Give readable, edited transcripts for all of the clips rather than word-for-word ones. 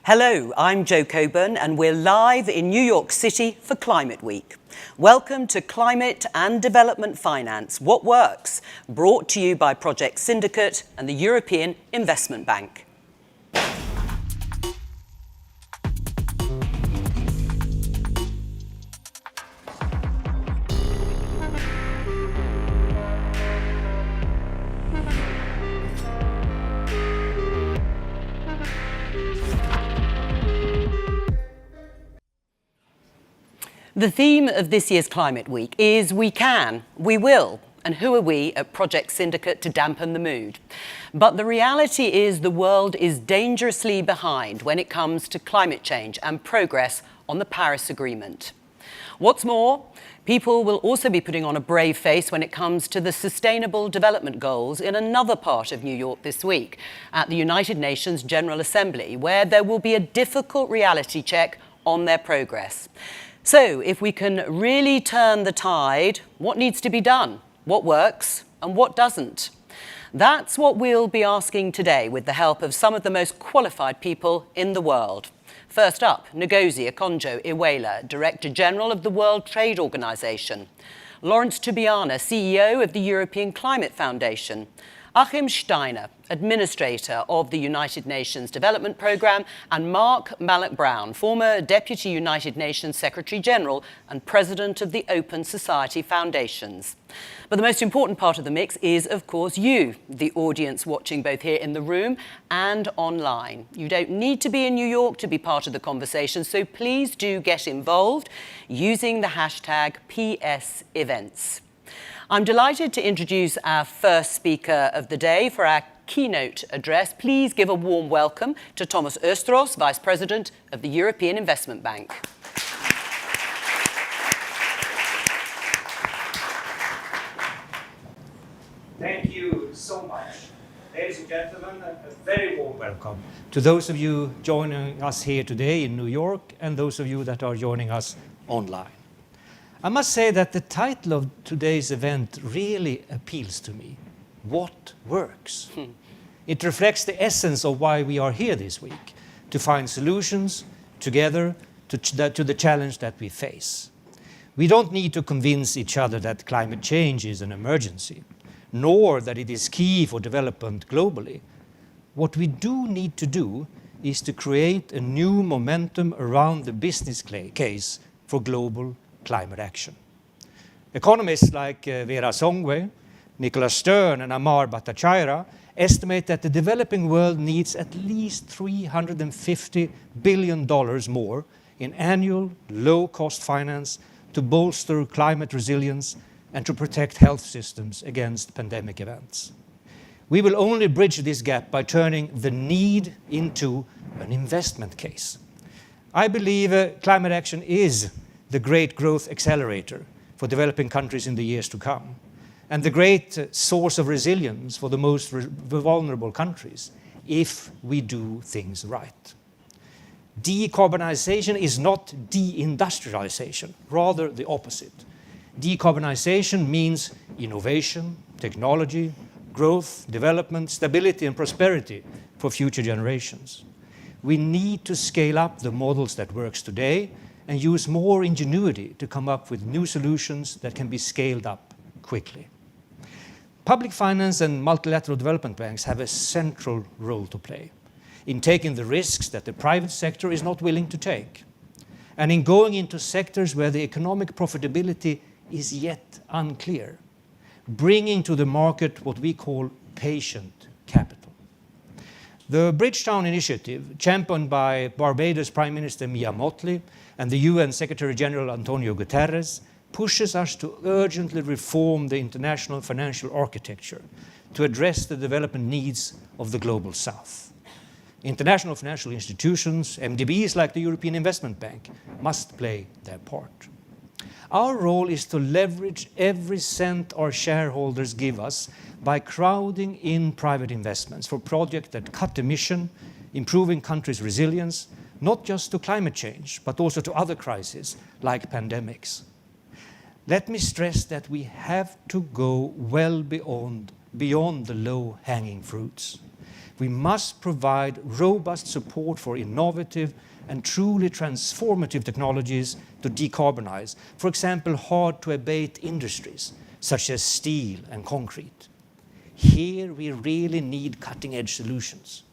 Hello, I'm Jo Coburn and we're live in New York City for Climate Week. Welcome to Climate and Development Finance, What Works, brought to you by Project Syndicate and the European Investment Bank. The theme of this year's Climate Week is we can, we will, and who are we at Project Syndicate to dampen the mood? But the reality is the world is dangerously behind when it comes to climate change and progress on the Paris Agreement. What's more, people will also be putting on a brave face when it comes to the Sustainable Development Goals in another part of New York this week, at the United Nations General Assembly, where there will be a difficult reality check on their progress. So, if we can really turn the tide, what needs to be done? What works and what doesn't? That's what we'll be asking today with the help of some of the most qualified people in the world. First up, Ngozi Okonjo Iweala, Director General of the World Trade Organization. Laurence Tubiana, CEO of the European Climate Foundation. Achim Steiner, Administrator of the United Nations Development Programme, and Mark Malloch-Brown, former Deputy United Nations Secretary-General and President of the Open Society Foundations. But the most important part of the mix is, of course, you, the audience watching both here in the room and online. You don't need to be in New York to be part of the conversation, so please do get involved using the hashtag #PSEvents. I'm delighted to introduce our first speaker of the day for our keynote address. Please give a warm welcome to Thomas Ostros, Vice President of the European Investment Bank. Thank you so much. Ladies and gentlemen, a very warm welcome to those of you joining us here today in New York and those of you that are joining us online. I must say that the title of today's event really appeals to me. What works? It reflects the essence of why we are here this week, to find solutions together to the challenge that we face. We don't need to convince each other that climate change is an emergency, nor that it is key for development globally. What we do need to do is to create a new momentum around the business case for global climate action. Economists like Vera Songwe, Nicholas Stern and Amar Bhattacharya estimate that the developing world needs at least $350 billion more in annual low-cost finance to bolster climate resilience and to protect health systems against pandemic events. We will only bridge this gap by turning the need into an investment case. I believe climate action is the great growth accelerator for developing countries in the years to come, and the great source of resilience for the most vulnerable countries if we do things right. Decarbonization is not deindustrialization, rather the opposite. Decarbonization means innovation, technology, growth, development, stability and prosperity for future generations. We need to scale up the models that works today and use more ingenuity to come up with new solutions that can be scaled up quickly. Public finance and multilateral development banks have a central role to play in taking the risks that the private sector is not willing to take, and in going into sectors where the economic profitability is yet unclear, bringing to the market what we call patient capital. The Bridgetown Initiative, championed by Barbados Prime Minister Mia Mottley and the UN Secretary General António Guterres, pushes us to urgently reform the international financial architecture to address the development needs of the global south. International financial institutions, MDBs like the European Investment Bank, must play their part. Our role is to leverage every cent our shareholders give us by crowding in private investments for projects that cut emission, improving countries' resilience, not just to climate change, but also to other crises like pandemics. Let me stress that we have to go well beyond the low-hanging fruits. We must provide robust support for innovative and truly transformative technologies to decarbonize, for example, hard-to-abate industries such as steel and concrete. Here we really need cutting-edge solutions.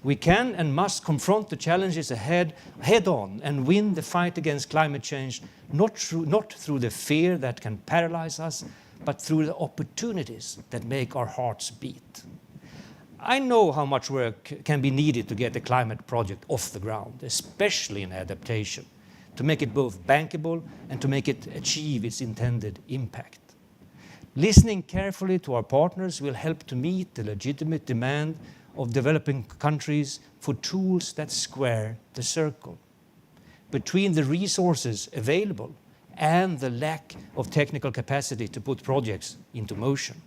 We can and must confront the challenges ahead head-on and win the fight against climate change, not through the fear that can paralyze us, but through the opportunities that make our hearts beat. I know how much work can be needed to get a climate project off the ground, especially in adaptation, to make it both bankable and to make it achieve its intended impact. Listening carefully to our partners will help to meet the legitimate demand of developing countries for tools that square the circle. Between the resources available and the lack of technical capacity to put projects into motion,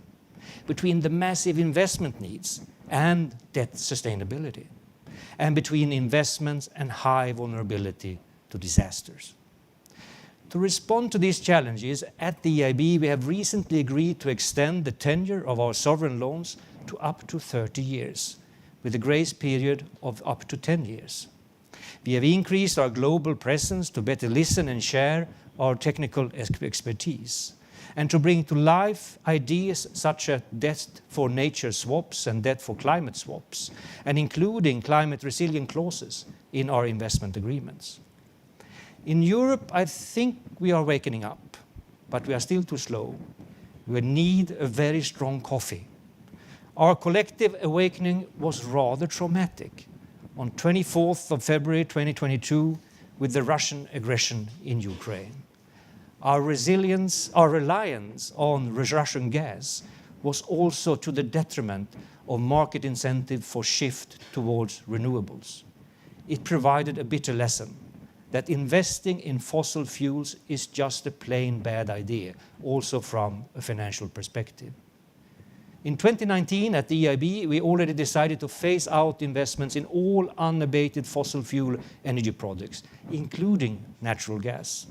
between the massive investment needs and debt sustainability, and between investments and high vulnerability to disasters. To respond to these challenges, at the EIB, we have recently agreed to extend the tenure of our sovereign loans to up to 30 years, with a grace period of up to 10 years. We have increased our global presence to better listen and share our technical expertise, and to bring to life ideas such as debt for nature swaps and debt for climate swaps, and including climate resilient clauses in our investment agreements. In Europe, I think we are waking up, but we are still too slow. We need a very strong coffee. Our collective awakening was rather traumatic on 24th of February 2022 with the Russian aggression in Ukraine. Our reliance on Russian gas was also to the detriment of market incentive for shift towards renewables. It provided a bitter lesson that investing in fossil fuels is just a plain bad idea, also from a financial perspective. In 2019, at the EIB, we already decided to phase out investments in all unabated fossil fuel energy projects, including natural gas.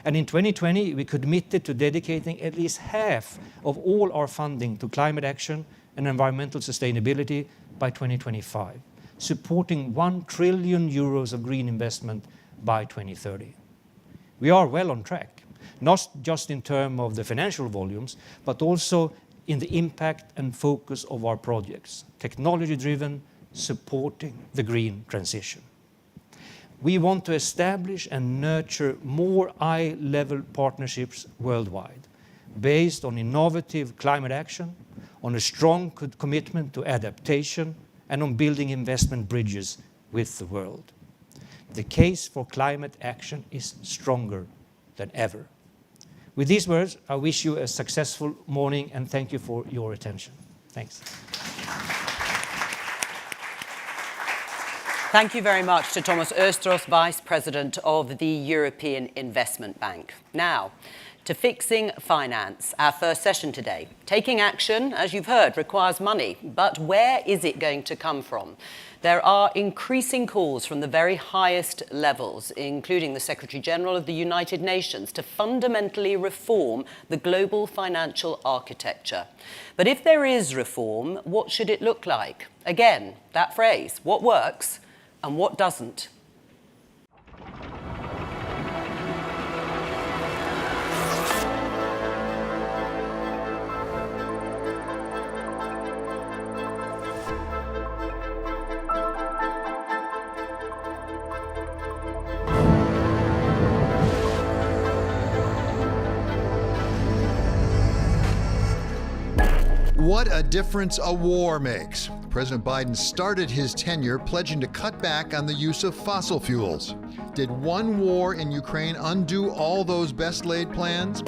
And in 2020, we committed to dedicating at least half of all our funding to climate action and environmental sustainability by 2025, supporting 1 trillion euros of green investment by 2030. We are well on track, not just in terms of the financial volumes, but also in the impact and focus of our projects, technology-driven, supporting the green transition. We want to establish and nurture more eye-level partnerships worldwide, based on innovative climate action, on a strong commitment to adaptation, and on building investment bridges with the world. The case for climate action is stronger than ever. With these words, I wish you a successful morning and thank you for your attention. Thanks. Thank you very much to Thomas Ostros, Vice President of the European Investment Bank. Now, to fixing finance, our first session today. Taking action, as you've heard, requires money, but where is it going to come from? There are increasing calls from the very highest levels, including the Secretary General of the United Nations, to fundamentally reform the global financial architecture. But if there is reform, what should it look like? Again, that phrase, what works and what doesn't? What a difference a war makes. President Biden started his tenure pledging to cut back on the use of fossil fuels. Did one war in Ukraine undo all those best-laid plans?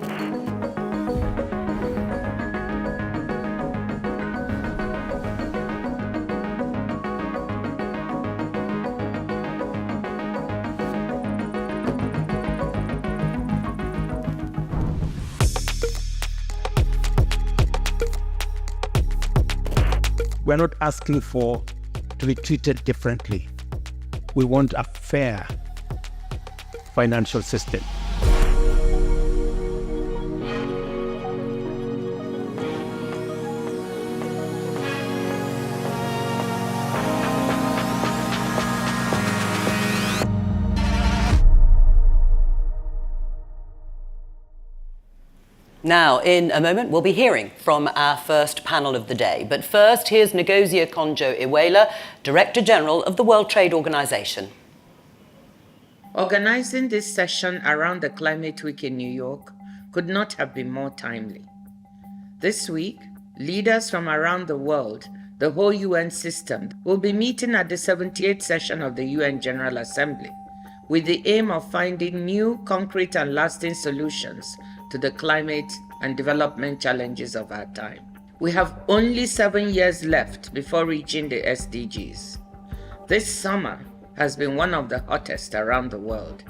We're not asking to be treated differently. We want a fair financial system. Now, in a moment, we'll be hearing from our first panel of the day. But first, here's Ngozi Okonjo Iweala, Director General of the World Trade Organization. Organizing this session around the Climate Week in New York could not have been more timely. This week, leaders from around the world, the whole UN system, will be meeting at the 78th session of the UN General Assembly with the aim of finding new, concrete and lasting solutions to the climate and development challenges of our time. We have only 7 years left before reaching the SDGs. This summer has been one of the hottest around the world.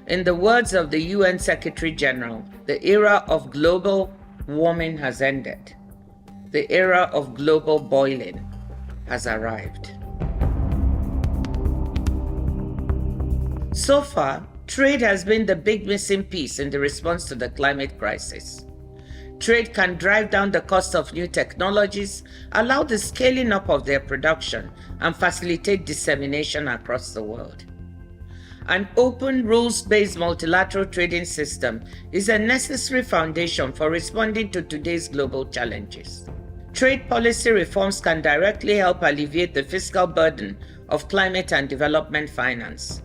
In the words of the UN Secretary General, the era of global warming has ended. The era of global boiling has arrived. So far, trade has been the big missing piece in the response to the climate crisis. Trade can drive down the cost of new technologies, allow the scaling up of their production, and facilitate dissemination across the world. An open, rules-based multilateral trading system is a necessary foundation for responding to today's global challenges. Trade policy reforms can directly help alleviate the fiscal burden of climate and development finance.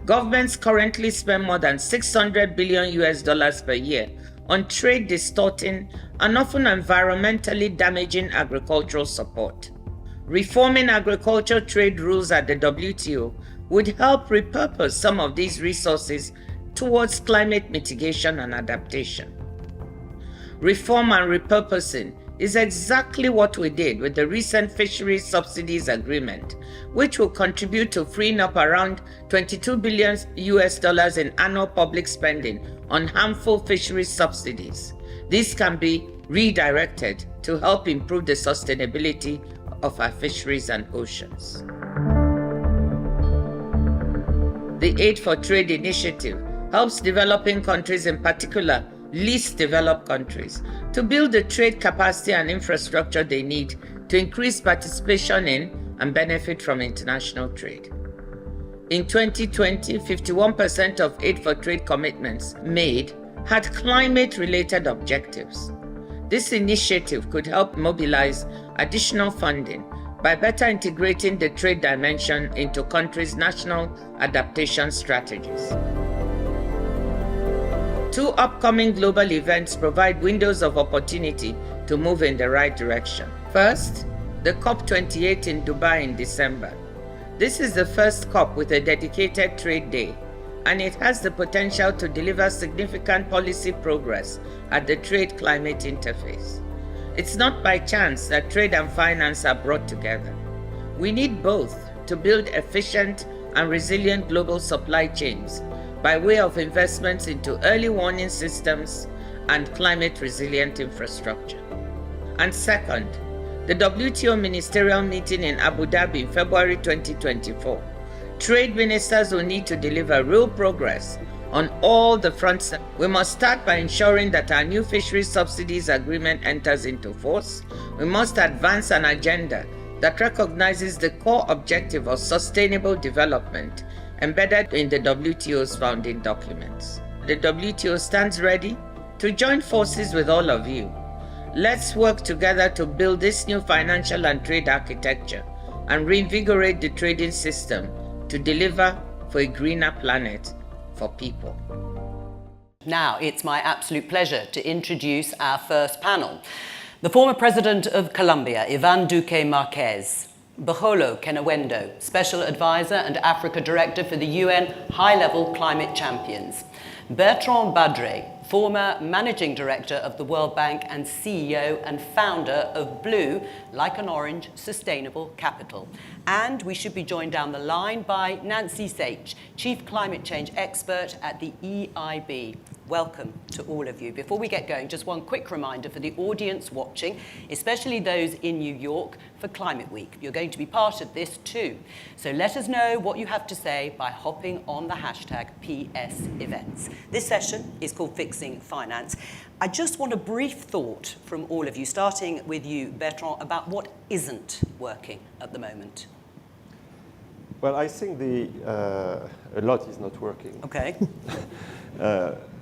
Governments currently spend more than $600 billion per year on trade distorting and often environmentally damaging agricultural support. Reforming agricultural trade rules at the WTO would help repurpose some of these resources towards climate mitigation and adaptation. Reform and repurposing is exactly what we did with the recent fisheries subsidies agreement, which will contribute to freeing up around $22 billion in annual public spending on harmful fisheries subsidies. These can be redirected to help improve the sustainability of our fisheries and oceans. The Aid for Trade initiative helps developing countries, in particular least developed countries, to build the trade capacity and infrastructure they need to increase participation in and benefit from international trade. In 2020, 51% of Aid for Trade commitments made had climate-related objectives. This initiative could help mobilize additional funding by better integrating the trade dimension into countries' national adaptation strategies. 2 upcoming global events provide windows of opportunity to move in the right direction. First, the COP28 in Dubai in December. This is the first COP with a dedicated trade day, and it has the potential to deliver significant policy progress at the trade-climate interface. It's not by chance that trade and finance are brought together. We need both to build efficient and resilient global supply chains by way of investments into early warning systems and climate-resilient infrastructure. And second, the WTO ministerial meeting in Abu Dhabi in February 2024. Trade ministers will need to deliver real progress on all the fronts. We must start by ensuring that our new fisheries subsidies agreement enters into force. We must advance an agenda that recognizes the core objective of sustainable development embedded in the WTO's founding documents. The WTO stands ready to join forces with all of you. Let's work together to build this new financial and trade architecture and reinvigorate the trading system to deliver for a greener planet for people. Now, it's my absolute pleasure to introduce our first panel. The former president of Colombia, Iván Duque Márquez, Bajolo Kenawendo, Special Advisor and Africa Director for the UN High-Level Climate Champions, Bertrand Badre, former Managing Director of the World Bank and CEO and founder of Blue, Like an Orange, Sustainable Capital. And we should be joined down the line by Nancy Sage, Chief Climate Change Expert at the EIB. Welcome to all of you. Before we get going, just one quick reminder for the audience watching, especially those in New York, for Climate Week. You're going to be part of this too. So let us know what you have to say by hopping on the hashtag #PSEvents. This session is called Fixing Finance. I just want a brief thought from all of you, starting with you, Bertrand, about what isn't working at the moment. Well, I think a lot is not working. Okay.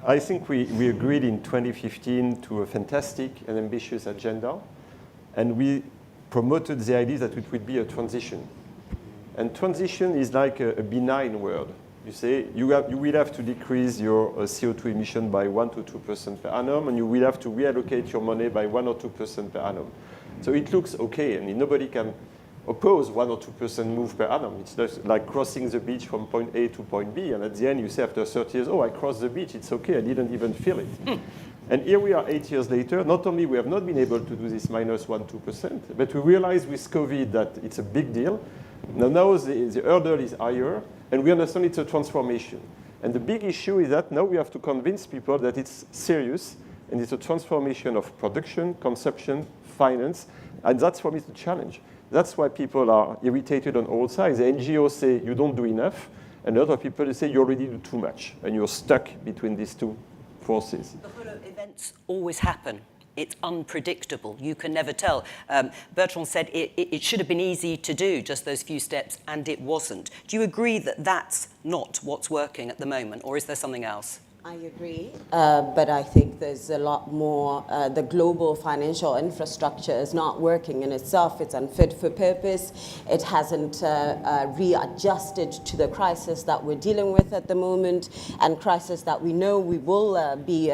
I think we agreed in 2015 to a fantastic and ambitious agenda, and we promoted the idea that it would be a transition. And transition is like a benign word. You say you will have to decrease your CO2 emission by 1 to 2% per annum, and you will have to reallocate your money by 1 or 2% per annum. So it looks okay, and nobody can oppose 1 or 2% move per annum. It's just like crossing the beach from point A to point B, and at the end you say after 30 years, oh, I crossed the beach, it's okay, I didn't even feel it. And here we are 8 years later, not only we have not been able to do this minus 1, 2%, but we realized with COVID that it's a big deal. Now the hurdle is higher, and we understand it's a transformation. And the big issue is that now we have to convince people that it's serious, and it's a transformation of production, consumption, finance, and that's for me the challenge. That's why people are irritated on all sides. The NGOs say you don't do enough, and a lot of people say you already do too much, and you're stuck between these two forces. Events always happen. It's unpredictable. You can never tell. Bertrand said it should have been easy to do, just those few steps, and it wasn't. Do you agree that that's not what's working at the moment, or is there something else? I agree, but I think there's a lot more. The global financial infrastructure is not working in itself. It's unfit for purpose. It hasn't readjusted to the crisis that we're dealing with at the moment, and crisis that we know we will be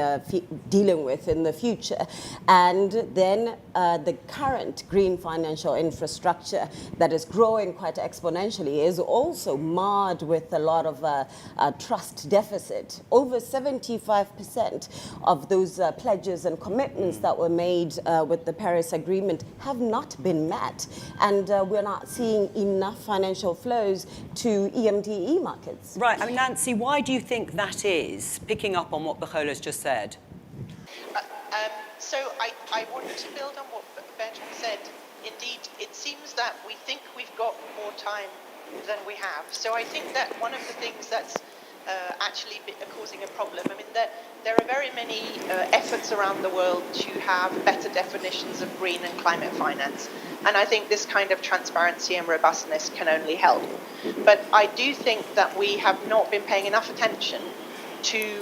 dealing with in the future. And then the current green financial infrastructure that is growing quite exponentially is also marred with a lot of trust deficit. Over 75% of those pledges and commitments that were made with the Paris Agreement have not been met. And we're not seeing enough financial flows to EMDE markets. Right. I mean, Nancy, why do you think that is, picking up on what Bachola's just said? So I wanted to build on what Bertrand said. Indeed, it seems that we think we've got more time than we have. So I think that one of the things that's actually causing a problem. I mean, there are very many efforts around the world to have better definitions of green and climate finance. And I think this kind of transparency and robustness can only help. But I do think that we have not been paying enough attention to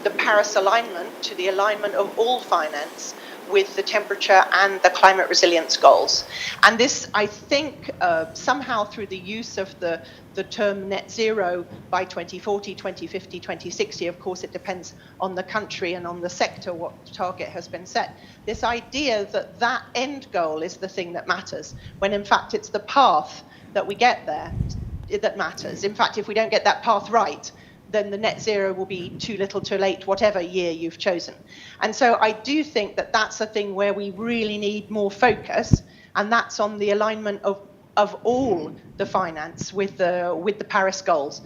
the Paris alignment, to the alignment of all finance with the temperature and the climate resilience goals. And this, I think, somehow through the use of the term net zero by 2040, 2050, 2060, of course it depends on the country and on the sector what target has been set. This idea that that end goal is the thing that matters, when in fact it's the path that we get there that matters. In fact, if we don't get that path right, then the net zero will be too little too late, whatever year you've chosen. And so I do think that that's a thing where we really need more focus, and that's on the alignment of all the finance with the Paris goals,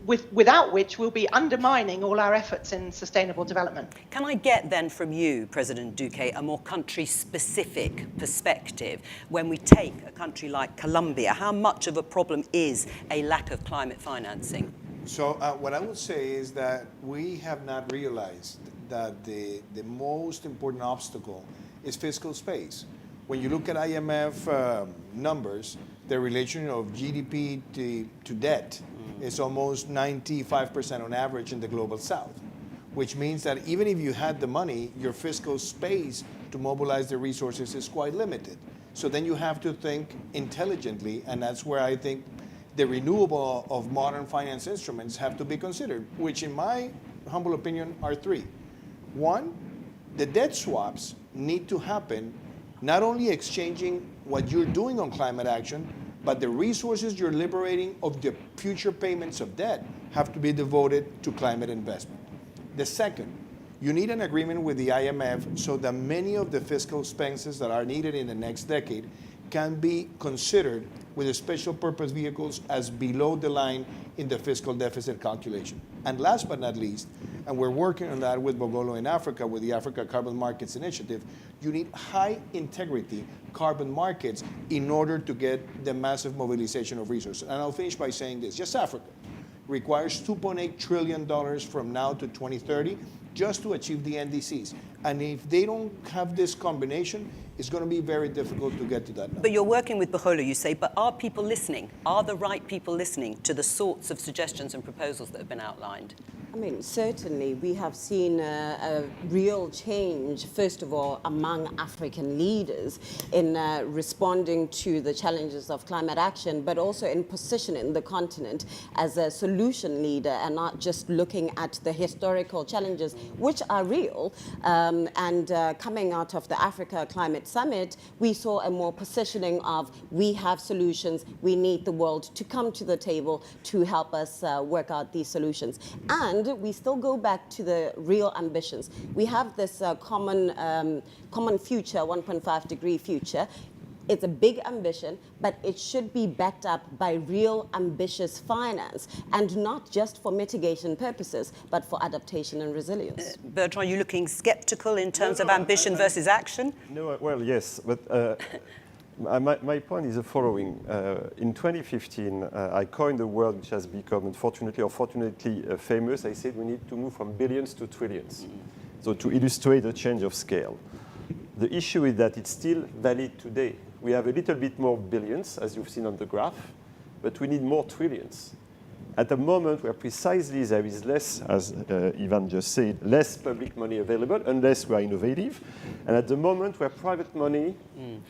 without which we'll be undermining all our efforts in sustainable development. Can I get then from you, President Duque, a more country-specific perspective? When we take a country like Colombia, how much of a problem is a lack of climate financing? So what I would say is that we have not realized that the most important obstacle is fiscal space. When you look at IMF numbers, the relation of GDP to debt is almost 95% on average in the global south, which means that even if you had the money, your fiscal space to mobilize the resources is quite limited. So then you have to think intelligently, and that's where I think the renewable of modern finance instruments have to be considered, which in my humble opinion are three. One, the debt swaps need to happen, not only exchanging what you're doing on climate action, but the resources you're liberating of the future payments of debt have to be devoted to climate investment. The second, you need an agreement with the IMF so that many of the fiscal expenses that are needed in the next decade can be considered with the special purpose vehicles as below the line in the fiscal deficit calculation. And last but not least, and we're working on that with Bogolo in Africa, with the Africa Carbon Markets Initiative, you need high integrity carbon markets in order to get the massive mobilization of resources. And I'll finish by saying this, just Africa requires $2.8 trillion from now to 2030 just to achieve the NDCs. And if they don't have this combination, it's going to be very difficult to get to that number. But you're working with Bogolo, you say, but are people listening? Are the right people listening to the sorts of suggestions and proposals that have been outlined? I mean, certainly we have seen a real change, first of all, among African leaders in responding to the challenges of climate action, but also in positioning the continent as a solution leader and not just looking at the historical challenges, which are real. Coming out of the Africa Climate Summit, we saw a more positioning of we have solutions, we need the world to come to the table to help us work out these solutions. And we still go back to the real ambitions. We have this common future, 1.5 degree future. It's a big ambition, but it should be backed up by real ambitious finance, and not just for mitigation purposes, but for adaptation and resilience. Bertrand, are you looking sceptical in terms of ambition versus action? No, well, yes, but my point is the following. In 2015, I coined a word which has become, unfortunately or fortunately, famous. I said we need to move from billions to trillions. So to illustrate the change of scale. The issue is that it's still valid today. We have a little bit more billions, as you've seen on the graph, but we need more trillions. At a moment where precisely there is less, as Ivan just said, less public money available unless we are innovative, and at the moment where private money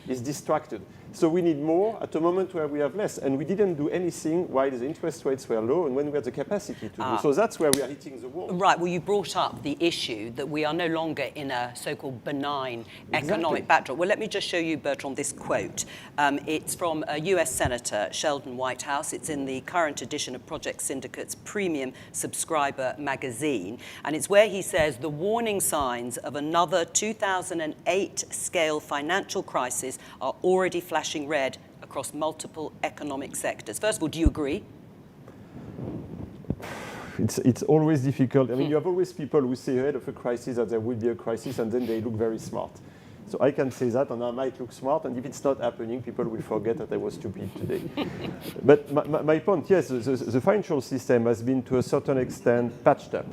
is distracted. So we need more at a moment where we have less, and we didn't do anything while the interest rates were low and when we had the capacity to do. So that's where we are hitting the wall. Right, well, you brought up the issue that we are no longer in a so-called benign economic backdrop. Well, let me just show you, Bertrand, this quote. It's from a US Senator, Sheldon Whitehouse. It's in the current edition of Project Syndicate's premium subscriber magazine. And it's where he says the warning signs of another 2008 scale financial crisis are already flashing red across multiple economic sectors. First of all, do you agree? It's always difficult. I mean, you have always people who say ahead of a crisis that there will be a crisis, and then they look very smart. So I can say that, and I might look smart, and if it's not happening, people will forget that I was stupid today. But my point, yes, the financial system has been to a certain extent patched up.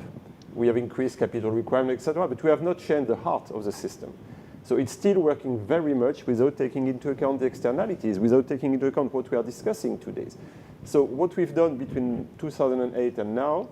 We have increased capital requirements, etc., but we have not changed the heart of the system. So it's still working very much without taking into account the externalities, without taking into account what we are discussing today. So what we've done between 2008 and now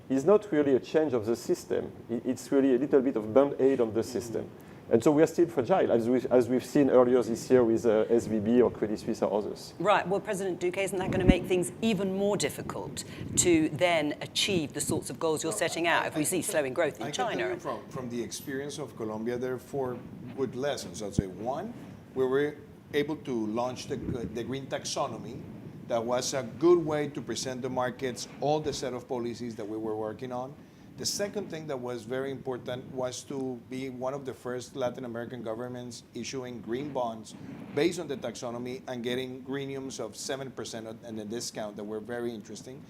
is not really a change of the system. It's really a little bit of band-aid on the system. And so we are still fragile, as we've seen earlier this year with SVB or Credit Suisse or others. Right. Well, President Duque, isn't that going to make things even more difficult to then achieve the sorts of goals you're setting out if we see slowing growth in China? I can tell you from the experience of Colombia, there are 4 good lessons. I'd say 1, we were able to launch the green taxonomy. That was a good way to present the markets all the set of policies that we were working on. The second thing that was very important was to be one of the first Latin American governments issuing green bonds based on the taxonomy and getting greeniums of 7% and a discount that were very interesting.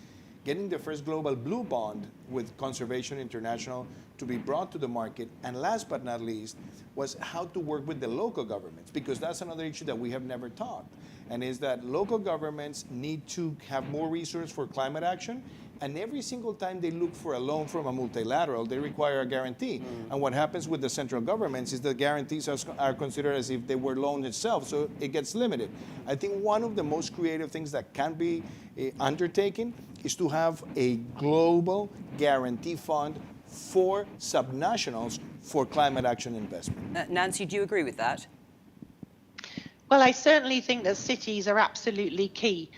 Getting the first global blue bond with Conservation International to be brought to the market. And last but not least was how to work with the local governments, because that's another issue that we have never talked. And is that local governments need to have more resources for climate action. And every single time they look for a loan from a multilateral, they require a guarantee. And what happens with the central governments is the guarantees are considered as if they were loans itself, so it gets limited. I think one of the most creative things that can be undertaken is to have a global guarantee fund for subnationals for climate action investment. Nancy, do you agree with that? Well, I certainly think that cities are absolutely key.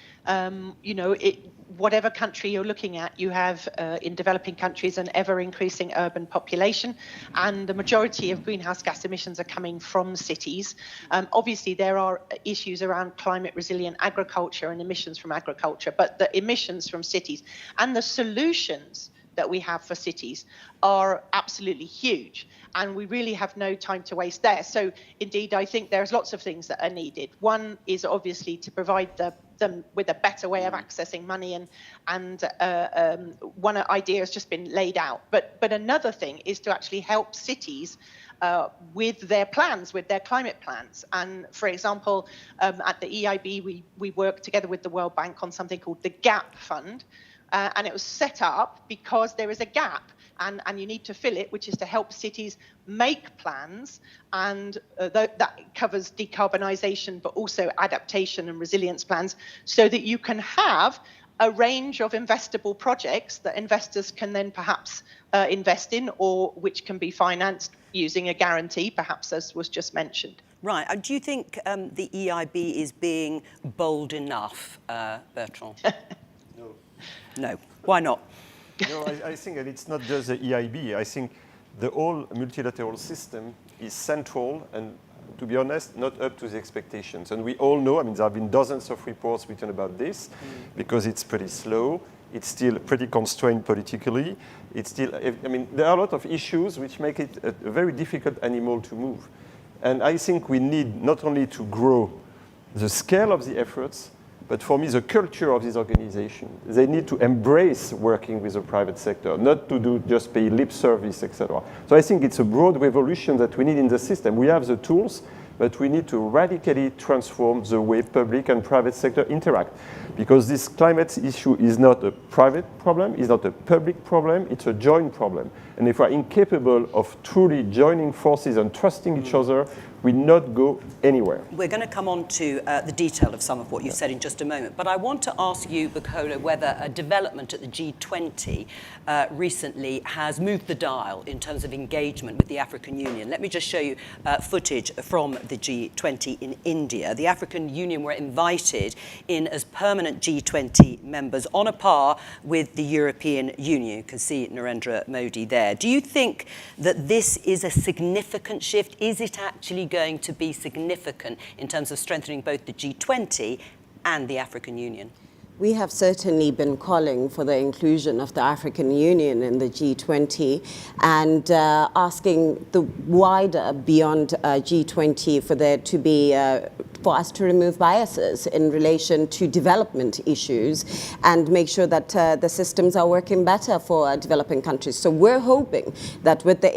Whatever country you're looking at, you have in developing countries an ever-increasing urban population, and the majority of greenhouse gas emissions are coming from cities. Obviously, there are issues around climate-resilient agriculture and emissions from agriculture, but the emissions from cities and the solutions that we have for cities are absolutely huge, and we really have no time to waste there. So indeed, I think there's lots of things that are needed. One is obviously to provide them with a better way of accessing money, and one idea has just been laid out. But another thing is to actually help cities with their plans, with their climate plans. And for example, at the EIB, we work together with the World Bank on something called the GAP Fund. And it was set up because there is a gap, and you need to fill it, which is to help cities make plans, and that covers decarbonisation, but also adaptation and resilience plans, so that you can have a range of investable projects that investors can then perhaps invest in, or which can be financed using a guarantee, perhaps as was just mentioned. Right. Do you think the EIB is being bold enough, Bertrand? No. No. Why not? No, I think that it's not just the EIB. I think the whole multilateral system is central and, to be honest, not up to the expectations. And we all know, I mean, there have been dozens of reports written about this because it's pretty slow. It's still pretty constrained politically. It's still, I mean, there are a lot of issues which make it a very difficult animal to move. And I think we need not only to grow the scale of the efforts, but for me, the culture of this organization. They need to embrace working with the private sector, not to do just pay lip service, etc. So I think it's a broad revolution that we need in the system. We have the tools, but we need to radically transform the way public and private sector interact. Because this climate issue is not a private problem, it's not a public problem, it's a joint problem. And if we're incapable of truly joining forces and trusting each other, we not go anywhere. We're going to come on to the detail of some of what you said in just a moment, but I want to ask you, Bukola, whether a development at the G20 recently has moved the dial in terms of engagement with the African Union. Let me just show you footage from the G20 in India. The African Union were invited in as permanent G20 members on a par with the European Union. You can see Narendra Modi there. Do you think that this is a significant shift? Is it actually going to be significant in terms of strengthening both the G20 and the African Union? We have certainly been calling for the inclusion of the African Union in the G20 and asking the wider beyond G20 for there to be for us to remove biases in relation to development issues and make sure that the systems are working better for developing countries. So we're hoping that with the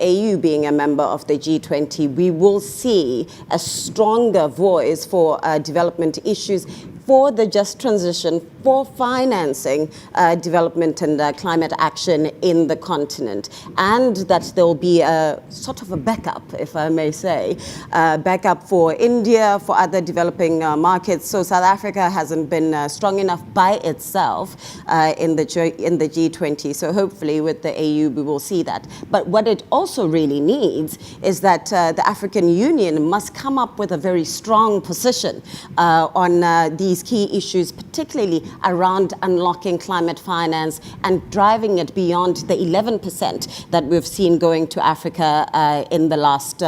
AU being a member of the G20, we will see a stronger voice for development issues, for the just transition, for financing development and climate action in the continent, and that there will be a sort of a backup, if I may say, backup for India, for other developing markets. So South Africa hasn't been strong enough by itself in the G20. So hopefully with the AU we will see that. But what it also really needs is that the African Union must come up with a very strong position on these key issues, particularly around unlocking climate finance and driving it beyond the 11% that we've seen going to Africa in the last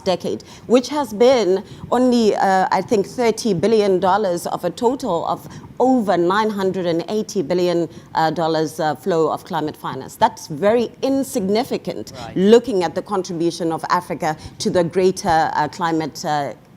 decade, which has been only, I think, $30 billion of a total of over $980 billion flow of climate finance. That's very insignificant, right, looking at the contribution of Africa to the greater climate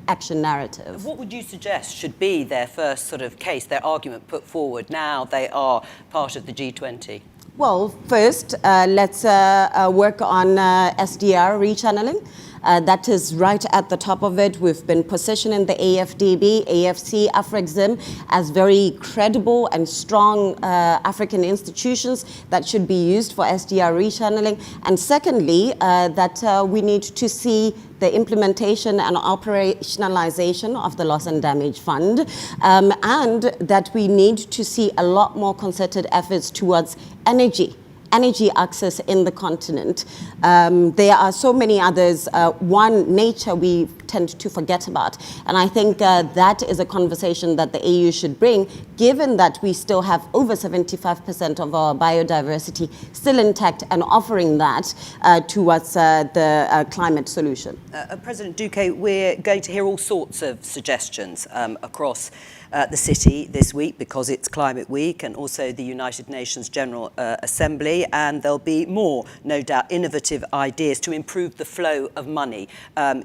action narrative. What would you suggest should be their first sort of case, their argument put forward now they are part of the G20? Well, first, let's work on SDR rechanneling. That is right at the top of it. We've been positioning the AFDB, AFC, AfrExim as very credible and strong African institutions that should be used for SDR rechanneling. And secondly, that we need to see the implementation and operationalization of the Loss and Damage Fund, and that we need to see a lot more concerted efforts towards energy access in the continent. There are so many others. One, nature, we tend to forget about. And I think that is a conversation that the AU should bring, given that we still have over 75% of our biodiversity still intact and offering that towards the climate solution. President Duque, we're going to hear all sorts of suggestions across the city this week because it's Climate Week and also the United Nations General Assembly, and there'll be more, no doubt, innovative ideas to improve the flow of money.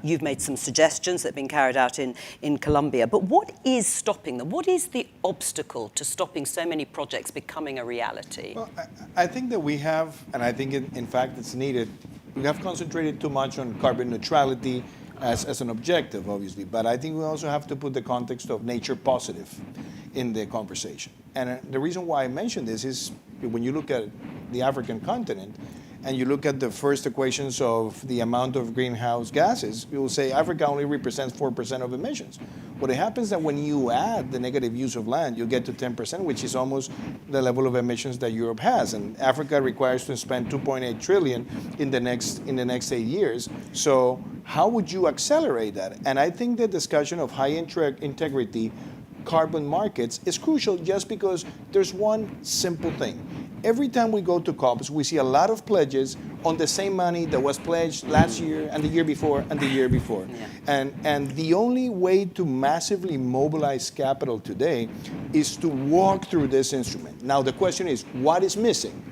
You've made some suggestions that have been carried out in Colombia, but what is stopping them? What is the obstacle to stopping so many projects becoming a reality? Well, I think that we have, and I think in fact it's needed, we have concentrated too much on carbon neutrality as an objective, obviously, but I think we also have to put the context of nature positive in the conversation. And the reason why I mention this is when you look at the African continent, and you look at the first equations of the amount of greenhouse gases, you will say Africa only represents 4% of emissions. What happens that when you add the negative use of land, you get to 10%, which is almost the level of emissions that Europe has. And Africa requires to spend 2.8 trillion in the next 8 years. So how would you accelerate that? And I think the discussion of high integrity carbon markets is crucial just because there's one simple thing. Every time we go to COPs, we see a lot of pledges on the same money that was pledged last year and the year before and the year before. Yeah. And the only way to massively mobilize capital today is to walk through this instrument. Now the question is, what is missing?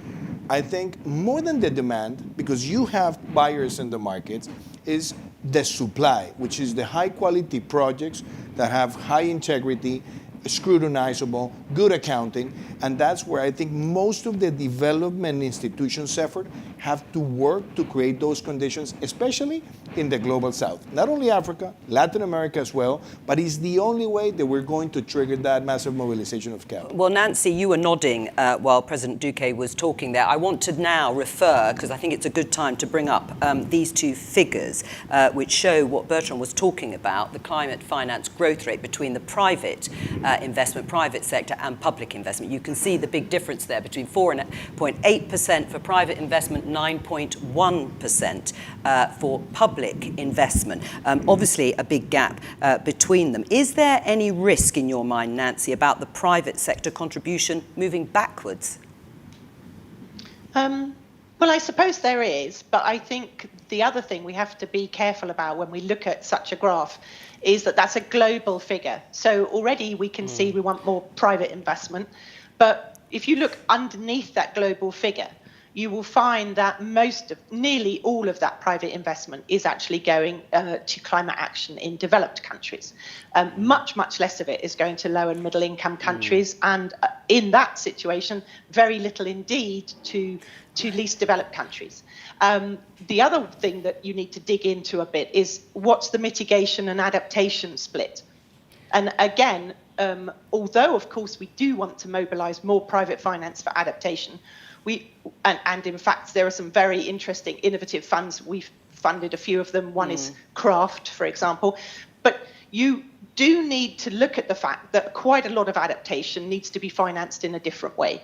I think more than the demand, because you have buyers in the markets, is the supply, which is the high quality projects that have high integrity, scrutinizable, good accounting, and that's where I think most of the development institutions' effort have to work to create those conditions, especially in the global south. Not only Africa, Latin America as well, but it's the only way that we're going to trigger that massive mobilization of capital. Well, Nancy, you were nodding while President Duque was talking there. I want to now refer, because I think it's a good time to bring up these two figures, which show what Bertrand was talking about, the climate finance growth rate between the private investment, private sector and public investment. You can see the big difference there between 4.8% for private investment, 9.1% for public investment. Obviously, a big gap between them. Is there any risk in your mind, Nancy, about the private sector contribution moving backwards? Well, I suppose there is, but I think the other thing we have to be careful about when we look at such a graph is that that's a global figure. So already we can see we want more private investment, but if you look underneath that global figure, you will find that nearly all of that private investment is actually going to climate action in developed countries. Much, much less of it is going to low and middle income countries. And in that situation, very little indeed to least developed countries. The other thing that you need to dig into a bit is what's the mitigation and adaptation split? And again, although of course we do want to mobilize more private finance for adaptation, and in fact, there are some very interesting, innovative funds. We've funded a few of them. One is Craft, for example. But you do need to look at the fact that quite a lot of adaptation needs to be financed in a different way.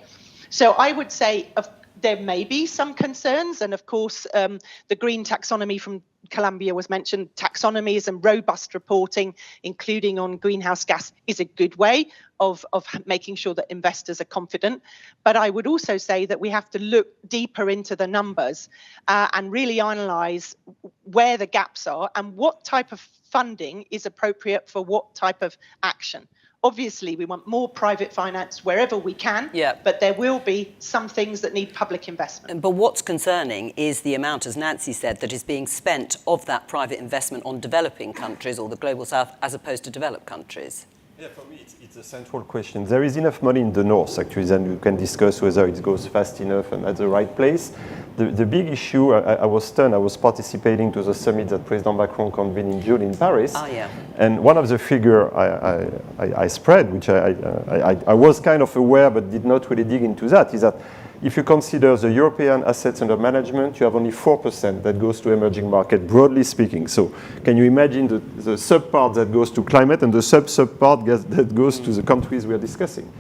So I would say there may be some concerns. And of course, the green taxonomy from Colombia was mentioned. Taxonomies and robust reporting, including on greenhouse gas, is a good way of making sure that investors are confident. But I would also say that we have to look deeper into the numbers and really analyse where the gaps are and what type of funding is appropriate for what type of action. Obviously, we want more private finance wherever we can, but there will be some things that need public investment. But what's concerning is the amount, as Nancy said, that is being spent of that private investment on developing countries or the global south as opposed to developed countries. Yeah, for me, it's a central question. There is enough money in the north, actually, then you can discuss whether it goes fast enough and at the right place. The big issue, I was stunned, I was participating to the summit that President Macron convened in June in Paris. Oh, yeah. And one of the figures I spread, which I was kind of aware but did not really dig into that, is that if you consider the European assets under management, you have only 4% that goes to emerging market, broadly speaking. So can you imagine the sub-part that goes to climate and the sub-part that goes to the countries we are discussing?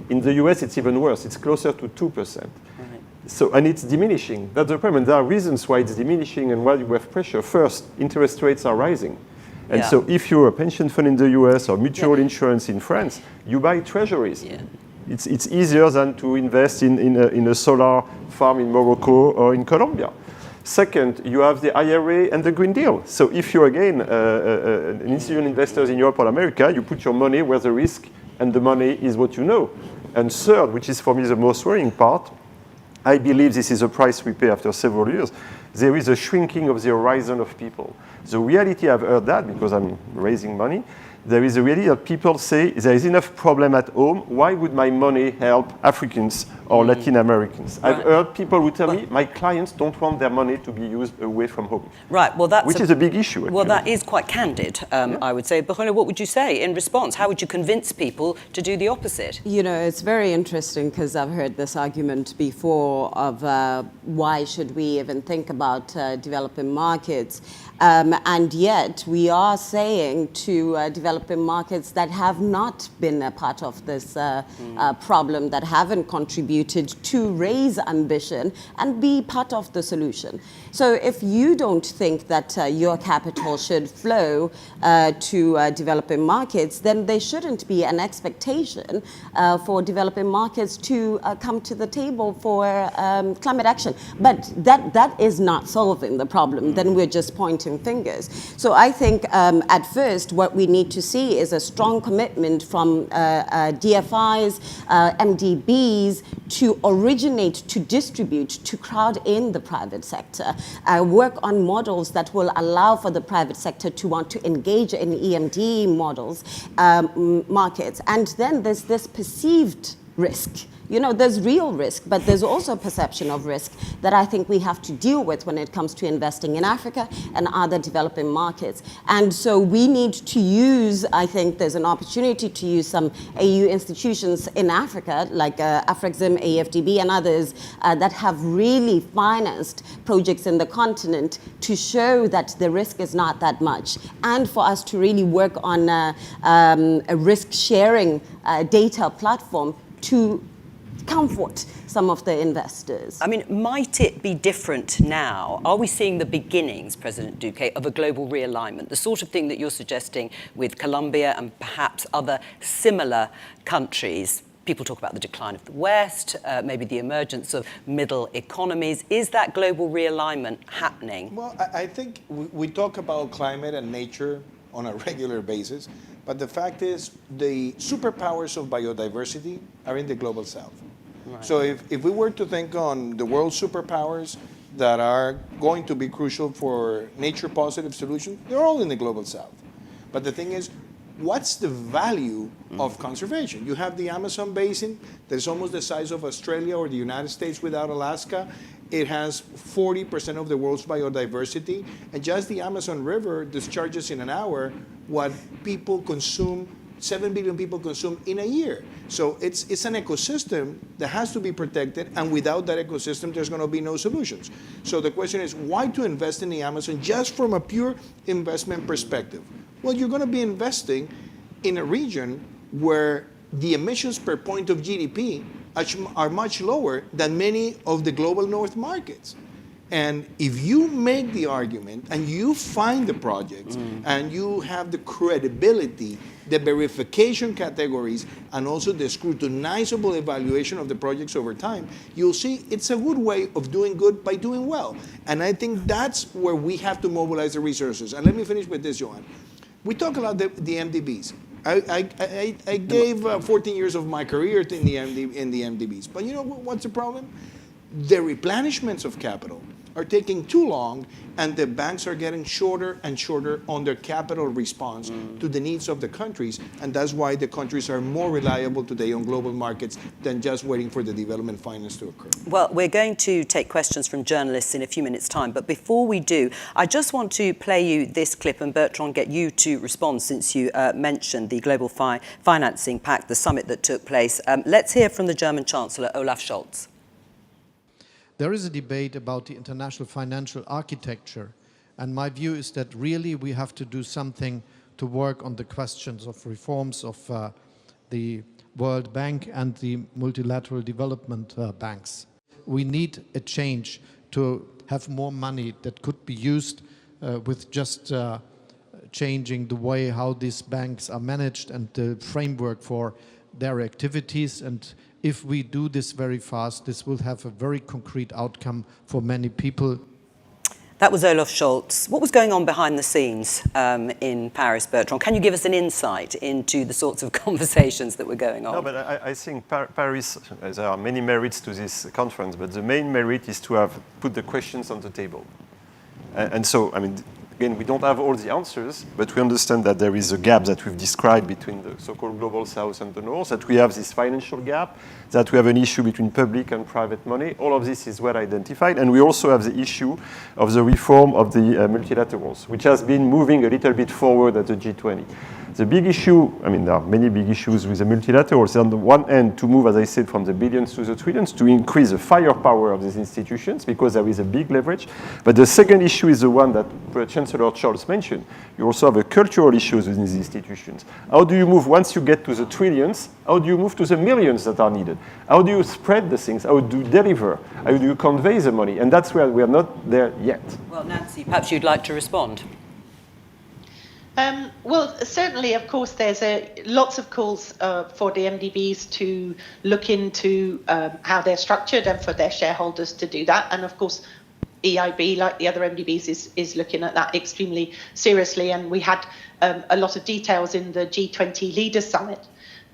In the US, it's even worse. It's closer to 2%. So, and it's diminishing. That's the problem. And there are reasons why it's diminishing and why you have pressure. First, interest rates are rising. And so if you're a pension fund in the US or mutual insurance in France, you buy treasuries. Yeah. It's easier than to invest in a solar farm in Morocco or in Colombia. Second, you have the IRA and the Green Deal. So if you're, again, an institutional investor in Europe or America, you put your money where the risk and the money is what you know. And third, which is for me the most worrying part, I believe this is a price we pay after several years. There is a shrinking of the horizon of people. The reality, I've heard that because I'm raising money, there is a reality that people say there is enough problem at home. Why would my money help Africans or Latin Americans? Right. I've heard people who tell me my clients don't want their money to be used away from home. Right, well which is a big issue. Actually. Well, that is quite candid, I would say. But what would you say in response? How would you convince people to do the opposite? You know, it's very interesting because I've heard this argument before of why should we even think about developing markets. And yet we are saying to developing markets that have not been a part of this problem, that haven't contributed to raise ambition and be part of the solution. So if you don't think that your capital should flow to developing markets, then there shouldn't be an expectation for developing markets to come to the table for climate action. But that is not solving the problem. Then we're just pointing fingers. So I think at first what we need to see is a strong commitment from DFIs, MDBs to originate, to distribute, to crowd in the private sector, work on models that will allow for the private sector to want to engage in EMD models, markets. And then there's this perceived risk. You know, there's real risk, but there's also a perception of risk that I think we have to deal with when it comes to investing in Africa and other developing markets. And so we need to use, I think there's an opportunity to use some AU institutions in Africa, like Afrexim, AFDB, and others that have really financed projects in the continent to show that the risk is not that much. And for us to really work on a risk-sharing data platform to comfort some of the investors. I mean, might it be different now? Are we seeing the beginnings, President Duque, of a global realignment, the sort of thing that you're suggesting with Colombia and perhaps other similar countries? People talk about the decline of the West, maybe the emergence of middle economies. Is that global realignment happening? Well, I think we talk about climate and nature on a regular basis, but the fact is the superpowers of biodiversity are in the global south. Right. So if we were to think on the world's superpowers that are going to be crucial for nature positive solutions, they're all in the global south. But the thing is, what's the value of conservation? You have the Amazon basin that is almost the size of Australia or the United States without Alaska. It has 40% of the world's biodiversity, and just the Amazon River discharges in an hour what people consume, 7 billion people consume in a year. So it's an ecosystem that has to be protected, and without that ecosystem, there's going to be no solutions. So the question is, why to invest in the Amazon just from a pure investment perspective? Well, you're going to be investing in a region where the emissions per point of GDP are much lower than many of the global north markets. And if you make the argument and you find the projects and you have the credibility, the verification categories, and also the scrutinizable evaluation of the projects over time, you'll see it's a good way of doing good by doing well. And I think that's where we have to mobilize the resources. And let me finish with this, Johan. We talk about the MDBs. I gave 14 years of my career in the MDBs. But you know what's the problem? The replenishments of capital are taking too long, and the banks are getting shorter and shorter on their capital response to the needs of the countries, and that's why the countries are more reliable today on global markets than just waiting for the development finance to occur. Well, we're going to take questions from journalists in a few minutes' time, but before we do, I just want to play you this clip, and Bertrand, get you to respond since you mentioned the Global Financing Pact, the summit that took place. Let's hear from the German Chancellor, Olaf Scholz. There is a debate about the international financial architecture, and my view is that really we have to do something to work on the questions of reforms of the World Bank and the multilateral development banks. We need a change to have more money that could be used with just changing the way how these banks are managed and the framework for their activities. And if we do this very fast, this will have a very concrete outcome for many people. That was Olaf Scholz. What was going on behind the scenes in Paris, Bertrand? Can you give us an insight into the sorts of conversations that were going on? No, but I think Paris, there are many merits to this conference, but the main merit is to have put the questions on the table. And so, I mean, Again, we don't have all the answers, but we understand that there is a gap that we've described between the so-called global south and the north, that we have this financial gap, that we have an issue between public and private money. All of this is well identified. And we also have the issue of the reform of the multilaterals, which has been moving a little bit forward at the G20. The big issue, I mean, there are many big issues with the multilaterals. On the one hand, to move, as I said, from the billions to the trillions, to increase the firepower of these institutions, because there is a big leverage. But the second issue is the one that Chancellor Scholz mentioned. You also have a cultural issues within these institutions. How do you move, once you get to the trillions, how do you move to the millions that are needed? How do you spread the things? How do you deliver? How do you convey the money? And that's where we are not there yet. Well, Nancy, perhaps you'd like to respond. Well, certainly, of course, there's lots of calls for the MDBs to look into how they're structured and for their shareholders to do that. And of course, EIB, like the other MDBs, is looking at that extremely seriously. And we had a lot of details in the G20 Leaders Summit.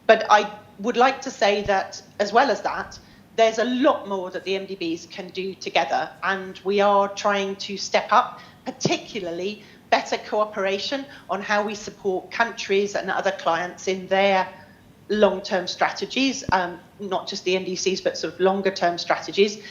But I would like to say that, as well as that, there's a lot more that the MDBs can do together. And we are trying to step up, particularly better cooperation on how we support countries and other clients in their long-term strategies, not just the NDCs, but sort of longer-term strategies,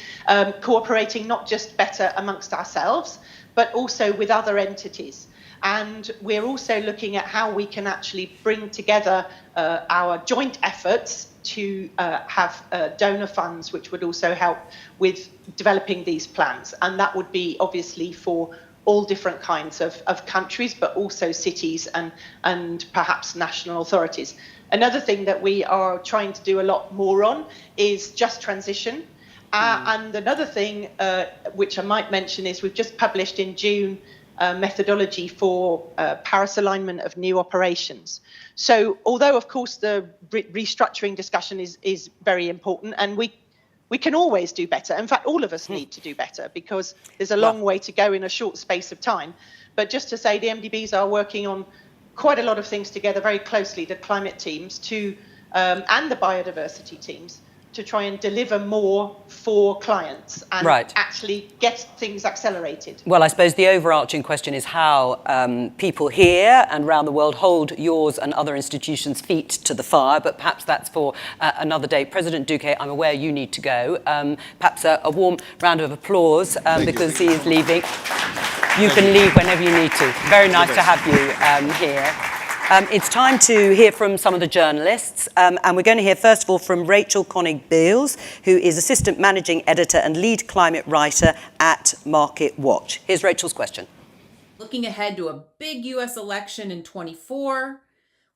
cooperating not just better amongst ourselves, but also with other entities. And we're also looking at how we can actually bring together our joint efforts to have donor funds, which would also help with developing these plans. And that would be obviously for all different kinds of countries, but also cities and perhaps national authorities. Another thing that we are trying to do a lot more on is just transition. And another thing which I might mention is we've just published in June methodology for Paris alignment of new operations. So although, of course, the restructuring discussion is very important, and we can always do better. In fact, all of us need to do better because there's a long way to go in a short space of time. But just to say, the MDBs are working on quite a lot of things together very closely, the climate teams and the biodiversity teams, to try and deliver more for clients and actually get things accelerated. Well, I suppose the overarching question is how people here and around the world hold yours and other institutions' feet to the fire, but perhaps that's for another day. President Duque, I'm aware you need to go. Perhaps a warm round of applause because he is leaving. You can leave whenever you need to. Very nice to have you here. It's time to hear from some of the journalists, and we're going to hear first of all from Rachel Koenig-Beals, who is Assistant Managing Editor and Lead Climate Writer at Market Watch. Here's Rachel's question. Looking ahead to a big US election in 2024,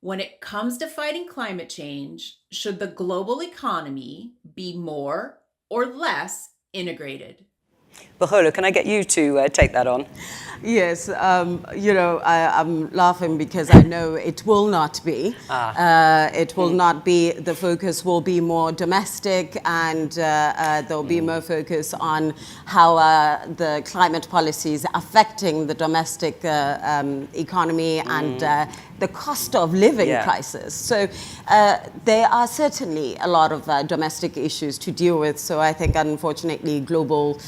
when it comes to fighting climate change, should the global economy be more or less integrated? Baholo, can I get you to take that on? Yes, I'm laughing because I know it will not be. It will not be. The focus will be more domestic, and there'll be more focus on how the climate policy is affecting the domestic economy and the cost of living crisis. So there are certainly a lot of domestic issues to deal with. So I think, unfortunately, global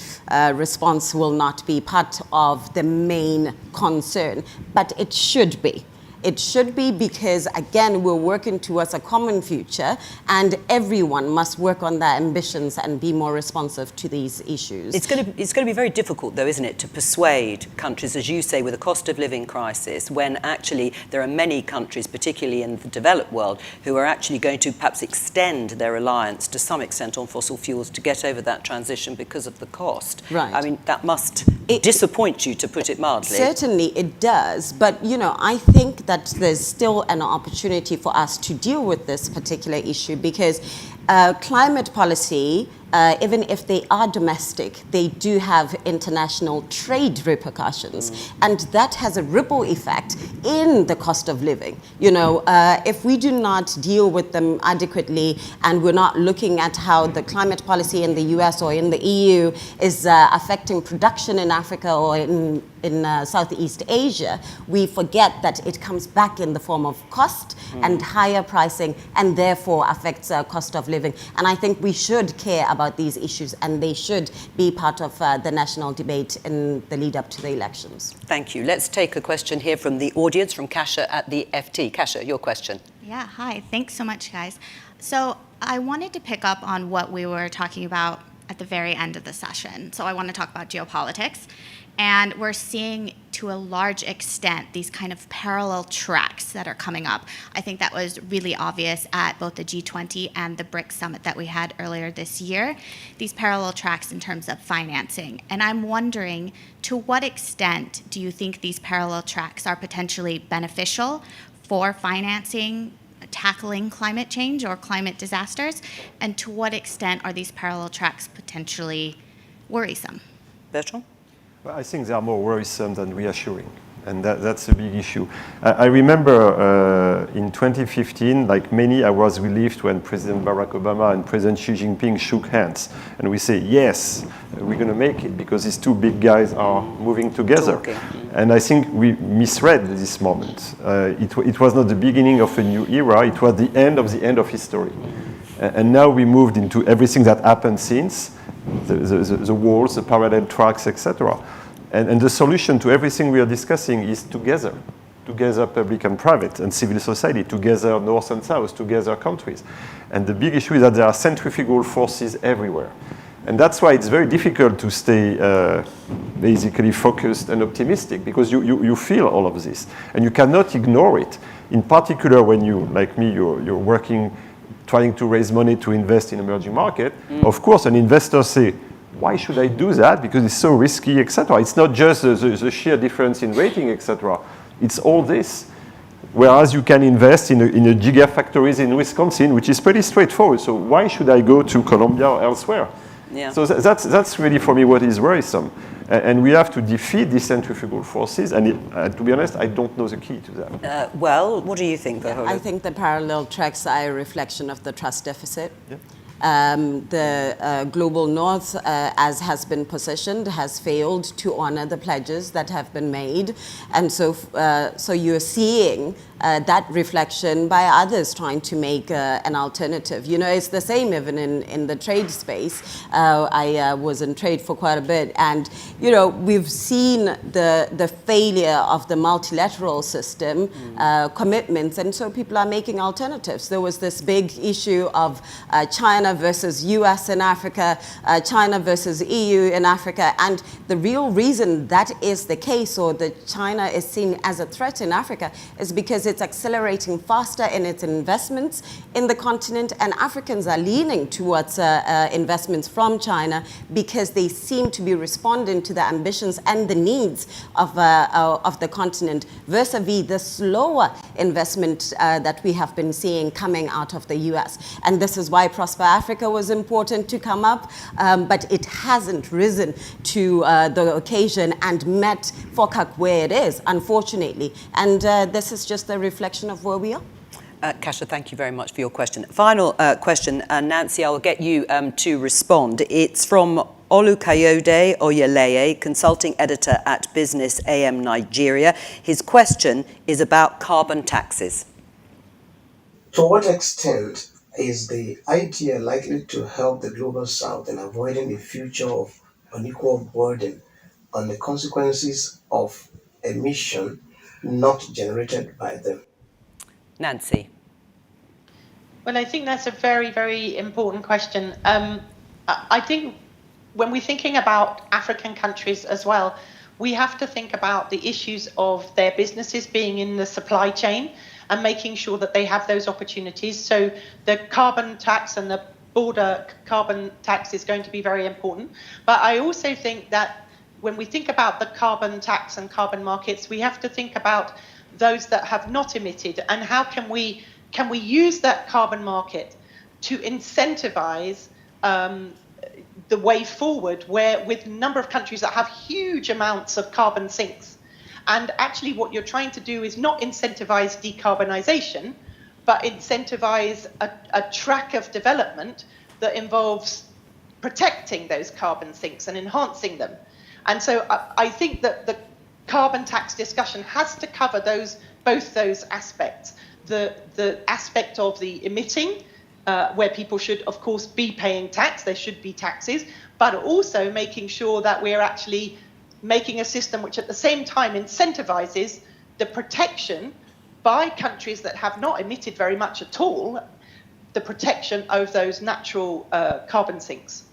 response will not be part of the main concern, but it should be. It should be because, again, we're working towards a common future and everyone must work on their ambitions and be more responsive to these issues. It's going to be very difficult, though, isn't it, to persuade countries, as you say, with a cost of living crisis, when actually there are many countries, particularly in the developed world, who are actually going to perhaps extend their reliance to some extent on fossil fuels to get over that transition because of the cost. Right. I mean, that must disappoint you, to put it mildly. Certainly it does, but I think that there's still an opportunity for us to deal with this particular issue because climate policy, even if they are domestic, they do have international trade repercussions. And that has a ripple effect in the cost of living. If we do not deal with them adequately and we're not looking at how the climate policy in the US or in the EU is affecting production in Africa or in Southeast Asia, we forget that it comes back in the form of cost and higher pricing and therefore affects cost of living. And I think we should care about about these issues, and they should be part of the national debate in the lead up to the elections. Thank you. Let's take a question here from the audience, from Kasia at the FT. Kasia, your question. Yeah, hi. Thanks so much, guys. So I wanted to pick up on what we were talking about at the very end of the session. So I want to talk about geopolitics. And we're seeing, to a large extent, these kind of parallel tracks that are coming up. I think that was really obvious at both the G20 and the BRICS summit that we had earlier this year, these parallel tracks in terms of financing. And I'm wondering, to what extent do you think these parallel tracks are potentially beneficial for financing, tackling climate change or climate disasters? And to what extent are these parallel tracks potentially worrisome? Bertrand? Well, I think they are more worrisome than reassuring, and that's a big issue. I remember in 2015, like many, I was relieved when President Barack Obama and President Xi Jinping shook hands, and we say, yes, we're going to make it because these two big guys are moving together. And I think we misread this moment. It was not the beginning of a new era, it was the end of history. And now we moved into everything that happened since, the walls, the parallel tracks, etc. And the solution to everything we are discussing is together public and private and civil society, together North and South, together countries. And the big issue is that there are centrifugal forces everywhere. And that's why it's very difficult to stay basically focused and optimistic, because you feel all of this. And you cannot ignore it. In particular, when you, like me, you're working, trying to raise money to invest in emerging market, of course, an investor say, why should I do that? Because it's so risky, etc. It's not just the sheer difference in rating, etc. It's all this. Whereas you can invest in a gigafactories in Wisconsin, which is pretty straightforward. So why should I go to Colombia or elsewhere? Yeah. So that's really, for me, what is worrisome. And we have to defeat these centrifugal forces. And to be honest, I don't know the key to that. Well, what do you think, Yeah, I think the parallel tracks are a reflection of the trust deficit. Yeah. The global north, as has been positioned, has failed to honor the pledges that have been made. And so you're seeing that reflection by others trying to make an alternative. You know, it's the same even in the trade space. I was in trade for quite a bit, and you know, we've seen the failure of the multilateral system commitments, and so people are making alternatives. There was this big issue of China versus US in Africa, China versus EU in Africa, and the real reason that is the case, or that China is seen as a threat in Africa, is because it's accelerating faster in its investments in the continent, and Africans are leaning towards investments from China because they seem to be responding to the ambitions and the needs of the continent, vis-a-vis the slower investment that we have been seeing coming out of the US. And this is why Prosper Africa was important to come up, but it hasn't risen to the occasion and met FOCAC where it is, unfortunately. And this is just a reflection of where we are. Kasia, thank you very much for your question. Final question, Nancy, I will get you to respond. It's from Olukayode Oyeleye, consulting editor at Business AM Nigeria. His question is about carbon taxes. To what extent is the idea likely to help the Global South in avoiding a future of unequal burden on the consequences of emission not generated by them? Nancy. Well, I think that's a very, very important question. I think when we're thinking about African countries as well, we have to think about the issues of their businesses being in the supply chain and making sure that they have those opportunities. So the carbon tax and the border carbon tax is going to be very important. But I also think that when we think about the carbon tax and carbon markets, we have to think about those that have not emitted, and how can we use that carbon market to incentivize the way forward, where with a number of countries that have huge amounts of carbon sinks. And actually what you're trying to do is not incentivize decarbonization, but incentivize a track of development that involves protecting those carbon sinks and enhancing them. And so I think that the carbon tax discussion has to cover both those aspects. The aspect of the emitting where people should, of course, be paying tax. There should be taxes, but also making sure that we're actually making a system which at the same time incentivizes the protection by countries that have not emitted very much at all, the protection of those natural carbon sinks.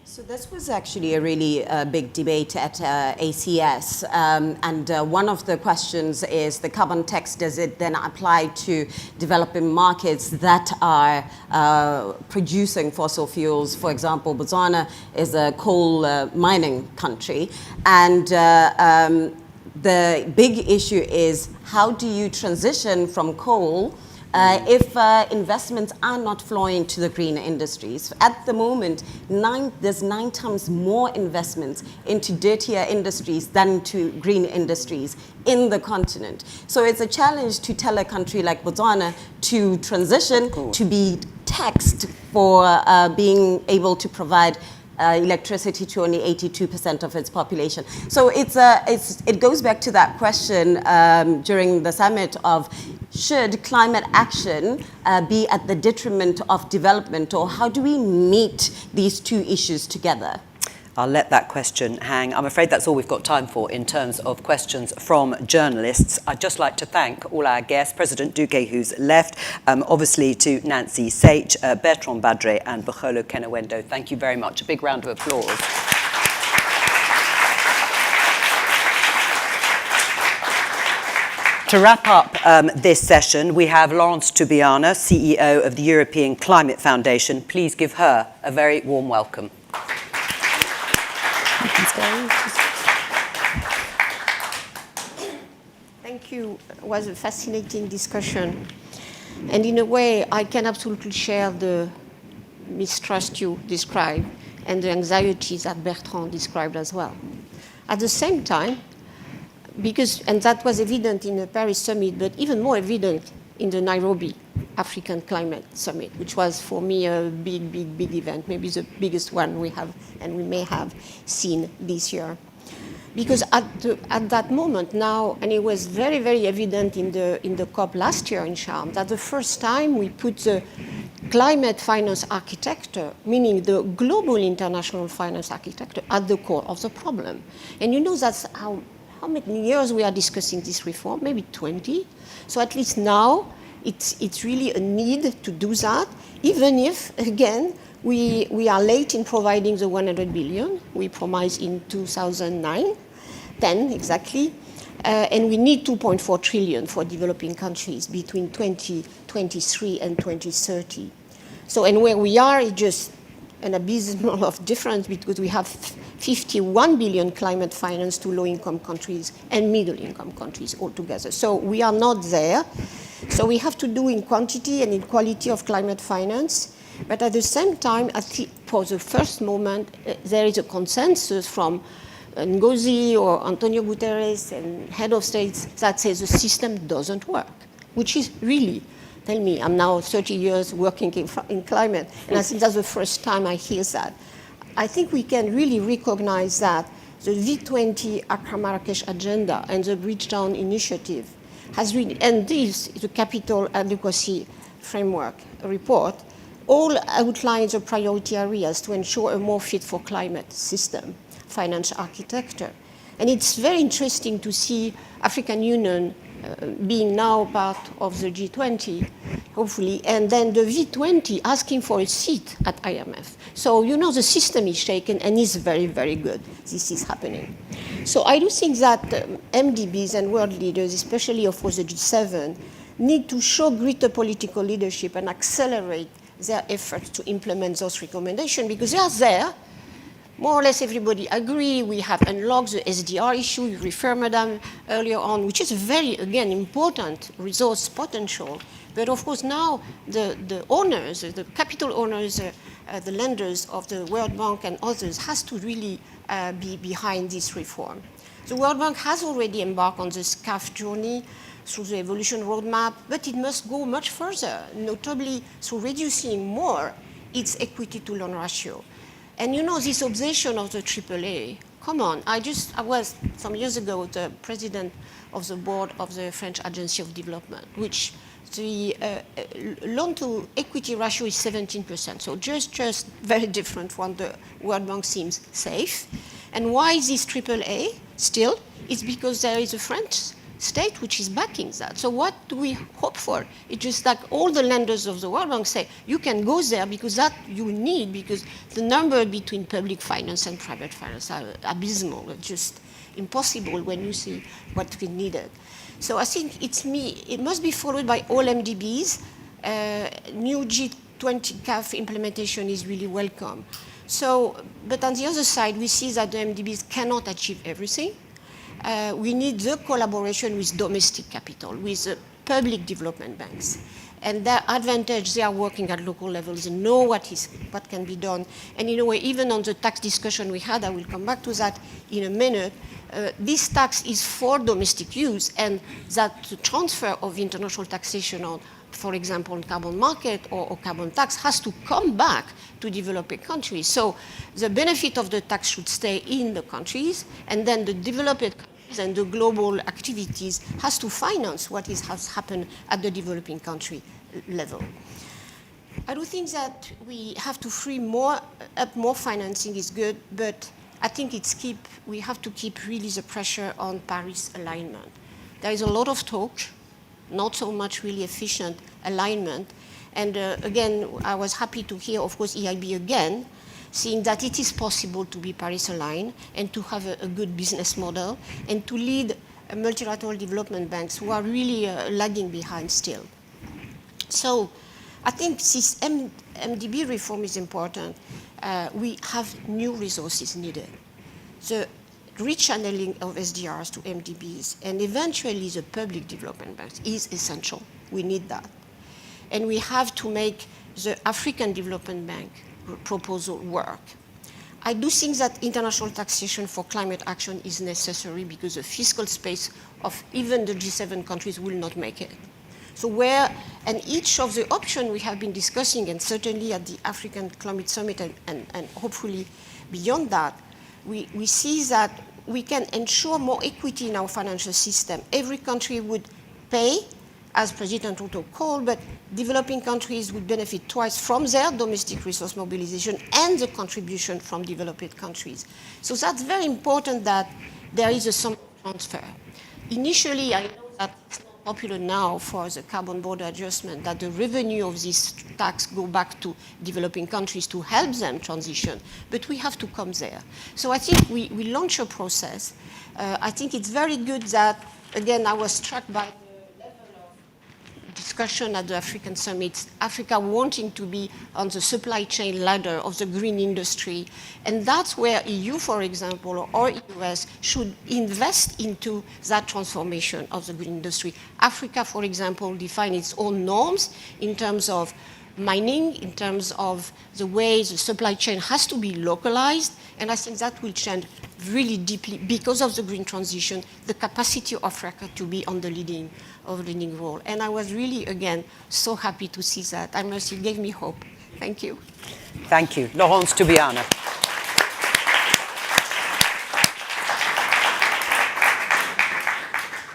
So this was actually a really big debate at ACS, and one of the questions is the carbon tax, does it then apply to developing markets that are producing fossil fuels? For example, Botswana is a coal mining country, and the big issue is how do you transition from coal if investments are not flowing to the green industries. At the moment, there's 9 times more investments into dirtier industries than to green industries in the continent. So it's a challenge to tell a country like Botswana to transition, to be taxed for being able to provide electricity to only 82% of its population. So it goes back to that question during the summit of should climate action be at the detriment of development, or how do we meet these two issues together? I'll let that question hang. I'm afraid that's all we've got time for in terms of questions from journalists. I'd just like to thank all our guests, President Duque, who's left, obviously to Nancy Sage, Bertrand Badre and Bukholo Kenewendo. Thank you very much. A big round of applause. To wrap up this session, we have Laurence Tubiana, CEO of the European Climate Foundation. Please give her a very warm welcome. Thank you. It was a fascinating discussion. And in a way, I can absolutely share the mistrust you described and the anxieties that Bertrand described as well. At the same time, and that was evident in the Paris summit, but even more evident in the Nairobi African Climate Summit, which was for me a big, big, big event, maybe the biggest one we have and we may have seen this year. Because at that moment now, and it was very, very evident in the COP last year in Sharm, that the first time we put the climate finance architecture, meaning the global international finance architecture, at the core of the problem. And you know that's how many years we are discussing this reform, maybe 20. So at least now, it's really a need to do that, even if, again, we are late in providing the 100 billion we promised in 2009, 10 exactly, and we need 2.4 trillion for developing countries between 2023 and 2030. So, and where we are is just an abysmal of difference because we have 51 billion climate finance to low-income countries and middle-income countries altogether. So we are not there. So we have to do in quantity and in quality of climate finance. But at the same time, for the first moment, there is a consensus from Ngozi or António Guterres and head of states that says the system doesn't work, which is really, tell me, I'm now 30 years working in climate, and I think that's the first time I hear that. I think we can really recognize that the V20 Accra Marrakesh agenda and the Bridgetown initiative has really, and this is the capital adequacy framework report, all outlines the priority areas to ensure a more fit for climate system, finance architecture. And it's very interesting to see African Union being now part of the G20, hopefully, and then the V20 asking for a seat at IMF. So, you know, the system is shaken and is very, very good. This is happening. So I do think that MDBs and world leaders, especially of course the G7, need to show greater political leadership and accelerate their efforts to implement those recommendations because they are there. More or less everybody agree. We have unlocked the SDR issue, you referred, Madam, earlier on, which is a very, again, important resource potential. But of course now the owners, the capital owners, the lenders of the World Bank and others has to really be behind this reform. The World Bank has already embarked on the SCAF journey through the evolution roadmap, but it must go much further, notably through reducing more its equity to loan ratio. And you know, this obsession of the AAA, come on, I was some years ago the president of the board of the French Agency of Development, which the loan-to-equity ratio is 17%, so just very different from the World Bank seems safe. And why is this AAA still? It's because there is a French state which is backing that. So what do we hope for? It's just like all the lenders of the World Bank say, you can go there because that you need, because the number between public finance and private finance are abysmal. It's just impossible when you see what we needed. So I think it must be followed by all MDBs. New G20 CAF implementation is really welcome. So, but on the other side, we see that the MDBs cannot achieve everything. We need the collaboration with domestic capital, with public development banks. And their advantage, they are working at local levels, they know what can be done. And in a way, even on the tax discussion we had, I will come back to that in a minute, this tax is for domestic use, and that the transfer of international taxation on, for example, on carbon market or carbon tax has to come back to developing countries. So the benefit of the tax should stay in the countries, and then the developed countries and the global activities has to finance what has happened at the developing country level. I do think that we have to free more financing is good, but I think we have to keep really the pressure on Paris alignment. There is a lot of talk, not so much really efficient alignment. And again, I was happy to hear, of course, EIB again, seeing that it is possible to be Paris aligned and to have a good business model and to lead multilateral development banks who are really lagging behind still. So I think this MDB reform is important. We have new resources needed. The rechanneling of SDRs to MDBs and eventually the public development banks is essential. We need that. And we have to make the African Development Bank proposal work. I do think that international taxation for climate action is necessary because the fiscal space of even the G7 countries will not make it. So and each of the options we have been discussing, and certainly at the African Climate Summit and hopefully beyond that, we see that we can ensure more equity in our financial system. Every country would pay, as President Ruto called, but developing countries would benefit twice from their domestic resource mobilization and the contribution from developed countries. So that's very important that there is some transfer. Initially, I know that it's not popular now for the carbon border adjustment, that the revenue of this tax go back to developing countries to help them transition, but we have to come there. So I think we launch a process. I think it's very good that, again, I was struck by discussion at the African Summit, Africa wanting to be on the supply chain ladder of the green industry. And that's where EU, for example, or US should invest into that transformation of the green industry. Africa, for example, define its own norms in terms of mining, in terms of the way the supply chain has to be localized. And I think that will change really deeply because of the green transition, the capacity of Africa to be on the leading role. And I was really, again, so happy to see that. I must say, it gave me hope. Thank you. Thank you. Laurence, Tubiana.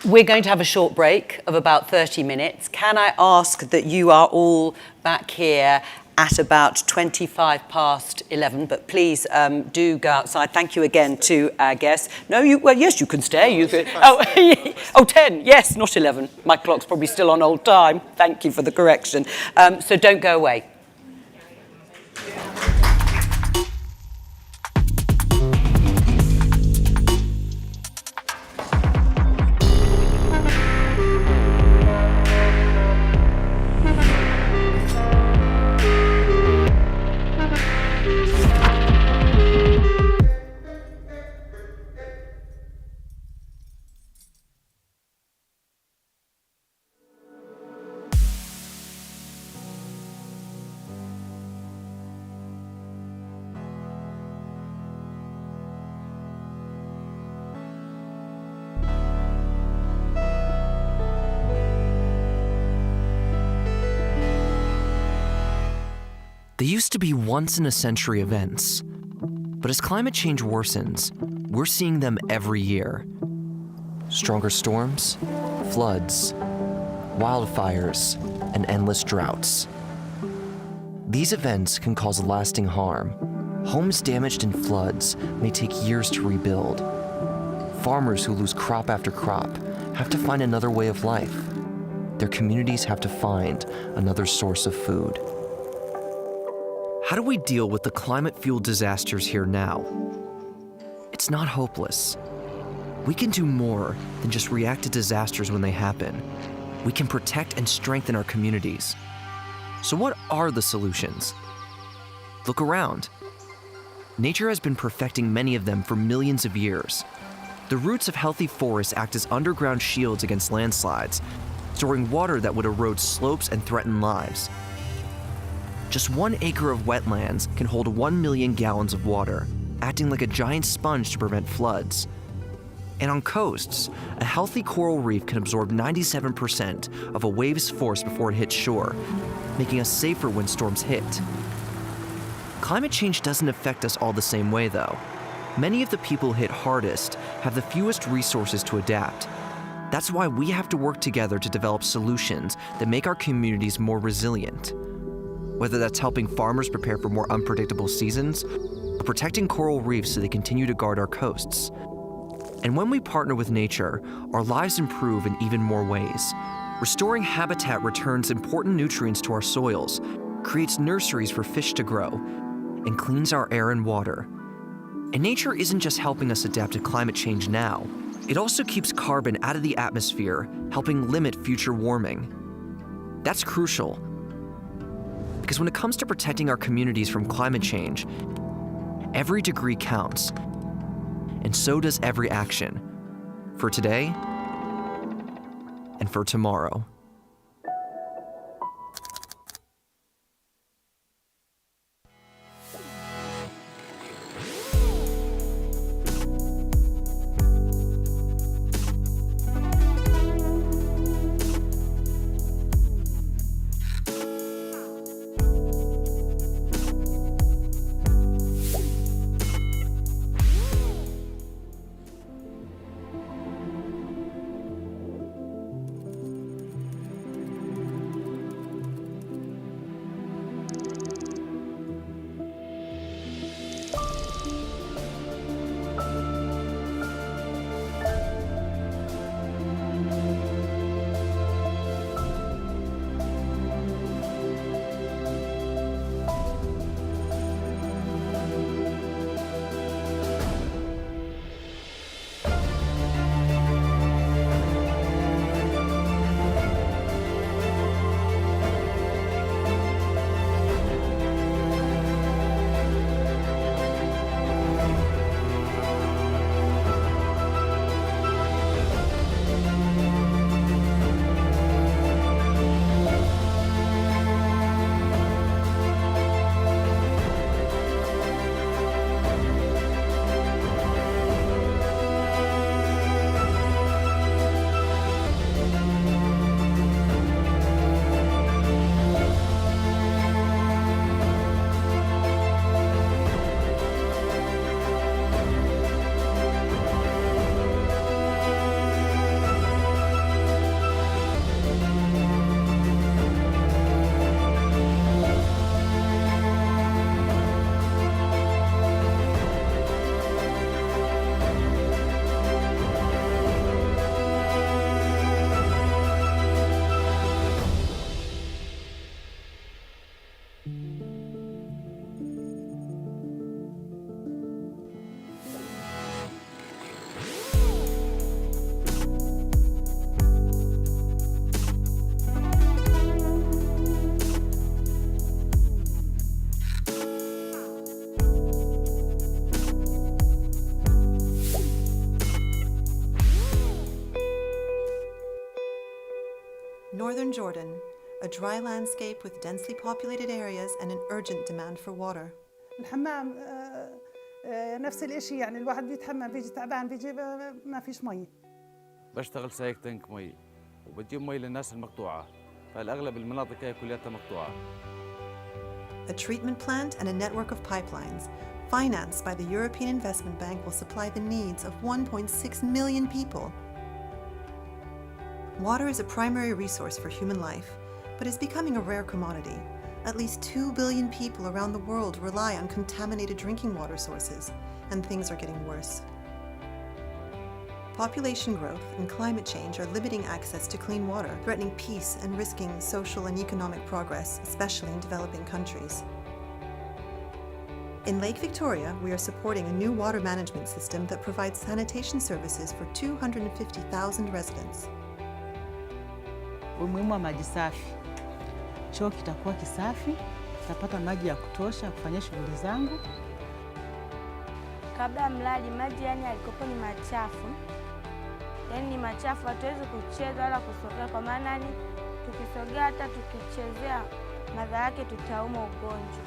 We're going to have a short break of about 30 minutes. Can I ask that you are all back here at about 11:25, but please do go outside. Thank you again to our guests. No, yes, you can stay. You can. Oh, 10. Yes, not 11. My clock's probably still on old time. Thank you for the correction. So don't go away. They used to be once-in-a-century events, but as climate change worsens, we're seeing them every year. Stronger storms, floods, wildfires, and endless droughts. These events can cause lasting harm. Homes damaged in floods may take years to rebuild. Farmers who lose crop after crop have to find another way of life. Their communities have to find another source of food. How do we deal with the climate-fueled disasters here now? It's not hopeless. We can do more than just react to disasters when they happen. We can protect and strengthen our communities. So what are the solutions? Look around. Nature has been perfecting many of them for millions of years. The roots of healthy forests act as underground shields against landslides, storing water that would erode slopes and threaten lives. Just 1 acre of wetlands can hold 1 million gallons of water, acting like a giant sponge to prevent floods. And on coasts, a healthy coral reef can absorb 97% of a wave's force before it hits shore, making us safer when storms hit. Climate change doesn't affect us all the same way, though. Many of the people hit hardest have the fewest resources to adapt. That's why we have to work together to develop solutions that make our communities more resilient. Whether that's helping farmers prepare for more unpredictable seasons, or protecting coral reefs so they continue to guard our coasts. And when we partner with nature, our lives improve in even more ways. Restoring habitat returns important nutrients to our soils, creates nurseries for fish to grow, and cleans our air and water. And nature isn't just helping us adapt to climate change now, it also keeps carbon out of the atmosphere, helping limit future warming. That's crucial, because when it comes to protecting our communities from climate change, every degree counts, and so does every action, for today and for tomorrow. Northern Jordan, a dry landscape with densely populated areas and an urgent demand for water. الحمام نفس الشيء يعني الواحد بيتحمم بيجي تعبان بيجي ما فيش مي. بشتغل سايق تانك مي وبجيب مي للناس المقطوعة فالأغلب المناطق هي كلها مقطوعة. A treatment plant and a network of pipelines financed by the European Investment Bank will supply the needs of 1.6 million people. Water is a primary resource for human life, but is becoming a rare commodity. At least 2 billion people around the world rely on contaminated drinking water sources, and things are getting worse. Population growth and climate change are limiting access to clean water, threatening peace and risking social and economic progress, especially in developing countries. In Lake Victoria, we are supporting a new water management system that provides sanitation services for 250,000 residents. Umuhimu wa maji safi. Choo kitakuwa kisafi, tutapata maji ya kutosha kufanya shughuli zangu. Kabla mradi maji yalikopo ni machafu. Ni machafu, hatuwezi kucheza wala kusogea kwa maana tukisogea hata tukichezea madhara yake tutauma ugonjwa.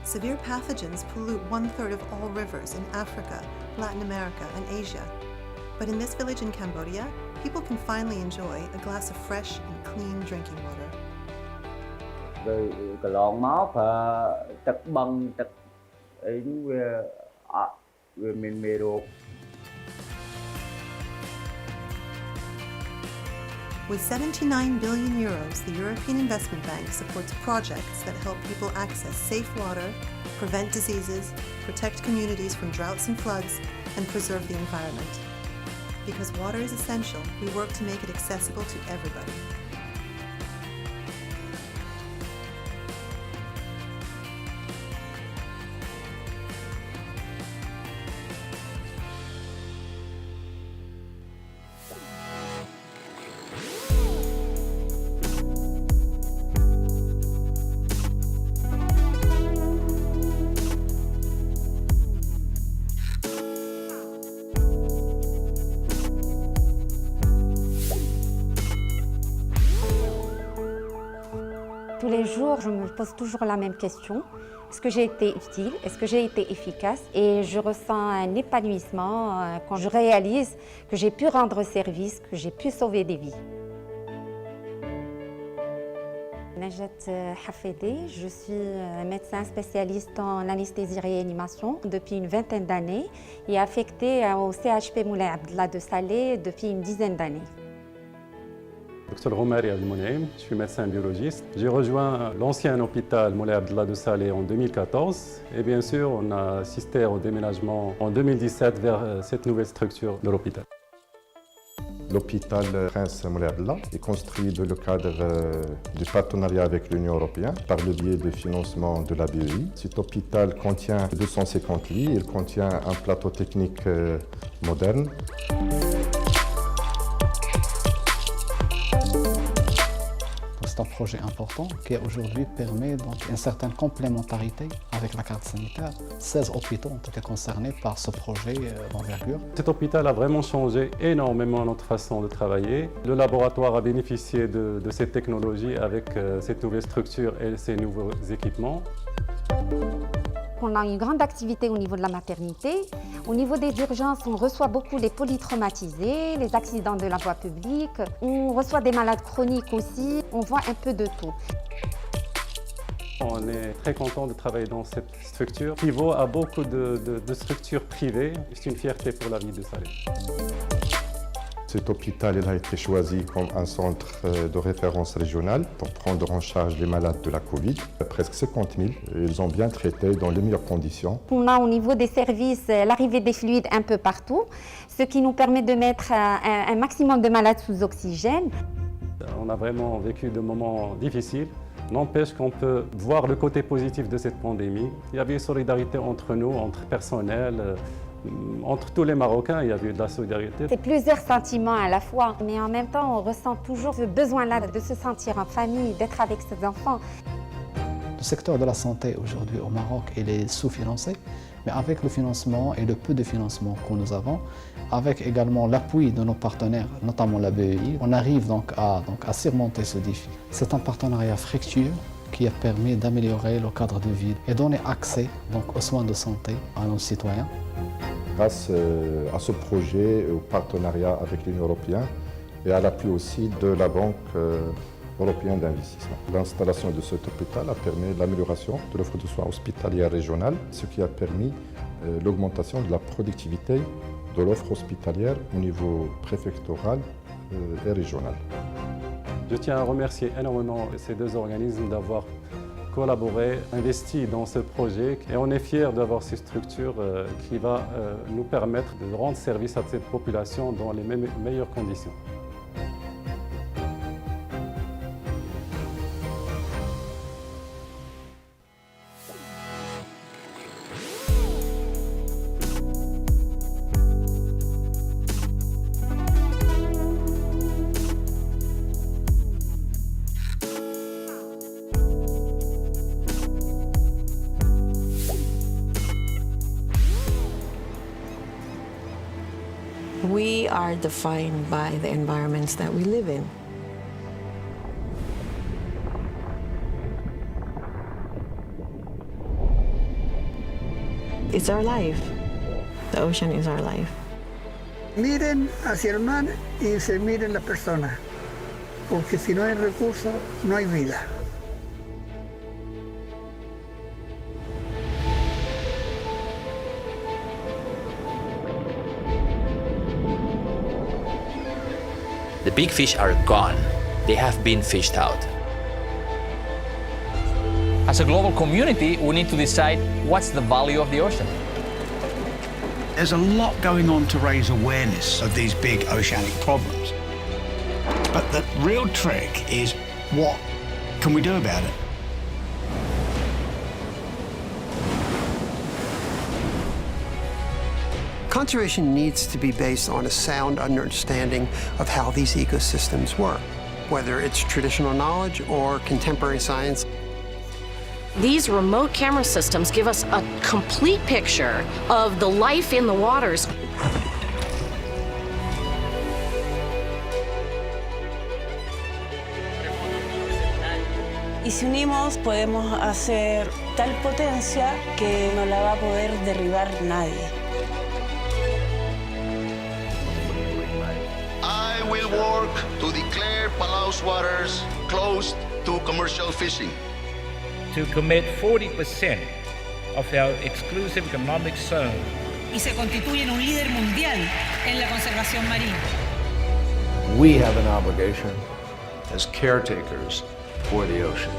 Severe pathogens pollute 1/3 of all rivers in Africa, Latin America, and Asia. But in this village in Cambodia, people can finally enjoy a glass of fresh and clean drinking water. Cái lon máu phải tật băng tật ấy về mình mê ruột. With 79 billion euros, the European Investment Bank supports projects that help people access safe water, prevent diseases, protect communities from droughts and floods, and preserve the environment. Because water is essential, we work to make it accessible to everybody. Tous les jours, je me pose toujours la même question. Est-ce que j'ai été utile? Est-ce que j'ai été efficace? Et je ressens un épanouissement quand je réalise que j'ai pu rendre service, que j'ai pu sauver des vies. Najat Hafedi, je suis médecin spécialiste en anesthésie-réanimation depuis une vingtaine d'années et affectée au CHP Moulay Abdallah de Salé depuis une dizaine d'années. Dr Romari Abdelmonem, je suis médecin biologiste. J'ai rejoint l'ancien hôpital Moulay Abdallah de Salé en 2014 et bien sûr on a assisté au déménagement en 2017 vers cette nouvelle structure de l'hôpital. L'hôpital Prince Moulay Abdallah est construit dans le cadre du partenariat avec l'Union européenne par le biais de financement de la BEI. Cet hôpital contient 250 lits, il contient un plateau technique moderne. C'est un projet important qui aujourd'hui permet donc une certaine complémentarité avec la carte sanitaire. 16 hôpitaux ont été concernés par ce projet d'envergure. Cet hôpital a vraiment changé énormément notre façon de travailler. Le laboratoire a bénéficié de cette technologie avec cette nouvelle structure et ces nouveaux équipements. On a une grande activité au niveau de la maternité. Au niveau des urgences, on reçoit beaucoup les polytraumatisés, les accidents de la voie publique. On reçoit des malades chroniques aussi. On voit un peu de tout. On est très content de travailler dans cette structure qui vaut à beaucoup de structures privées. C'est une fierté pour la ville de Salé. Cet hôpital a été choisi comme un centre de référence régional pour prendre en charge les malades de la Covid. Presque 50 000, ils ont bien traité dans les meilleures conditions. On a au niveau des services l'arrivée des fluides un peu partout, ce qui nous permet de mettre un maximum de malades sous oxygène. On a vraiment vécu de moments difficiles. N'empêche qu'on peut voir le côté positif de cette pandémie. Il y avait une solidarité entre nous, entre personnel. Entre tous les Marocains, il y avait de la solidarité. C'est plusieurs sentiments à la fois, mais en même temps, on ressent toujours ce besoin-là de se sentir en famille, d'être avec ses enfants. Le secteur de la santé aujourd'hui au Maroc, il est sous-financé, mais avec le financement et le peu de financement que nous avons, avec également l'appui de nos partenaires, notamment la BEI, on arrive donc à surmonter ce défi. C'est un partenariat fructueux qui a permis d'améliorer le cadre de vie et donner accès aux soins de santé à nos citoyens. Grâce à ce projet, au partenariat avec l'Union européenne et à l'appui aussi de la Banque européen d'investissement. L'installation de cet hôpital a permis l'amélioration de l'offre de soins hospitalière régionale, ce qui a permis l'augmentation de la productivité de l'offre hospitalière au niveau préfectoral et régional. Je tiens à remercier énormément ces deux organismes d'avoir collaboré, investi dans ce projet et on est fiers d'avoir ces structures qui va nous permettre de rendre service à cette population dans les meilleures conditions. We are defined by the environments that we live in. It's our life. The ocean is our life. Miren hacia el mar y se miren las personas, porque si no hay recursos, no hay vida. The big fish are gone. They have been fished out. As a global community, we need to decide what's the value of the ocean. There's a lot going on to raise awareness of these big oceanic problems. But the real trick is, what can we do about it? Conservation needs to be based on a sound understanding of how these ecosystems work, whether it's traditional knowledge or contemporary science. These remote camera systems give us a complete picture of the life in the waters. Y si unimos, podemos hacer tal potencia que no la va a poder derribar nadie. I will work to declare Palau's waters closed to commercial fishing. To commit 40% of our exclusive economic zone. Y se constituyen un líder mundial en la conservación marina. We have an obligation as caretakers for the ocean.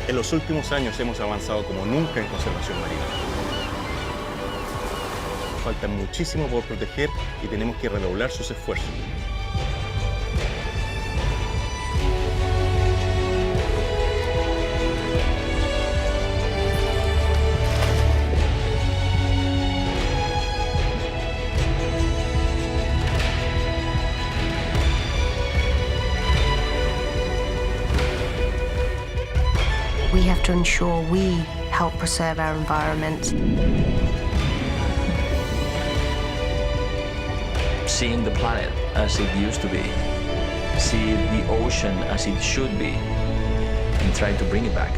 En los últimos años hemos avanzado como nunca en conservación marina. Falta muchísimo por proteger y tenemos que redoblar sus esfuerzos. We have to ensure we help preserve our environment. Seeing the planet as it used to be, see the ocean as it should be, and try to bring it back.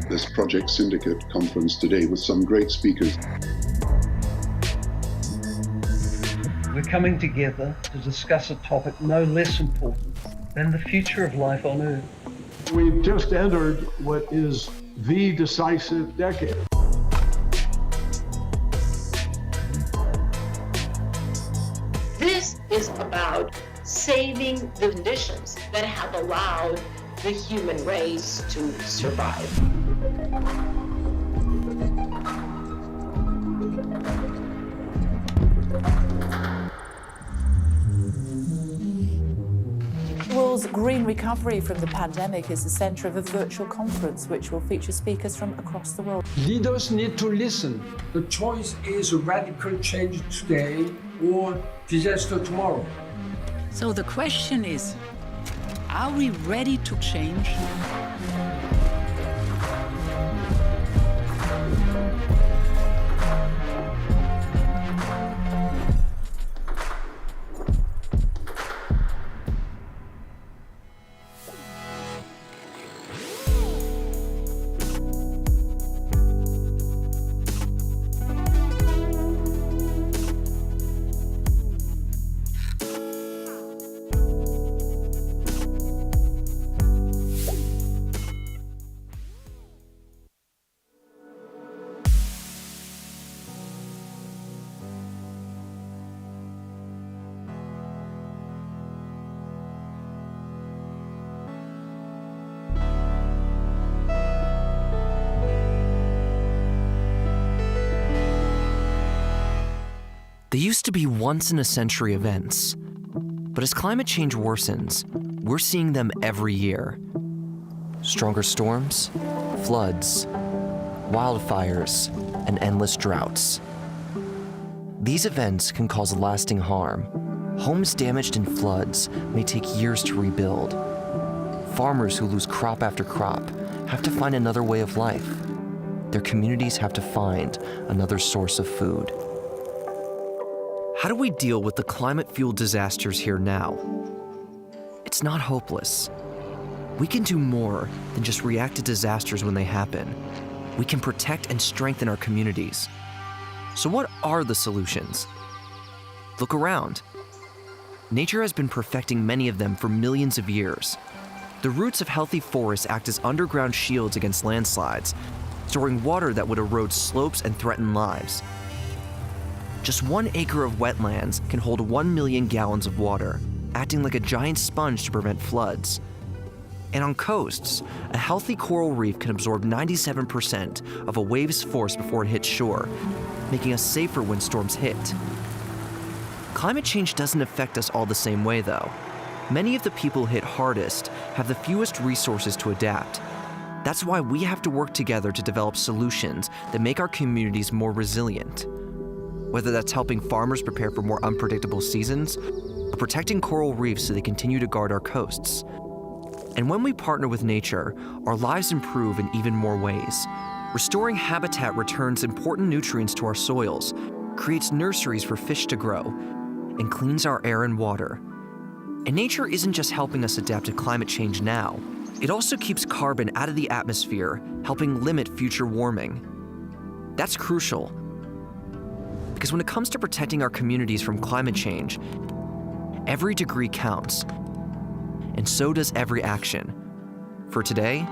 This Project Syndicate conference today with some great speakers. We're coming together to discuss a topic no less important than the future of life on Earth. We've just entered what is the decisive decade. This is about saving the conditions that have allowed the human race to survive. The world's green recovery from the pandemic is the centre of a virtual conference which will feature speakers from across the world. Leaders need to listen. The choice is a radical change today or disaster tomorrow. So the question is, are we ready to change? They used to be once-in-a-century events, but as climate change worsens, we're seeing them every year. Stronger storms, floods, wildfires, and endless droughts. These events can cause lasting harm. Homes damaged in floods may take years to rebuild. Farmers who lose crop after crop have to find another way of life. Their communities have to find another source of food. How do we deal with the climate-fueled disasters here now? It's not hopeless. We can do more than just react to disasters when they happen. We can protect and strengthen our communities. So what are the solutions? Look around. Nature has been perfecting many of them for millions of years. The roots of healthy forests act as underground shields against landslides, storing water that would erode slopes and threaten lives. Just 1 acre of wetlands can hold 1 million gallons of water, acting like a giant sponge to prevent floods. And on coasts, a healthy coral reef can absorb 97% of a wave's force before it hits shore, making us safer when storms hit. Climate change doesn't affect us all the same way, though. Many of the people hit hardest have the fewest resources to adapt. That's why we have to work together to develop solutions that make our communities more resilient. Whether that's helping farmers prepare for more unpredictable seasons, or protecting coral reefs so they continue to guard our coasts. And when we partner with nature, our lives improve in even more ways. Restoring habitat returns important nutrients to our soils, creates nurseries for fish to grow, and cleans our air and water. And nature isn't just helping us adapt to climate change now, it also keeps carbon out of the atmosphere, helping limit future warming. That's crucial, because when it comes to protecting our communities from climate change, every degree counts, and so does every action, for today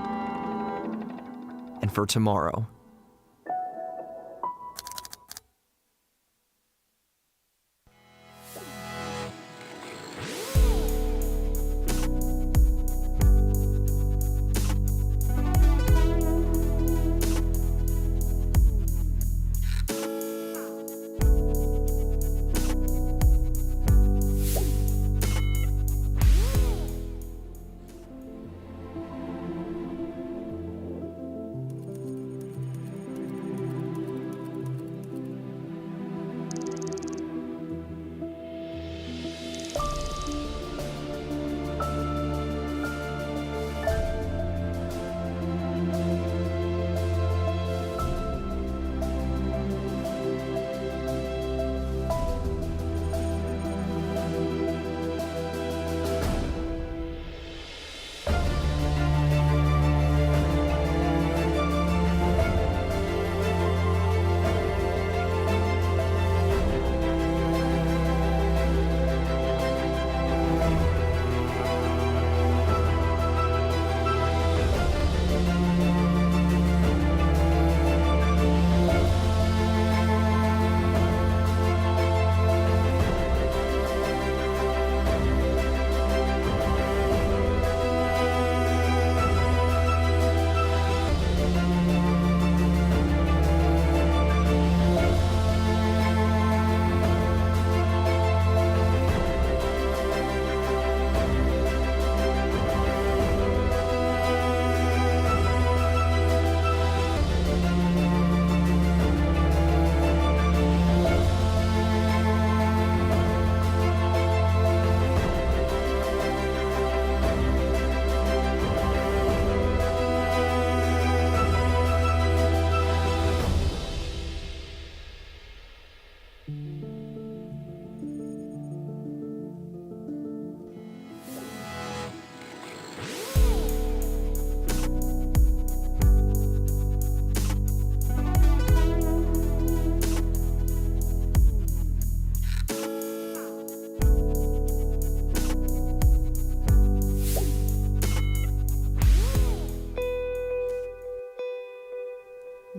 and for tomorrow.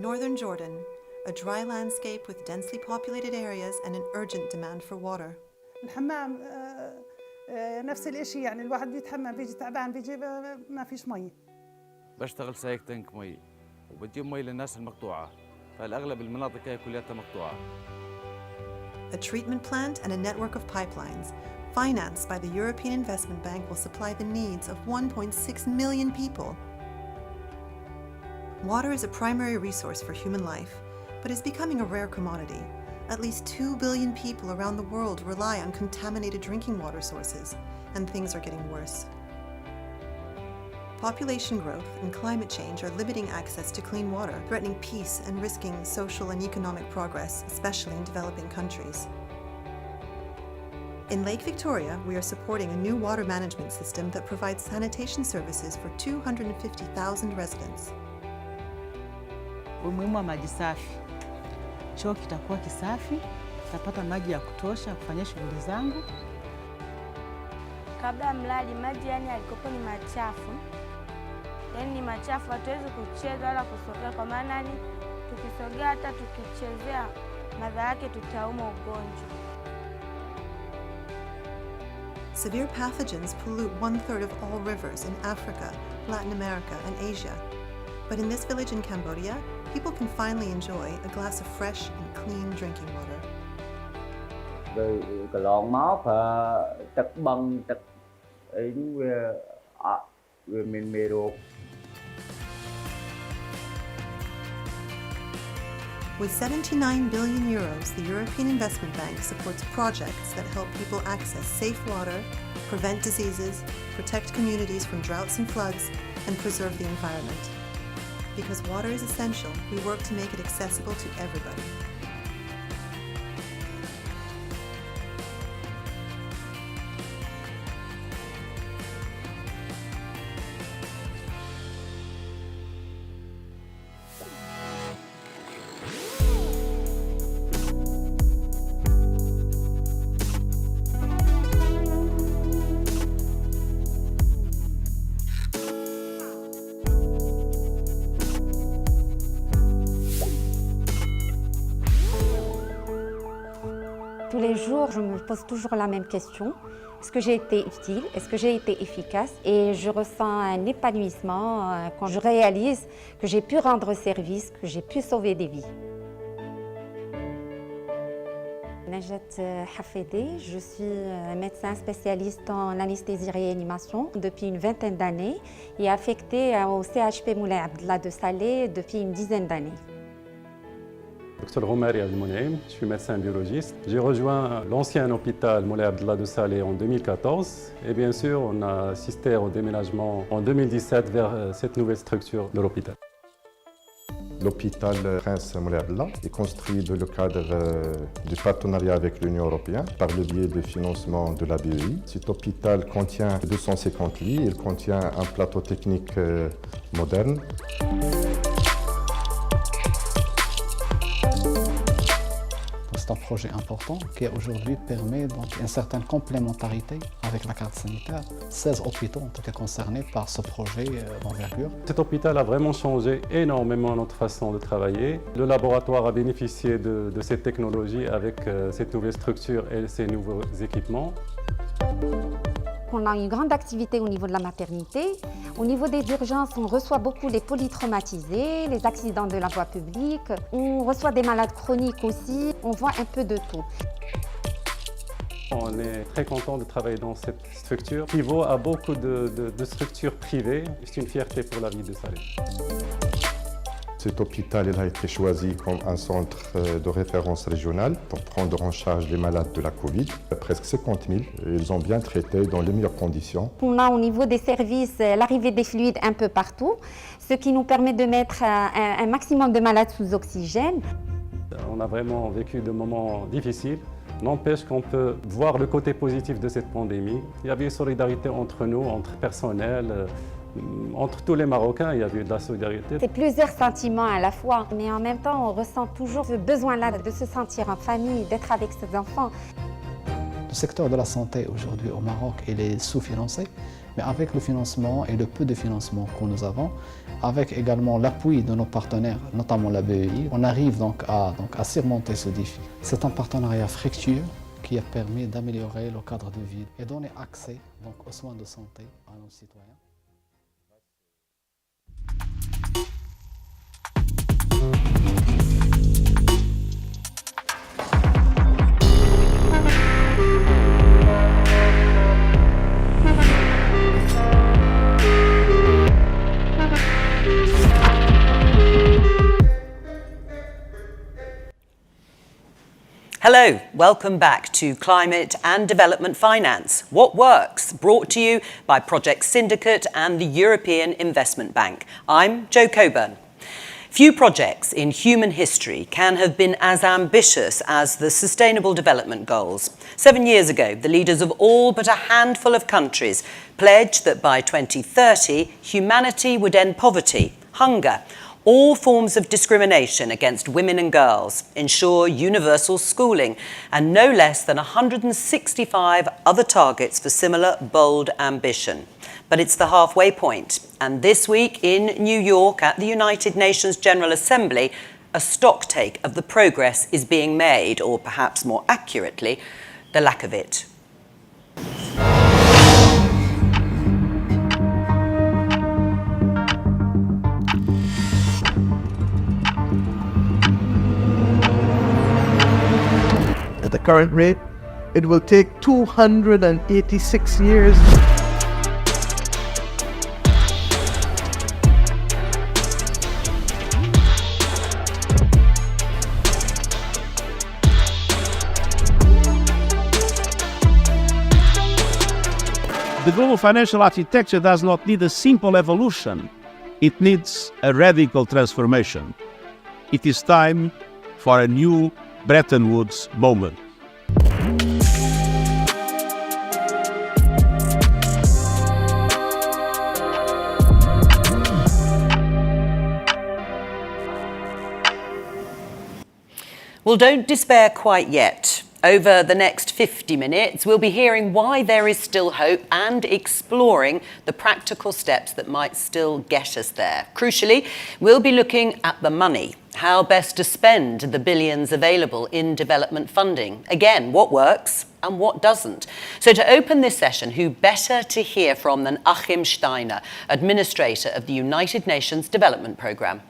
Northern Jordan, a dry landscape with densely populated areas and an urgent demand for water. الحمام نفس الشيء يعني الواحد بيتحمم بيجي تعبان بيجي ما فيش مي. بشتغل سايق تنك مي وبجيب مي للناس المقطوعة فالأغلب المناطق هي كلها مقطوعة. A treatment plant and a network of pipelines financed by the European Investment Bank will supply the needs of 1.6 million people. Water is a primary resource for human life, but is becoming a rare commodity. At least 2 billion people around the world rely on contaminated drinking water sources, and things are getting worse. Population growth and climate change are limiting access to clean water, threatening peace and risking social and economic progress, especially in developing countries. In Lake Victoria, we are supporting a new water management system that provides sanitation services for 250,000 residents. Umuhimu wa maji safi. Choo kitakuwa kisafi, tutapata maji ya kutosha kufanya shughuli zangu. Kabla ya mradi maji yani alikopo ni machafu. Yani ni machafu, hatuwezi kucheza wala kusogea kwa maana ni tukisogea hata tukichezea madhara yake tutauma ugonjwa. Severe pathogens pollute 1/3 of all rivers in Africa, Latin America, and Asia. But in this village in Cambodia, people can finally enjoy a glass of fresh and clean drinking water. Cái lon máu phải tật băng tật ấy về mình mê ruột. With 79 billion euros, the European Investment Bank supports projects that help people access safe water, prevent diseases, protect communities from droughts and floods, and preserve the environment. Because water is essential, we work to make it accessible to everybody. Tous les jours, je me pose toujours la même question. Est-ce que j'ai été utile? Est-ce que j'ai été efficace? Et je ressens un épanouissement quand je réalise que j'ai pu rendre service, que j'ai pu sauver des vies. Je suis médecin spécialiste en anesthésie-réanimation depuis une vingtaine d'années et affectée au CHP Moulay Abdallah de Salé depuis une dizaine d'années. Je suis médecin biologiste. J'ai rejoint l'ancien hôpital Moulay Abdallah de Salé en 2014 et bien sûr on a assisté au déménagement en 2017 vers cette nouvelle structure de l'hôpital. L'hôpital Prince Moulay Abdallah est construit dans le cadre du partenariat avec l'Union européenne par le biais du financement de la BEI. Cet hôpital contient 250 lits, il contient un plateau technique moderne. C'est un projet important qui aujourd'hui permet donc une certaine complémentarité avec la carte sanitaire. 16 hôpitaux ont été concernés par ce projet d'envergure. Cet hôpital a vraiment changé énormément notre façon de travailler. Le laboratoire a bénéficié de cette technologie avec cette nouvelle structure et ces nouveaux équipements. On a une grande activité au niveau de la maternité. Au niveau des urgences, on reçoit beaucoup les polytraumatisés, les accidents de la voie publique. On reçoit des malades chroniques aussi. On voit un peu de tout. On est très content de travailler dans cette structure qui vaut à beaucoup de structures privées. C'est une fierté pour la ville de Salé. Cet hôpital il a été choisi comme un centre de référence régional pour prendre en charge les malades de la Covid. Presque 50 000, ils ont bien traité dans les meilleures conditions. On a au niveau des services l'arrivée des fluides un peu partout, ce qui nous permet de mettre un maximum de malades sous oxygène. On a vraiment vécu de moments difficiles. N'empêche qu'on peut voir le côté positif de cette pandémie. Il y avait une solidarité entre nous, entre personnel. Entre tous les Marocains, il y avait de la solidarité. C'est plusieurs sentiments à la fois, mais en même temps, on ressent toujours ce besoin-là de se sentir en famille, d'être avec ses enfants. Le secteur de la santé aujourd'hui au Maroc, il est sous-financé, Mais avec le financement et le peu de financement que nous avons, avec également l'appui de nos partenaires, notamment la BEI, on arrive donc à surmonter ce défi. C'est un partenariat fructueux qui a permis d'améliorer le cadre de vie et donner accès donc, aux soins de santé à nos citoyens. Hello, welcome back to Climate and Development Finance. What works? Brought to you by Project Syndicate and the European Investment Bank. I'm Jo Coburn. Few projects in human history can have been as ambitious as the Sustainable Development Goals. 7 years ago, the leaders of all but a handful of countries pledged that by 2030, humanity would end poverty, hunger, all forms of discrimination against women and girls, ensure universal schooling, and no less than 165 other targets for similar bold ambition. But it's the halfway point, and this week in New York at the United Nations General Assembly, a stocktake of the progress is being made, or perhaps more accurately, the lack of it. At the current rate, it will take 286 years. The global financial architecture does not need a simple evolution. It needs a radical transformation. It is time for a new Bretton Woods moment. Well, don't despair quite yet. Over the next 50 minutes, we'll be hearing why there is still hope and exploring the practical steps that might still get us there. Crucially, we'll be looking at the money, how best to spend the billions available in development funding. Again, what works and what doesn't. So to open this session, who better to hear from than Achim Steiner, Administrator of the United Nations Development Programme.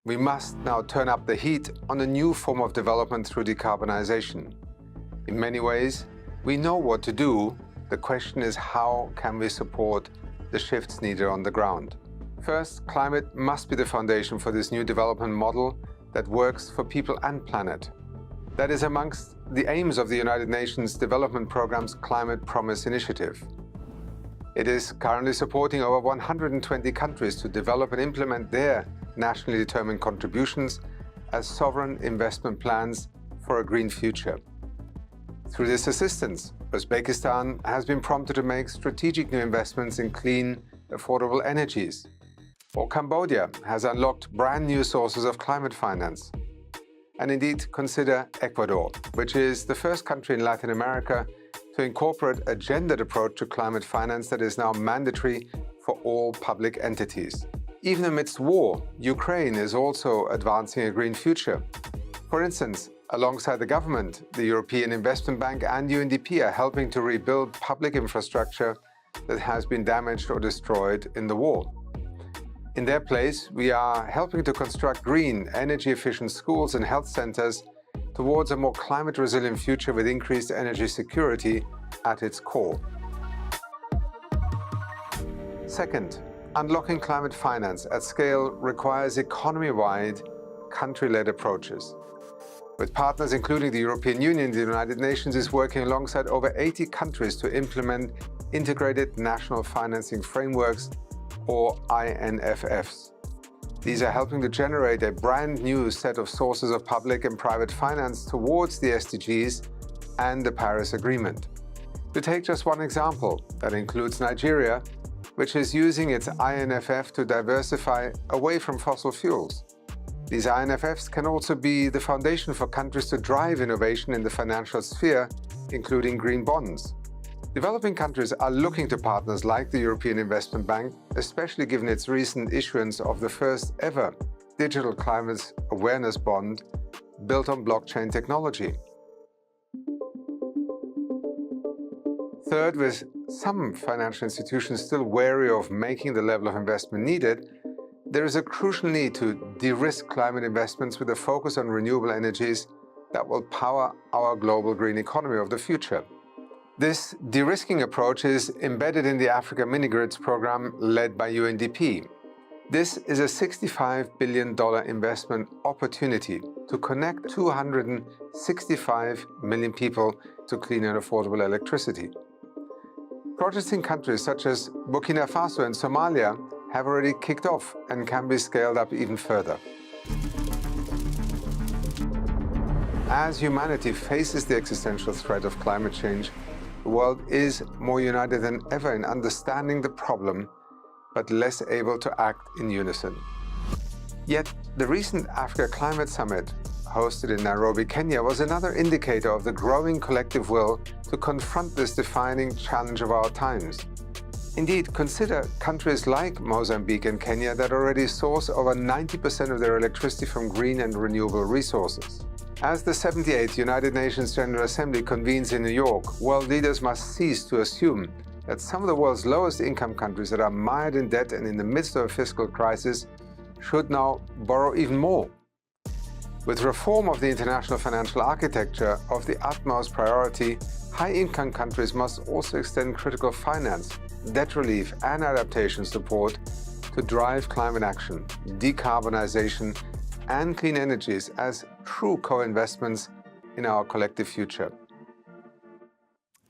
We must now turn up the heat on a new form of development through decarbonization. In many ways, we know what to do. The question is, how can we support the shifts needed on the ground? First, climate must be the foundation for this new development model that works for people and planet. That is amongst the aims of the United Nations Development Programme's Climate Promise Initiative. It is currently supporting over 120 countries to develop and implement their nationally determined contributions as sovereign investment plans for a green future. Through this assistance, Uzbekistan has been prompted to make strategic new investments in clean, affordable energies. Or Cambodia has unlocked brand new sources of climate finance. And indeed, consider Ecuador, which is the first country in Latin America to incorporate a gendered approach to climate finance that is now mandatory for all public entities. Even amidst war, Ukraine is also advancing a green future. For instance, alongside the government, the European Investment Bank and UNDP are helping to rebuild public infrastructure that has been damaged or destroyed in the war. In their place, we are helping to construct green, energy-efficient schools and health centers towards a more climate-resilient future with increased energy security at its core. Second, unlocking climate finance at scale requires economy-wide, country-led approaches. With partners including the European Union, the United Nations is working alongside over 80 countries to implement integrated national financing frameworks, or INFFs. These are helping to generate a brand new set of sources of public and private finance towards the SDGs and the Paris Agreement. To take just one example, that includes Nigeria, which is using its INFF to diversify away from fossil fuels. These INFFs can also be the foundation for countries to drive innovation in the financial sphere, including green bonds. Developing countries are looking to partners like the European Investment Bank, especially given its recent issuance of the first ever digital climate awareness bond built on blockchain technology. Third, with some financial institutions still wary of making the level of investment needed, there is a crucial need to de-risk climate investments with a focus on renewable energies that will power our global green economy of the future. This de-risking approach is embedded in the Africa Mini-Grids program led by UNDP. This is a $65 billion investment opportunity to connect 265 million people to clean and affordable electricity. Projects in countries such as Burkina Faso and Somalia have already kicked off and can be scaled up even further. As humanity faces the existential threat of climate change, the world is more united than ever in understanding the problem, but less able to act in unison. Yet, the recent Africa Climate Summit, hosted in Nairobi, Kenya, was another indicator of the growing collective will to confront this defining challenge of our times. Indeed, consider countries like Mozambique and Kenya that already source over 90% of their electricity from green and renewable resources. As the 78th United Nations General Assembly convenes in New York, world leaders must cease to assume that some of the world's lowest income countries that are mired in debt and in the midst of a fiscal crisis should now borrow even more. With reform of the international financial architecture of the utmost priority, high-income countries must also extend critical finance, debt relief and adaptation support to drive climate action, decarbonization and clean energies as true co-investments in our collective future.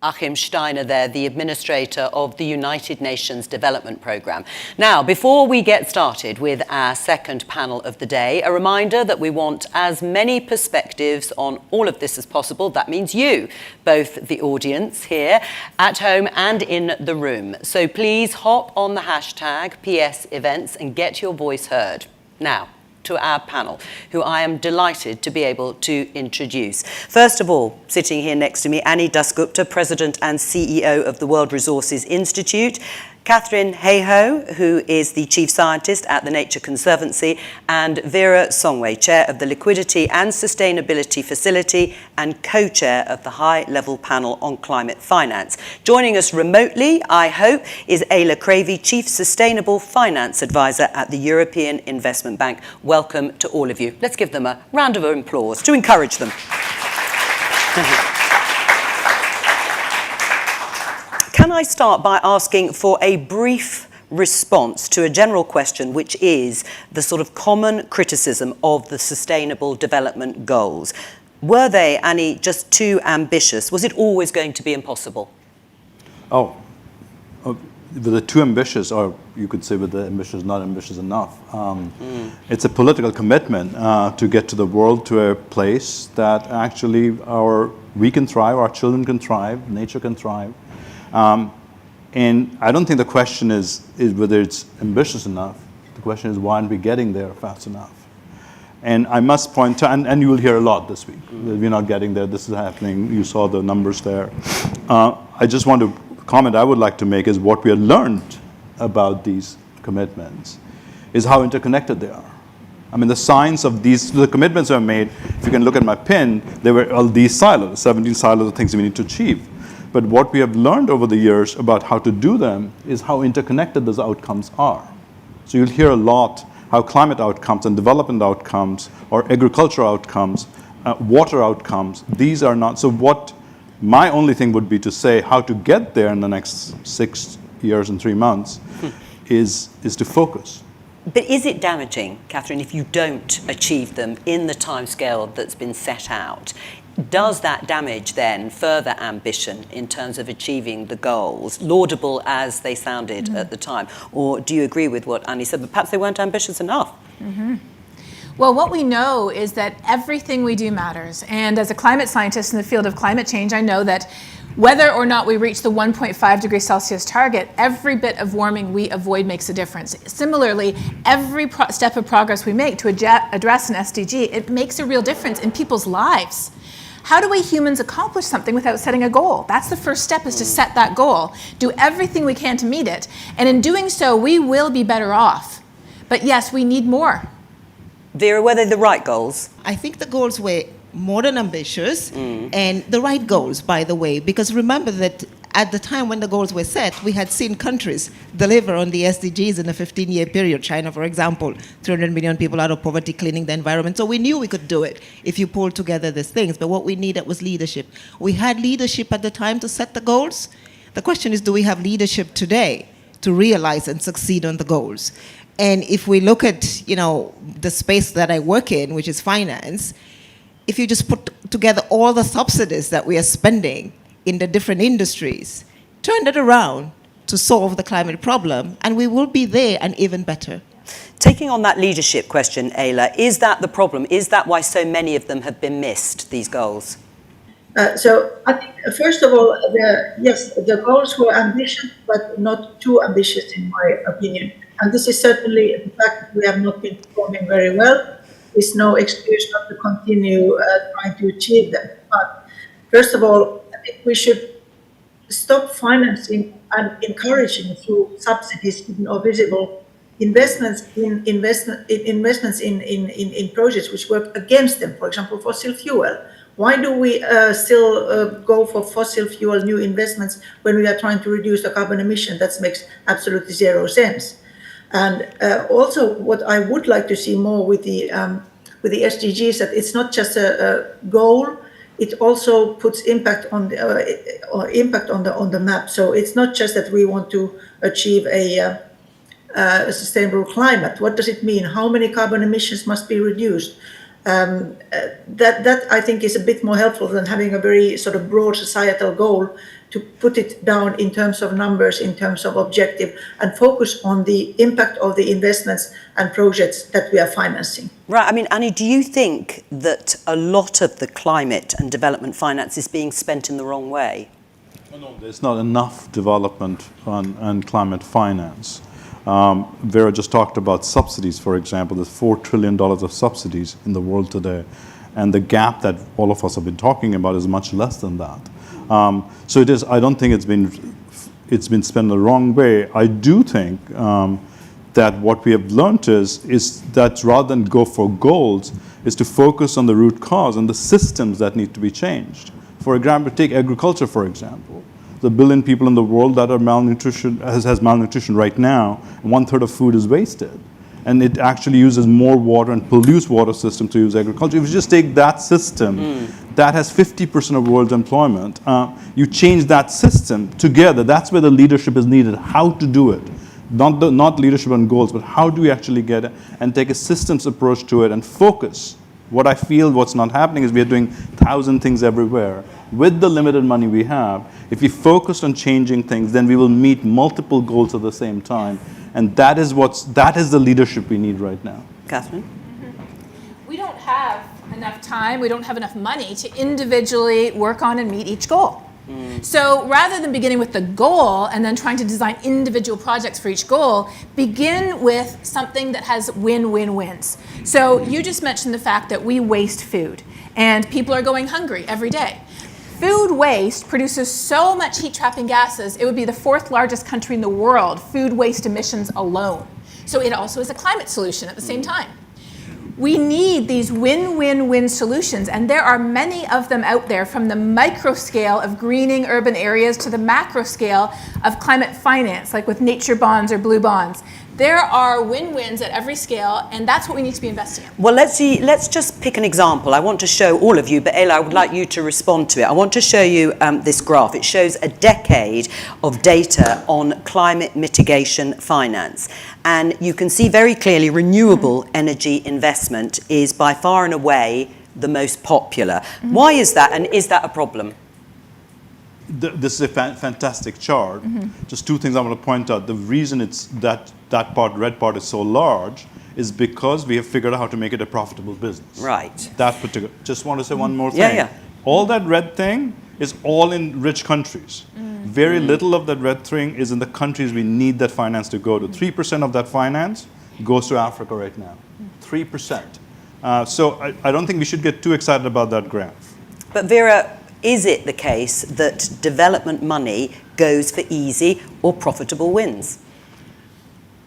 Achim Steiner there, the administrator of the United Nations Development Programme. Now, before we get started with our second panel of the day, a reminder that we want as many perspectives on all of this as possible. That means you, both the audience here, at home and in the room. So please hop on the hashtag PS Events and get your voice heard. Now, to our panel, who I am delighted to be able to introduce. First of all, sitting here next to me, Annie Dasgupta, President and CEO of the World Resources Institute, Catherine Hayhoe, who is the Chief Scientist at the Nature Conservancy, and Vera Songwe, Chair of the Liquidity and Sustainability Facility and Co-Chair of the High-Level Panel on Climate Finance. Joining us remotely, I hope, is Ayla Cravey, Chief Sustainable Finance Advisor at the European Investment Bank. Welcome to all of you. Let's give them a round of applause to encourage them. Can I start by asking for a brief response to a general question, which is the sort of common criticism of the Sustainable Development Goals? Were they, Annie, just too ambitious? Was it always going to be impossible? Were they too ambitious, or you could say were they ambitious, not ambitious enough? It's a political commitment to get to the world to a place that actually we can thrive, our children can thrive, nature can thrive. And I don't think the question is whether it's ambitious enough. The question is, why aren't we getting there fast enough? And I must point to, and you will hear a lot this week, that we're not getting there, this is happening, you saw the numbers there. I just want to comment I would like to make is what we have learned about these commitments is how interconnected they are. I mean, the science of the commitments are made, if you can look at my pin, there were all these silos, 17 silos of things we need to achieve. But what we have learned over the years about how to do them is how interconnected those outcomes are. So you'll hear a lot how climate outcomes and development outcomes or agricultural outcomes, water outcomes, these are not. So what my only thing would be to say how to get there in the next 6 years and 3 months is to focus. But is it damaging, Catherine, if you don't achieve them in the timescale that's been set out? Does that damage then further ambition in terms of achieving the goals, laudable as they sounded at the time? Or do you agree with what Annie said, but perhaps they weren't ambitious enough? Well, what we know is that everything we do matters. And as a climate scientist in the field of climate change, I know that whether or not we reach the 1.5 degrees Celsius target, every bit of warming we avoid makes a difference. Similarly, every step of progress we make to address an SDG, it makes a real difference in people's lives. How do we humans accomplish something without setting a goal? That's the first step, is to set that goal. Do everything we can to meet it. And in doing so, we will be better off. But yes, we need more. Vera, were they the right goals? I think the goals were more than ambitious and the right goals, by the way, because remember that at the time when the goals were set, we had seen countries deliver on the SDGs in a 15-year period. China, for example, 300 million people out of poverty, cleaning the environment. So we knew we could do it if you pulled together these things. But what we needed was leadership. We had leadership at the time to set the goals. The question is, do we have leadership today to realize and succeed on the goals? And if we look at, the space that I work in, which is finance, if you just put together all the subsidies that we are spending in the different industries, turn that around to solve the climate problem, and we will be there and even better. Taking on that leadership question, Ayla, is that the problem? Is that why so many of them have been missed, these goals? So I think, first of all, yes, the goals were ambitious, but not too ambitious, in my opinion. And this is certainly the fact that we have not been performing very well. Is no excuse not to continue trying to achieve them. But first of all, I think we should stop financing and encouraging through subsidies or visible investments in projects which work against them. For example, fossil fuel. Why do we still go for fossil fuel new investments when we are trying to reduce the carbon emission? That makes absolutely zero sense. And also, what I would like to see more with the SDGs, that it's not just a goal; it also puts impact on the map. So it's not just that we want to achieve a sustainable climate. What does it mean? How many carbon emissions must be reduced? That I think is a bit more helpful than having a very sort of broad societal goal, to put it down in terms of numbers, in terms of objective, and focus on the impact of the investments and projects that we are financing. Right. I mean, Annie, do you think that a lot of the climate and development finance is being spent in the wrong way? No, there's not enough development on climate finance. Vera just talked about subsidies, for example. There's $4 trillion of subsidies in the world today. And the gap that all of us have been talking about is much less than that. So it is. I don't think it's been spent the wrong way. I do think that what we have learned is that rather than go for goals, is to focus on the root cause and the systems that need to be changed. For example, take agriculture, for example. The billion people in the world that are has malnutrition right now, and 1/3 of food is wasted. And it actually uses more water and pollutes water system to use agriculture. If you just take that system, that has 50% of world's employment. You change that system together. That's where the leadership is needed. How to do it, not leadership on goals, but how do we actually get it and take a systems approach to it and focus. What I feel what's not happening is we are doing 1,000 things everywhere. With the limited money we have, if we focus on changing things, then we will meet multiple goals at the same time. And that is the leadership we need right now. Catherine? We don't have enough time, we don't have enough money to individually work on and meet each goal. So rather than beginning with the goal and then trying to design individual projects for each goal, begin with something that has win-win-wins. So you just mentioned the fact that we waste food and people are going hungry every day. Food waste produces so much heat-trapping gases, it would be the 4th largest country in the world, food waste emissions alone. So it also is a climate solution at the same time. We need these win-win-win solutions, and there are many of them out there, from the micro scale of greening urban areas to the macro scale of climate finance, like with nature bonds or blue bonds. There are win-wins at every scale, and that's what we need to be investing in. Well, let's just pick an example. I want to show all of you, but Ayla, I would like you to respond to it. I want to show you this graph. It shows a decade of data on climate mitigation finance. And you can see very clearly renewable energy investment is by far and away the most popular. Why is that, and is that a problem? This is a fantastic chart. Just 2 things I want to point out. The reason it's that red part is so large is because we have figured out how to make it a profitable business. Right. That particular. Just want to say one more thing. Yeah. All that red thing is all in rich countries. Very little of that red thing is in the countries we need that finance to go to. 3% of that finance goes to Africa right now. 3%. So I don't think we should get too excited about that graph. But Vera, is it the case that development money goes for easy or profitable wins?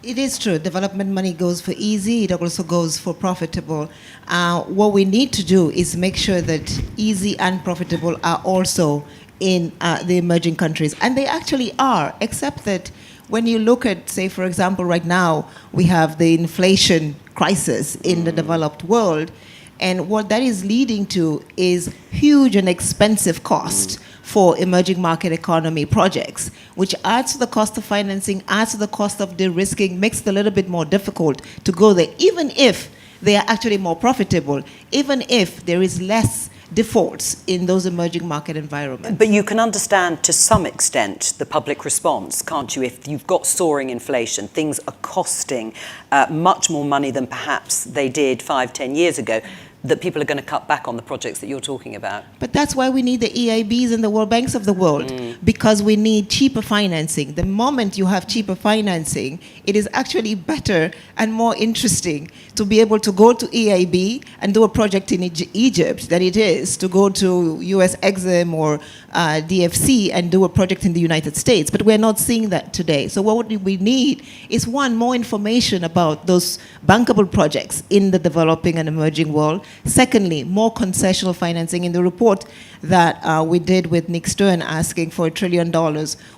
It is true. Development money goes for easy. It also goes for profitable. What we need to do is make sure that easy and profitable are also in the emerging countries. And they actually are, except that when you look at, say, for example, right now, we have the inflation crisis in the developed world. And what that is leading to is huge and expensive cost for emerging market economy projects, which adds to the cost of financing, adds to the cost of de-risking, makes it a little bit more difficult to go there, even if they are actually more profitable, even if there is less defaults in those emerging market environments. But you can understand to some extent the public response, can't you? If you've got soaring inflation, things are costing much more money than perhaps they did 5-10 years ago, that people are going to cut back on the projects that you're talking about. But that's why we need the EIBs and the World Banks of the world, because we need cheaper financing. The moment you have cheaper financing, it is actually better and more interesting to be able to go to EIB and do a project in Egypt than it is to go to US Exim or DFC and do a project in the United States. But we're not seeing that today. So what we need is, one, more information about those bankable projects in the developing and emerging world. Secondly, more concessional financing. In the report that we did with Nick Stern asking for $1 trillion,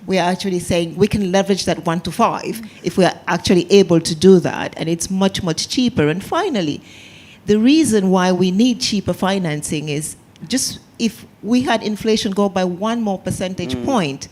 we are actually saying we can leverage that 1 to 5 if we are actually able to do that, and it's much, much cheaper. And finally, the reason why we need cheaper financing is just if we had inflation go by 1 more percentage point,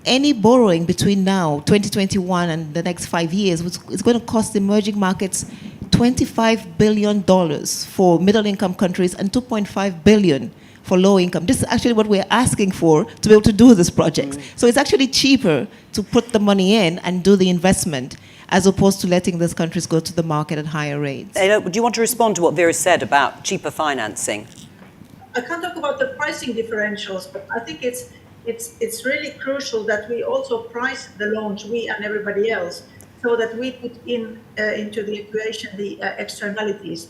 any borrowing between now, 2021, and the next 5 years is going to cost emerging markets $25 billion for middle-income countries and $2.5 billion for low-income. This is actually what we're asking for to be able to do this project. So it's actually cheaper to put the money in and do the investment as opposed to letting these countries go to the market at higher rates. Do you want to respond to what Vera said about cheaper financing? I can't talk about the pricing differentials, but I think it's really crucial that we also price the loans, we and everybody else, so that we put into the equation the externalities.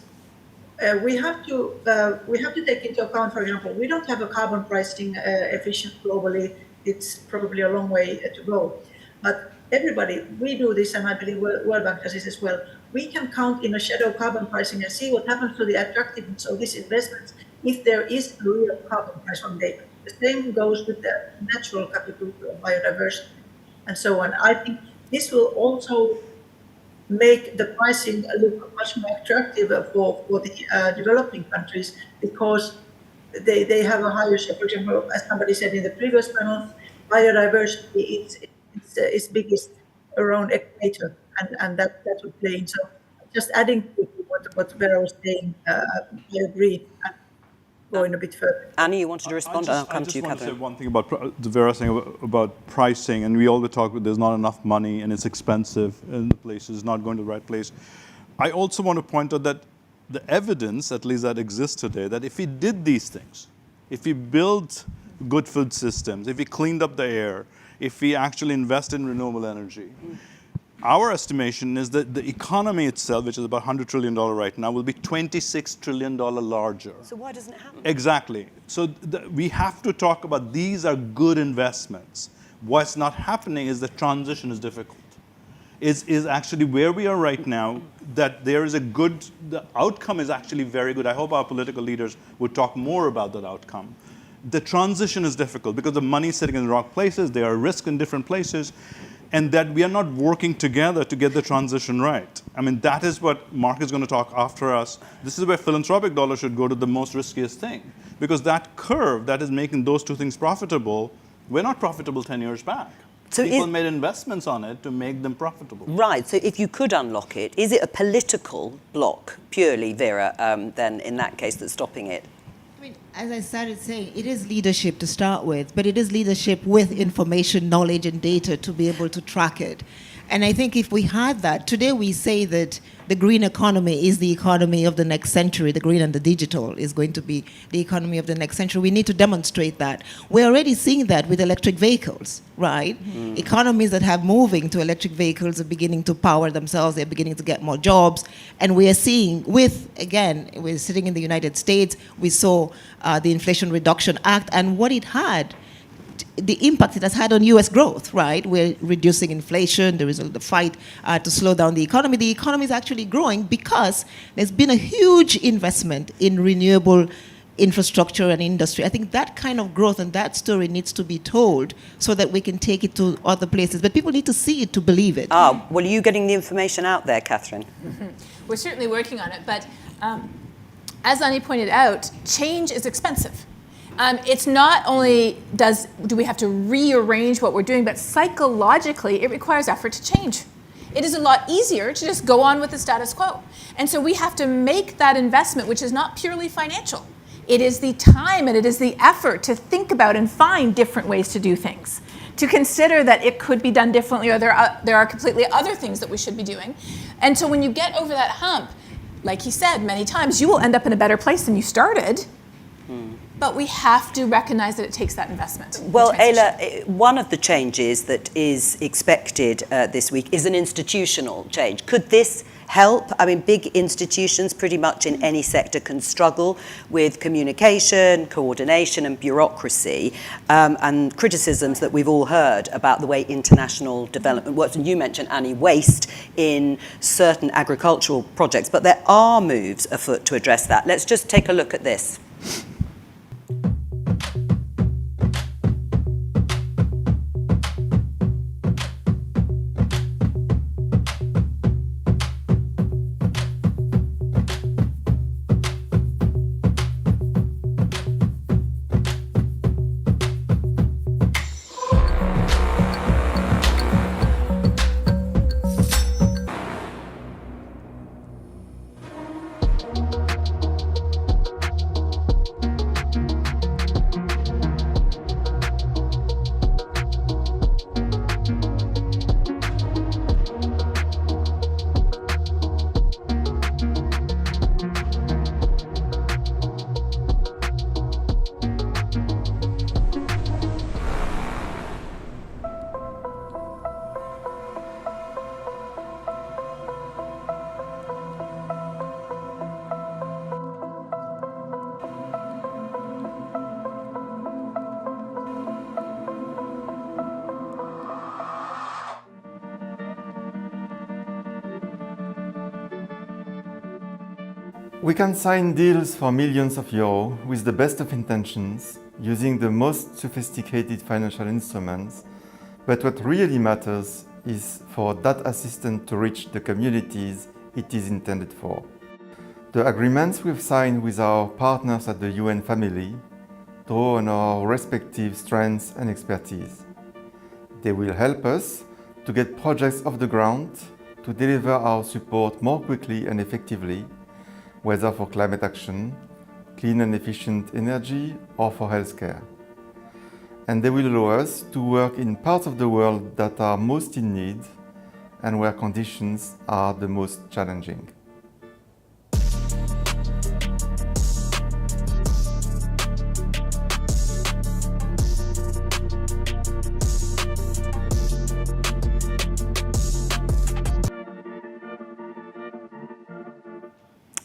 We have to take into account, for example, we don't have a carbon pricing efficient globally. It's probably a long way to go. But everybody, we do this, and I believe World Bank does this as well. We can count in a shadow carbon pricing and see what happens to the attractiveness of these investments if there is a real carbon price on data. The same goes with the natural capital, biodiversity, and so on. I think this will also make the pricing look much more attractive for the developing countries, because they have a higher share. For example, as somebody said in the previous panel, biodiversity is biggest around equator, and that would play in. So just adding to what Vera was saying, I agree. Going a bit further. Annie, you wanted to respond? I'll come to you, want to say Catherine. one thing about the Vera saying about pricing, and we always talk about there's not enough money and it's expensive in the places, not going to the right place. I also want to point out that the evidence, at least that exists today, that if we did these things, if we built good food systems, if we cleaned up the air, if we actually invest in renewable energy, our estimation is that the economy itself, which is about $100 trillion right now, will be $26 trillion larger. So why doesn't it happen? Exactly. So we have to talk about these are good investments. What's not happening is the transition is difficult. Is actually where we are right now, that there is the outcome is actually very good. I hope our political leaders would talk more about that outcome. The transition is difficult because the money is sitting in the wrong places, there are risks in different places, and that we are not working together to get the transition right. I mean, that is what Mark is going to talk after us. This is where philanthropic dollars should go to the most riskiest thing. Because that curve that is making those two things profitable, we're not profitable 10 years back. So people made investments on it to make them profitable. Right, so if you could unlock it, is it a political block, purely, Vera, then in that case, that's stopping it? As I started saying, it is leadership to start with, but it is leadership with information, knowledge, and data to be able to track it. And I think if we had that, today we say that the green economy is the economy of the next century. The green and the digital is going to be the economy of the next century. We need to demonstrate that. We're already seeing that with electric vehicles, right? Economies that have moving to electric vehicles are beginning to power themselves. They're beginning to get more jobs. And we are seeing we're sitting in the United States, we saw the Inflation Reduction Act and what it had, the impact it has had on U.S. growth, right? We're reducing inflation. There is the fight to slow down the economy. The economy is actually growing because there's been a huge investment in renewable infrastructure and industry. I think that kind of growth and that story needs to be told so that we can take it to other places. But people need to see it to believe it. Well, are you getting the information out there, Catherine? We're certainly working on it, but as Ani pointed out, change is expensive. It's not only do we have to rearrange what we're doing, but psychologically it requires effort to change. It is a lot easier to just go on with the status quo. And so we have to make that investment, which is not purely financial. It is the time and it is the effort to think about and find different ways to do things, to consider that it could be done differently or there are completely other things that we should be doing. And so when you get over that hump, like he said many times, you will end up in a better place than you started. But we have to recognize that it takes that investment. Well, Ayla, one of the changes that is expected this week is an institutional change. Could this help? I mean, big institutions pretty much in any sector can struggle with communication, coordination and bureaucracy and criticisms that we've all heard about the way international development works. And you mentioned, Annie, waste in certain agricultural projects, but there are moves afoot to address that. Let's just take a look at this. We can sign deals for millions of euros with the best of intentions, using the most sophisticated financial instruments, but what really matters is for that assistance to reach the communities it is intended for. The agreements we've signed with our partners at the UN family draw on our respective strengths and expertise. They will help us to get projects off the ground, to deliver our support more quickly and effectively, whether for climate action, clean and efficient energy, or for healthcare. And they will allow us to work in parts of the world that are most in need and where conditions are the most challenging.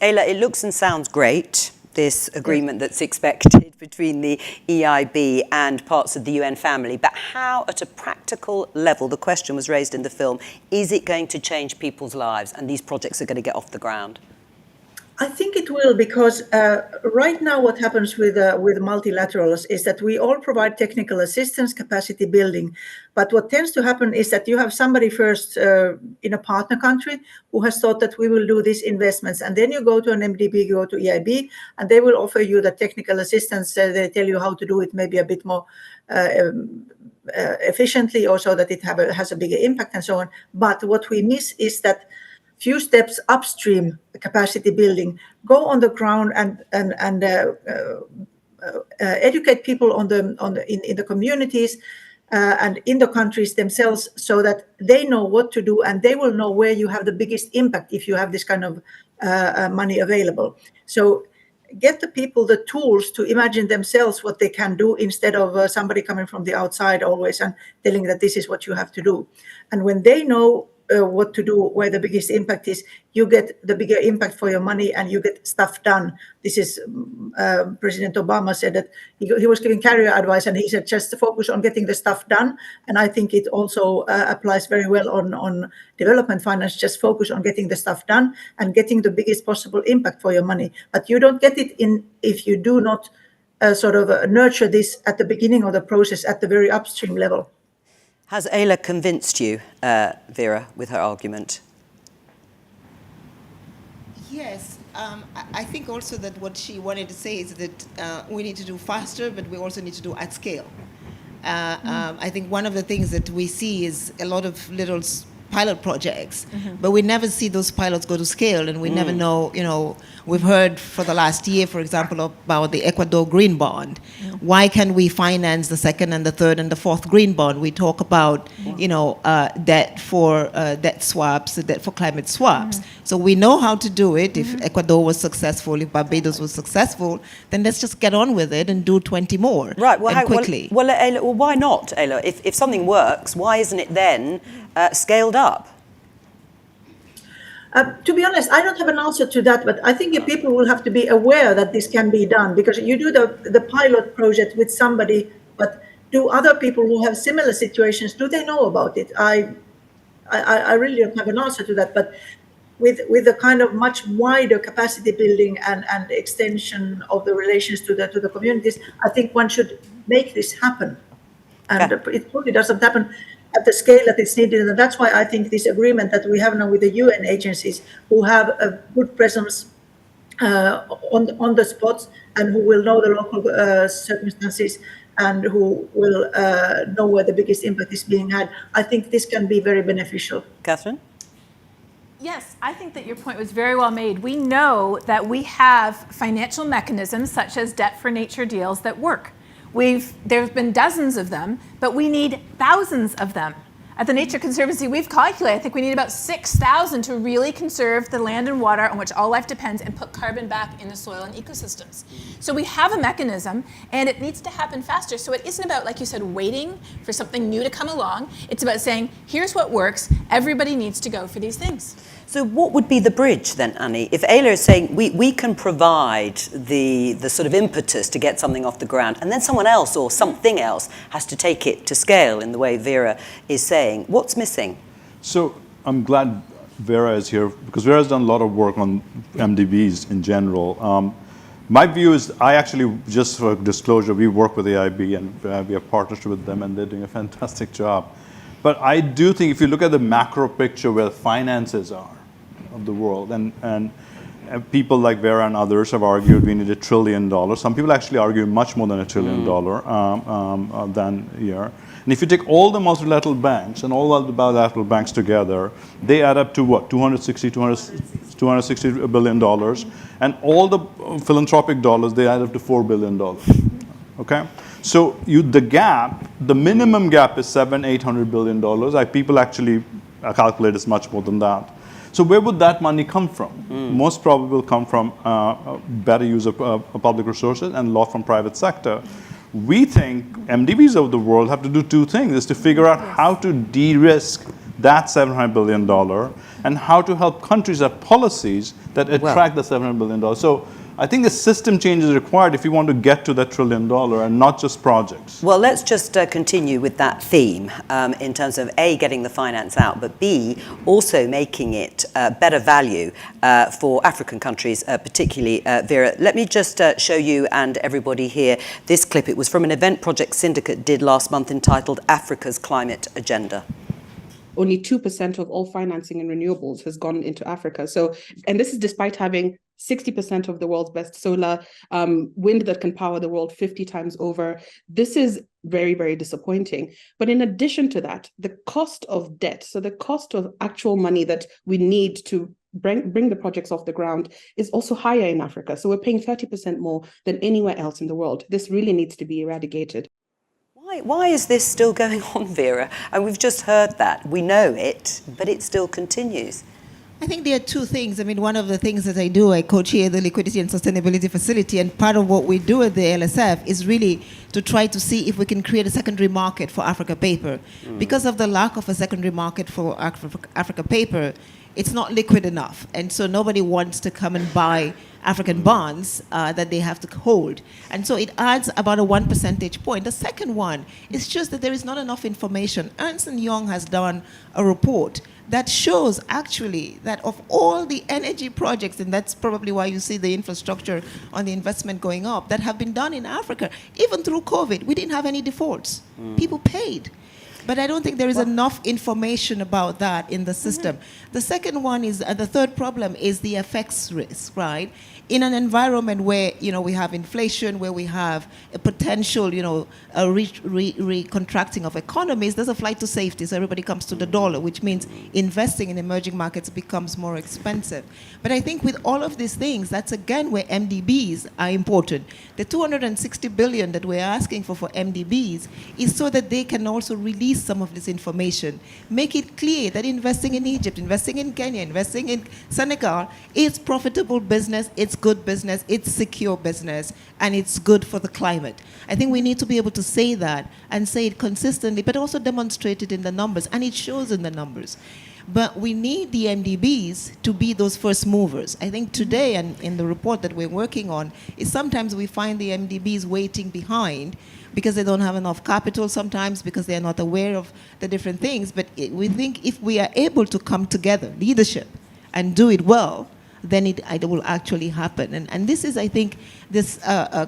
Ayla, it looks and sounds great, this agreement that's expected between the EIB and parts of the UN family, but how, at a practical level, the question was raised in the film, is it going to change people's lives and these projects are going to get off the ground? I think it will, because right now what happens with multilaterals is that we all provide technical assistance, capacity building. But what tends to happen is that you have somebody first in a partner country who has thought that we will do these investments. And then you go to an MDB, you go to EIB, and they will offer you the technical assistance. They tell you how to do it maybe a bit more efficiently, or so that it has a bigger impact and so on. But what we miss is that few steps upstream capacity building, go on the ground and educate people in the communities, and in the countries themselves, so that they know what to do and they will know where you have the biggest impact if you have this kind of money available. So get the people the tools to imagine themselves what they can do, instead of somebody coming from the outside always and telling that this is what you have to do. And when they know what to do, where the biggest impact is, you get the bigger impact for your money and you get stuff done. This is President Obama said that he was giving career advice, and he said just focus on getting the stuff done. And I think it also applies very well on development finance. Just focus on getting the stuff done and getting the biggest possible impact for your money. But you don't get it if you do not nurture this at the beginning of the process at the very upstream level. Has Ayla convinced you, Vera, with her argument? Yes, I think also that what she wanted to say is that we need to do faster, but we also need to do at scale. I think one of the things that we see is a lot of little pilot projects, but we never see those pilots go to scale, and we never know, we've heard for the last year, for example, about the Ecuador green bond. Why can we finance the second and the third and the fourth green bond? We talk about, debt for debt swaps, debt for climate swaps. So we know how to do it. If Ecuador was successful, if Barbados was successful, then let's just get on with it and do 20 more, and quickly. Well, Ayla, why not, Ayla? If something works, why isn't it then scaled up? To be honest, I don't have an answer to that, but I think people will have to be aware that this can be done, because you do the pilot project with somebody, but do other people who have similar situations, do they know about it? I really don't have an answer to that, but with a kind of much wider capacity building and extension of the relations to the communities, I think one should make this happen. And it probably doesn't happen at the scale that is needed. And that's why I think this agreement that we have now with the UN agencies, who have a good presence on the spots and who will know the local circumstances and who will know where the biggest impact is being had, I think this can be very beneficial. Catherine? Yes, I think that your point was very well made. We know that we have financial mechanisms such as debt for nature deals that work. There have been dozens of them, but we need thousands of them. At the Nature Conservancy, we've calculated, I think we need about 6,000 to really conserve the land and water on which all life depends and put carbon back in the soil and ecosystems. So we have a mechanism, and it needs to happen faster. So it isn't about, like you said, waiting for something new to come along. It's about saying, here's what works. Everybody needs to go for these things. So what would be the bridge then, Annie? If Ayla is saying we can provide the sort of impetus to get something off the ground, and then someone else or something else has to take it to scale in the way Vera is saying, what's missing? So I'm glad Vera is here, because Vera has done a lot of work on MDBs in general. My view is, I actually, just for disclosure, we work with AIB and we have partnership with them, and they're doing a fantastic job. But I do think if you look at the macro picture where the finances are of the world, and people like Vera and others have argued we need $1 trillion. Some people actually argue much more than $1 trillion than here. And if you take all the multilateral banks and all the bilateral banks together, they add up to what? $260 billion. And all the philanthropic dollars, they add up to $4 billion. Okay? So the gap, the minimum gap is $700–800 billion. People actually calculate it's much more than that. So where would that money come from? Most probably will come from better use of public resources and a lot from private sector. We think MDBs of the world have to do two things, is to figure out how to de-risk that $700 billion and how to help countries have policies that attract the $700 billion. So I think a system change is required if you want to get to that $1 trillion and not just projects. Well, let's just continue with that theme in terms of A, getting the finance out, but B, also making it better value for African countries, particularly Vera. Let me just show you and everybody here this clip. It was from an event Project Syndicate did last month entitled Africa's Climate Agenda. Only 2% of all financing in renewables has gone into Africa. So, and this is despite having 60% of the world's best solar, wind that can power the world 50 times over. This is very, very disappointing. But in addition to that, the cost of debt, so the cost of actual money that we need to bring the projects off the ground is also higher in Africa. So we're paying 30% more than anywhere else in the world. This really needs to be eradicated. Why is this still going on, Vera? And we've just heard that. We know it, but it still continues. I think there are two things. I mean, one of the things that I do, I co-chair the Liquidity and Sustainability Facility, and part of what we do at the LSF is really to try to see if we can create a secondary market for Africa paper. Because of the lack of a secondary market for Africa paper, it's not liquid enough. And so nobody wants to come and buy African bonds that they have to hold. And so it adds about a 1 percentage point. The second one is just that there is not enough information. Ernst & Young has done a report that shows actually that of all the energy projects, and that's probably why you see the infrastructure on the investment going up, that have been done in Africa, even through COVID, we didn't have any defaults. People paid. But I don't think there is enough information about that in the system. The second one is, the third problem is the FX risk, right? In an environment where, we have inflation, where we have a potential, a recontracting of economies, there's a flight to safety, so everybody comes to the dollar, which means investing in emerging markets becomes more expensive. But I think with all of these things, that's again where MDBs are important. The 260 billion that we're asking for MDBs is so that they can also release some of this information, make it clear that investing in Egypt, investing in Kenya, investing in Senegal is profitable business, it's good business, it's secure business, and it's good for the climate. I think we need to be able to say that and say it consistently, but also demonstrate it in the numbers, and it shows in the numbers. But we need the MDBs to be those first movers. I think today, and in the report that we're working on, is sometimes we find the MDBs waiting behind because they don't have enough capital sometimes, because they're not aware of the different things. But we think if we are able to come together, leadership, and do it well, then it will actually happen. And this is, I think, this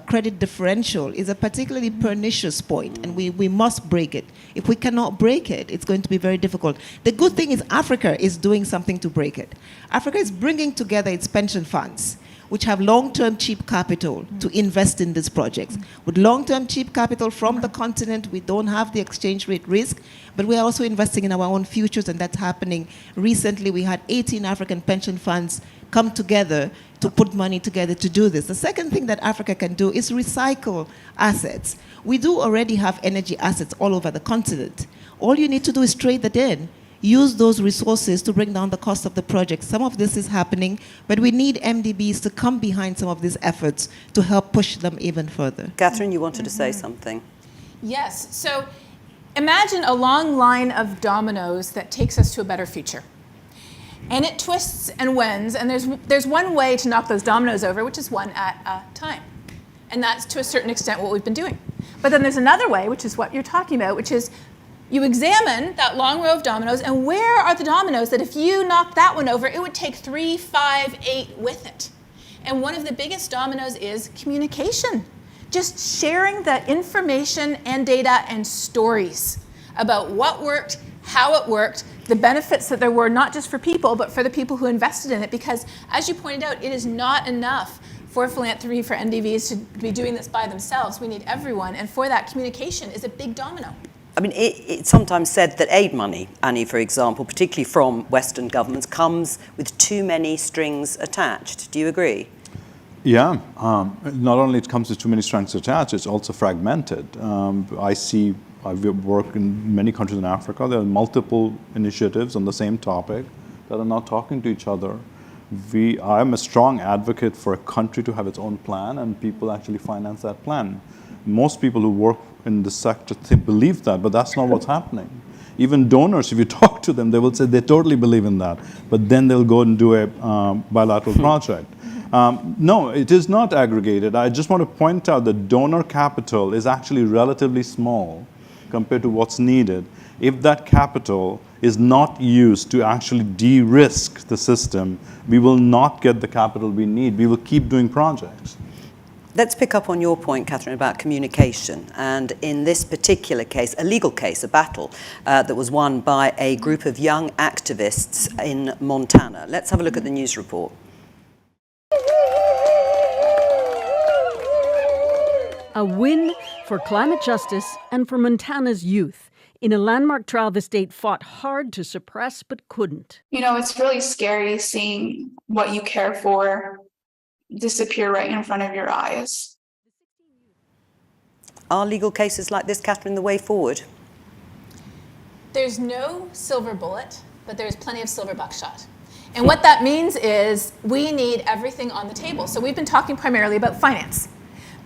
credit differential is a particularly pernicious point, and we must break it. If we cannot break it, it's going to be very difficult. The good thing is Africa is doing something to break it. Africa is bringing together its pension funds, which have long-term cheap capital to invest in these projects. With long-term cheap capital from the continent, we don't have the exchange rate risk, but we're also investing in our own futures, and that's happening. Recently, we had 18 African pension funds come together to put money together to do this. The second thing that Africa can do is recycle assets. We do already have energy assets all over the continent. All you need to do is trade that in. Use those resources to bring down the cost of the project. Some of this is happening, but we need MDBs to come behind some of these efforts to help push them even further. Catherine, you wanted to say something. Yes, so imagine a long line of dominoes that takes us to a better future. And it twists and wends, and there's one way to knock those dominoes over, which is one at a time. And that's to a certain extent what we've been doing. But then there's another way, which is what you're talking about, which is you examine that long row of dominoes, and where are the dominoes that if you knock that one over, it would take 3, 5, 8 with it. And one of the biggest dominoes is communication. Just sharing the information and data and stories about what worked, how it worked, the benefits that there were, not just for people, but for the people who invested in it. Because as you pointed out, it is not enough for philanthropy, for NDVs to be doing this by themselves. We need everyone. And for that, communication is a big domino. I mean, it's sometimes said that aid money, Annie, for example, particularly from Western governments, comes with too many strings attached. Do you agree? Yeah. Not only it comes with too many strings attached, it's also fragmented. I've worked in many countries in Africa. There are multiple initiatives on the same topic that are not talking to each other. I'm a strong advocate for a country to have its own plan and people actually finance that plan. Most people who work in the sector believe that, but that's not what's happening. Even donors, if you talk to them, they will say they totally believe in that, but then they'll go and do a bilateral project. No, it is not aggregated. I just want to point out that donor capital is actually relatively small compared to what's needed. If that capital is not used to actually de-risk the system, we will not get the capital we need. We will keep doing projects. Let's pick up on your point, Catherine, about communication. And in this particular case, a legal case, a battle that was won by a group of young activists in Montana. Let's have a look at the news report. A win for climate justice and for Montana's youth. In a landmark trial, the state fought hard to suppress but couldn't. You know, it's really scary seeing what you care for disappear right in front of your eyes. Are legal cases like this, Catherine, the way forward? There's no silver bullet, but there's plenty of silver buckshot. And what that means is we need everything on the table. So we've been talking primarily about finance.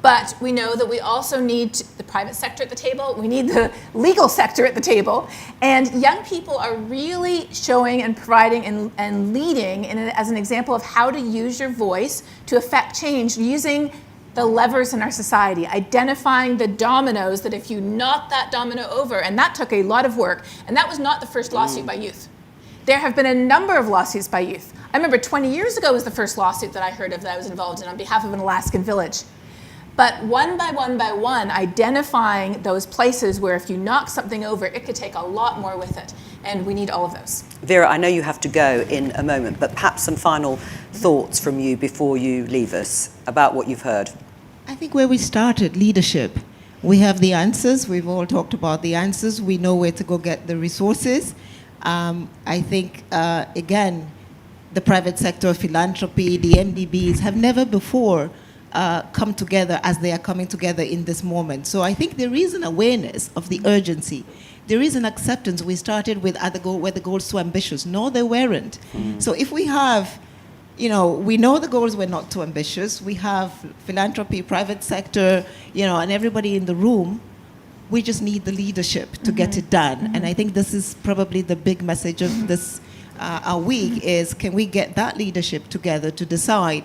But we know that we also need the private sector at the table. We need the legal sector at the table. And young people are really showing and providing and leading as an example of how to use your voice to affect change using the levers in our society, identifying the dominoes that if you knock that domino over, and that took a lot of work, and that was not the first lawsuit by youth. There have been a number of lawsuits by youth. I remember 20 years ago was the first lawsuit that I heard of that I was involved in on behalf of an Alaskan village. But one by one, identifying those places where if you knock something over, it could take a lot more with it. And we need all of those. Vera, I know you have to go in a moment, but perhaps some final thoughts from you before you leave us about what you've heard. I think where we started, leadership. We have the answers. We've all talked about the answers. We know where to go get the resources. I think, again, the private sector, philanthropy, the MDBs have never before come together as they are coming together in this moment. So I think there is an awareness of the urgency. There is an acceptance. We started with were the goals too ambitious? No, they weren't. So if we have, we know the goals were not too ambitious. We have philanthropy, private sector, and everybody in the room. We just need the leadership to get it done. And I think this is probably the big message of this our week is, can we get that leadership together to decide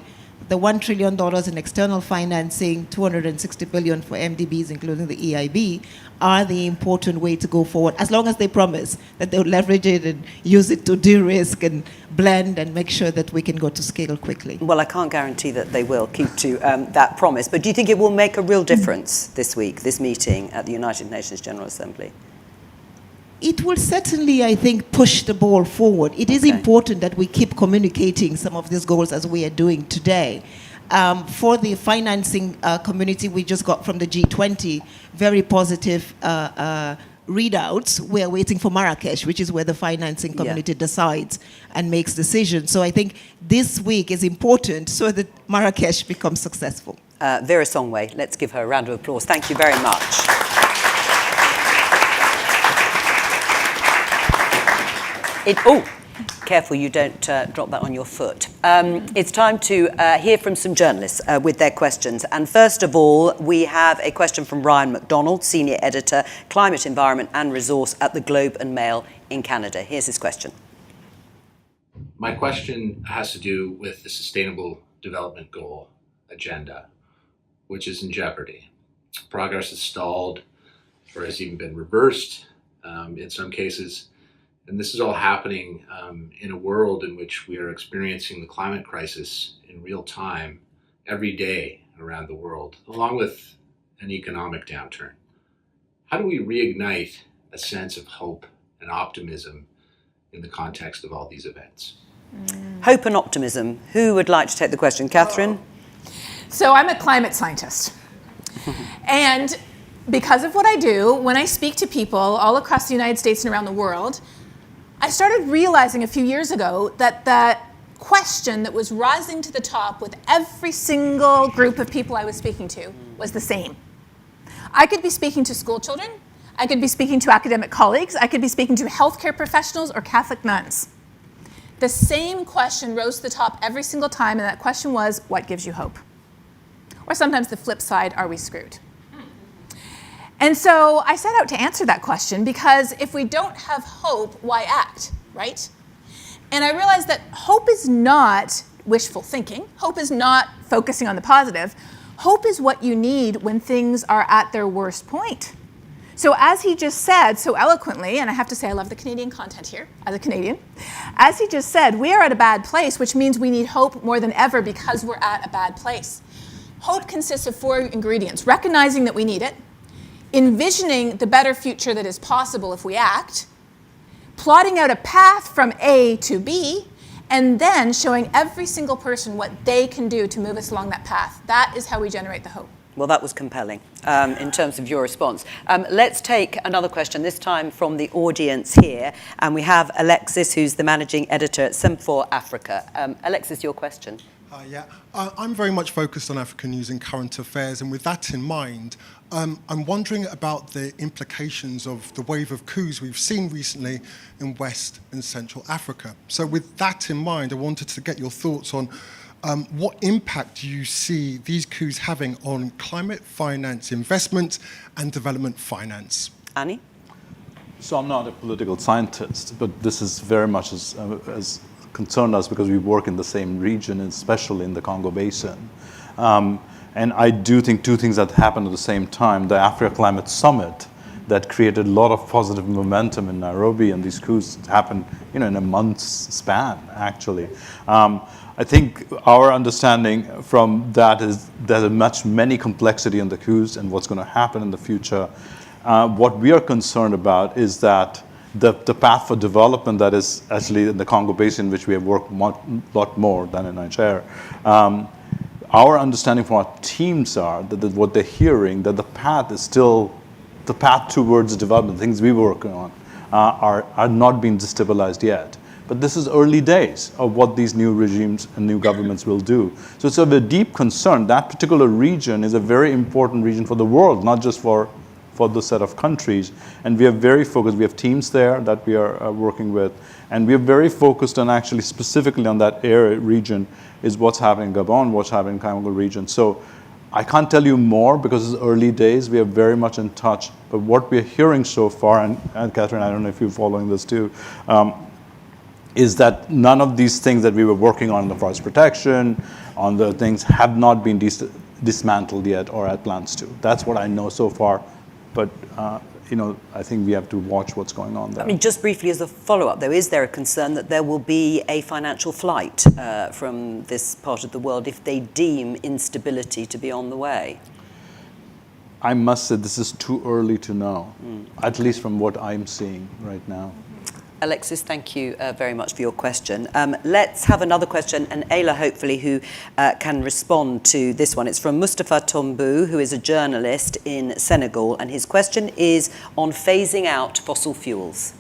the $1 trillion in external financing, $260 billion for MDBs, including the EIB, are the important way to go forward, as long as they promise that they'll leverage it and use it to de-risk and blend and make sure that we can go to scale quickly. Well, I can't guarantee that they will keep to that promise, but do you think it will make a real difference this week, this meeting at the United Nations General Assembly? It will certainly, I think, push the ball forward. It is important that we keep communicating some of these goals as we are doing today. For the financing community, we just got from the G20 very positive readouts. We are waiting for Marrakesh, which is where the financing community decides and makes decisions. So I think this week is important so that Marrakesh becomes successful. Vera Songway, let's give her a round of applause. Thank you very much. Careful you don't drop that on your foot. It's time to hear from some journalists with their questions. And first of all, we have a question from Ryan McDonald, Senior Editor, Climate, Environment and Resource at the Globe and Mail in Canada. Here's his question. My question has to do with the Sustainable Development Goal agenda, which is in jeopardy. Progress is stalled or has even been reversed in some cases. And this is all happening in a world in which we are experiencing the climate crisis in real time every day around the world, along with an economic downturn. How do we reignite a sense of hope and optimism in the context of all these events? Hope and optimism. Who would like to take the question? Catherine? So I'm a climate scientist. And because of what I do, when I speak to people all across the United States and around the world, I started realizing a few years ago that that question that was rising to the top with every single group of people I was speaking to was the same. I could be speaking to school children, I could be speaking to academic colleagues, I could be speaking to healthcare professionals or Catholic nuns. The same question rose to the top every single time, and that question was, what gives you hope? Or sometimes the flip side, are we screwed? And so I set out to answer that question because if we don't have hope, why act, right? And I realized that hope is not wishful thinking. Hope is not focusing on the positive. Hope is what you need when things are at their worst point. So as he just said so eloquently, and I have to say I love the Canadian content here as a Canadian, as he just said, we are at a bad place, which means we need hope more than ever because we're at a bad place. Hope consists of 4 ingredients: recognizing that we need it, envisioning the better future that is possible if we act, plotting out a path from A to B, and then showing every single person what they can do to move us along that path. That is how we generate the hope. Well, that was compelling in terms of your response. Let's take another question, this time from the audience here. And we have Alexis, who's the managing editor at Sem4 Africa. Alexis, your question. I'm very much focused on African news and current affairs. And with that in mind, I'm wondering about the implications of the wave of coups we've seen recently in West and Central Africa. So with that in mind, I wanted to get your thoughts on what impact do you see these coups having on climate finance investment and development finance? Annie? So I'm not a political scientist, but this is very much as concerned us because we work in the same region, especially in the Congo Basin. And I do think two things that happened at the same time. The Africa Climate Summit that created a lot of positive momentum in Nairobi, and these coups happened in a month's span, actually. I think our understanding from that is there's many complexity in the coups and what's going to happen in the future. What we are concerned about is that the path for development that is actually in the Congo Basin, which we have worked a lot more than in Niger, our understanding from our teams are that what they're hearing, that the path is still the path towards development, the things we were working on, are not being destabilized yet. But this is early days of what these new regimes and new governments will do. So it's of a deep concern. That particular region is a very important region for the world, not just for the set of countries. And we are very focused. We have teams there that we are working with. And we are very focused on actually specifically on that area region is what's happening in Gabon, what's happening in Congo region. So I can't tell you more because it's early days. We are very much in touch. But what we're hearing so far, and Catherine, I don't know if you're following this too, is that none of these things that we were working on the forest protection, on the things have not been dismantled yet or had plans to. That's what I know so far. But, I think we have to watch what's going on there. I mean, just briefly as a follow-up, though, is there a concern that there will be a financial flight from this part of the world if they deem instability to be on the way? I must say this is too early to know, at least from what I'm seeing right now. Alexis, thank you very much for your question. Let's have another question, and Ayla, hopefully, who can respond to this one. It's from Mustafa Tombou, who is a journalist in Senegal, and his question is on phasing out fossil fuels.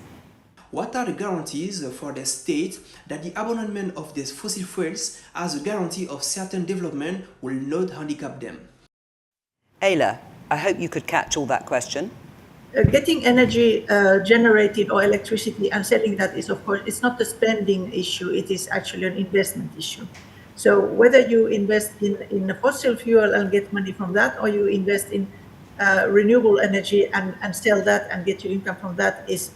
What are the guarantees for the state that the abandonment of these fossil fuels as a guarantee of certain development will not handicap them? Ayla, I hope you could catch all that question. Getting energy generated or electricity and selling that is, of course, it's not a spending issue, it is actually an investment issue. So whether you invest in a fossil fuel and get money from that, or you invest in renewable energy and sell that and get your income from that is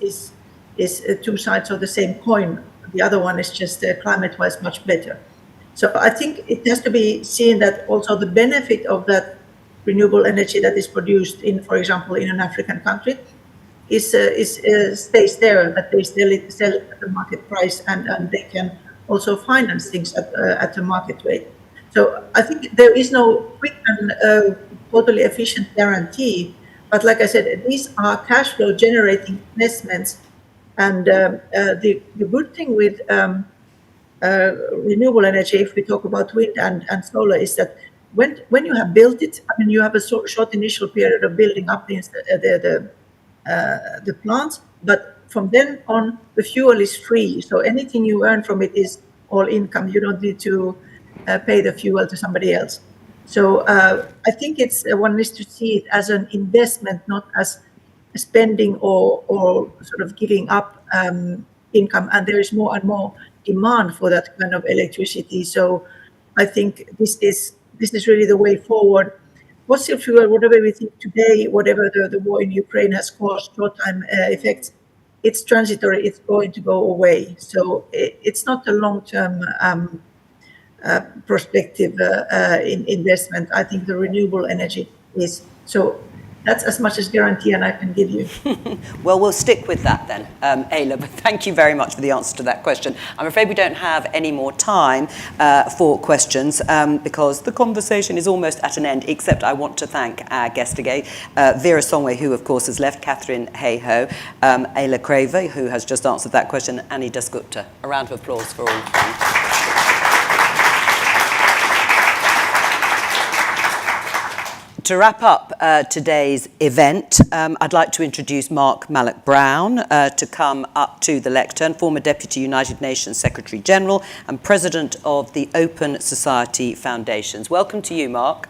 two sides of the same coin. The other one is just climate-wise much better. So I think it has to be seen that also the benefit of that renewable energy that is produced in, for example, in an African country, stays there, that they sell at the market price, and they can also finance things at the market rate. So I think there is no quick and totally efficient guarantee, but like I said, these are cash flow generating investments, and the good thing with renewable energy, if we talk about wind and solar, is that when you have built it, I mean, you have a short initial period of building up the plants, but from then on, the fuel is free. So anything you earn from it is all income. You don't need to pay the fuel to somebody else. So I think one needs to see it as an investment, not as spending or sort of giving up income. And there is more and more demand for that kind of electricity. So I think this is really the way forward. Fossil fuel, whatever we think today, whatever the war in Ukraine has caused short-time effects, it's transitory, it's going to go away. So it's not a long-term perspective in investment. I think the renewable energy is. So that's as much as guarantee I can give you. Well, we'll stick with that then, Ayla, but thank you very much for the answer to that question. I'm afraid we don't have any more time for questions because the conversation is almost at an end, except I want to thank our guest again, Vera Songwe, who of course has left, Catherine Hayhoe, Ayla Craver, who has just answered that question, Annie Dasgupta. A round of applause for all of them. To wrap up today's event, I'd like to introduce Mark Malloch-Brown to come up to the lectern, former Deputy United Nations Secretary General and President of the Open Society Foundations. Welcome to you, Mark.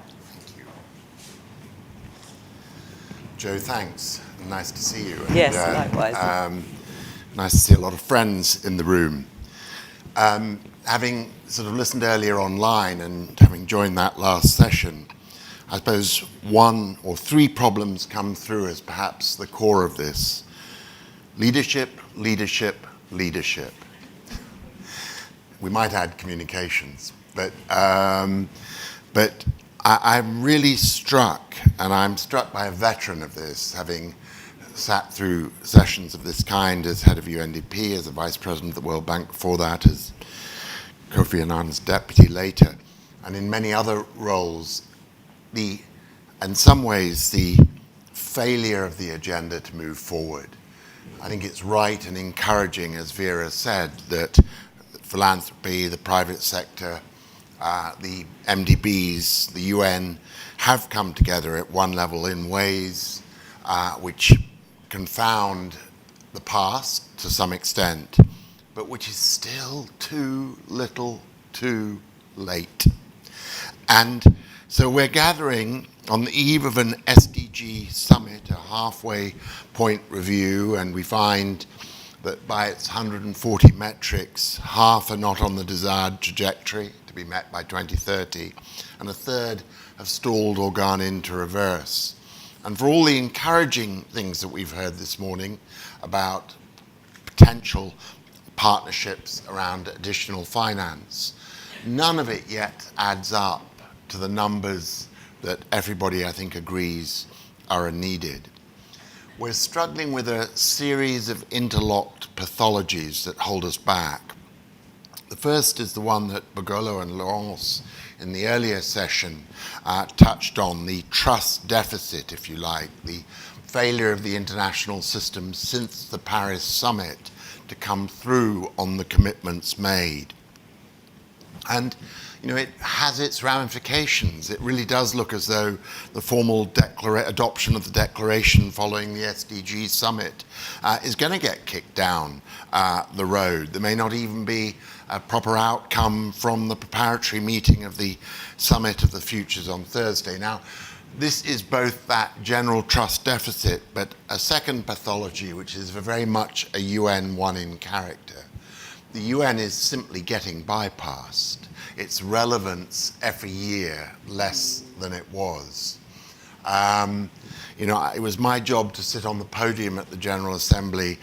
Joe, thanks. Nice to see you. Yes, likewise. Nice to see a lot of friends in the room. Having sort of listened earlier online and having joined that last session, I suppose one or three problems come through as perhaps the core of this. Leadership, leadership, leadership. We might add communications, but I'm really struck, and I'm struck by a veteran of this, having sat through sessions of this kind as head of UNDP, as a vice president of the World Bank before that, as Kofi Annan's deputy later, and in many other roles, in some ways, the failure of the agenda to move forward. I think it's right and encouraging, as Vera said, that philanthropy, the private sector, the MDBs, the UN have come together at one level in ways which confound the past to some extent, but which is still too little, too late. And so we're gathering on the eve of an SDG summit, a halfway point review, and we find that by its 140 metrics, half are not on the desired trajectory to be met by 2030, and a third have stalled or gone into reverse. And for all the encouraging things that we've heard this morning about potential partnerships around additional finance, none of it yet adds up to the numbers that everybody, I think, agrees are needed. We're struggling with a series of interlocked pathologies that hold us back. The first is the one that Bogolo and Laurence in the earlier session touched on, the trust deficit, if you like, the failure of the international system since the Paris summit to come through on the commitments made. And it has its ramifications. It really does look as though the formal adoption of the declaration following the SDG summit is going to get kicked down the road. There may not even be a proper outcome from the preparatory meeting of the Summit of the Futures on Thursday. Now, this is both that general trust deficit, but a second pathology, which is very much a UN one in character. The UN is simply getting bypassed. Its relevance every year less than it was. It was my job to sit on the podium at the General Assembly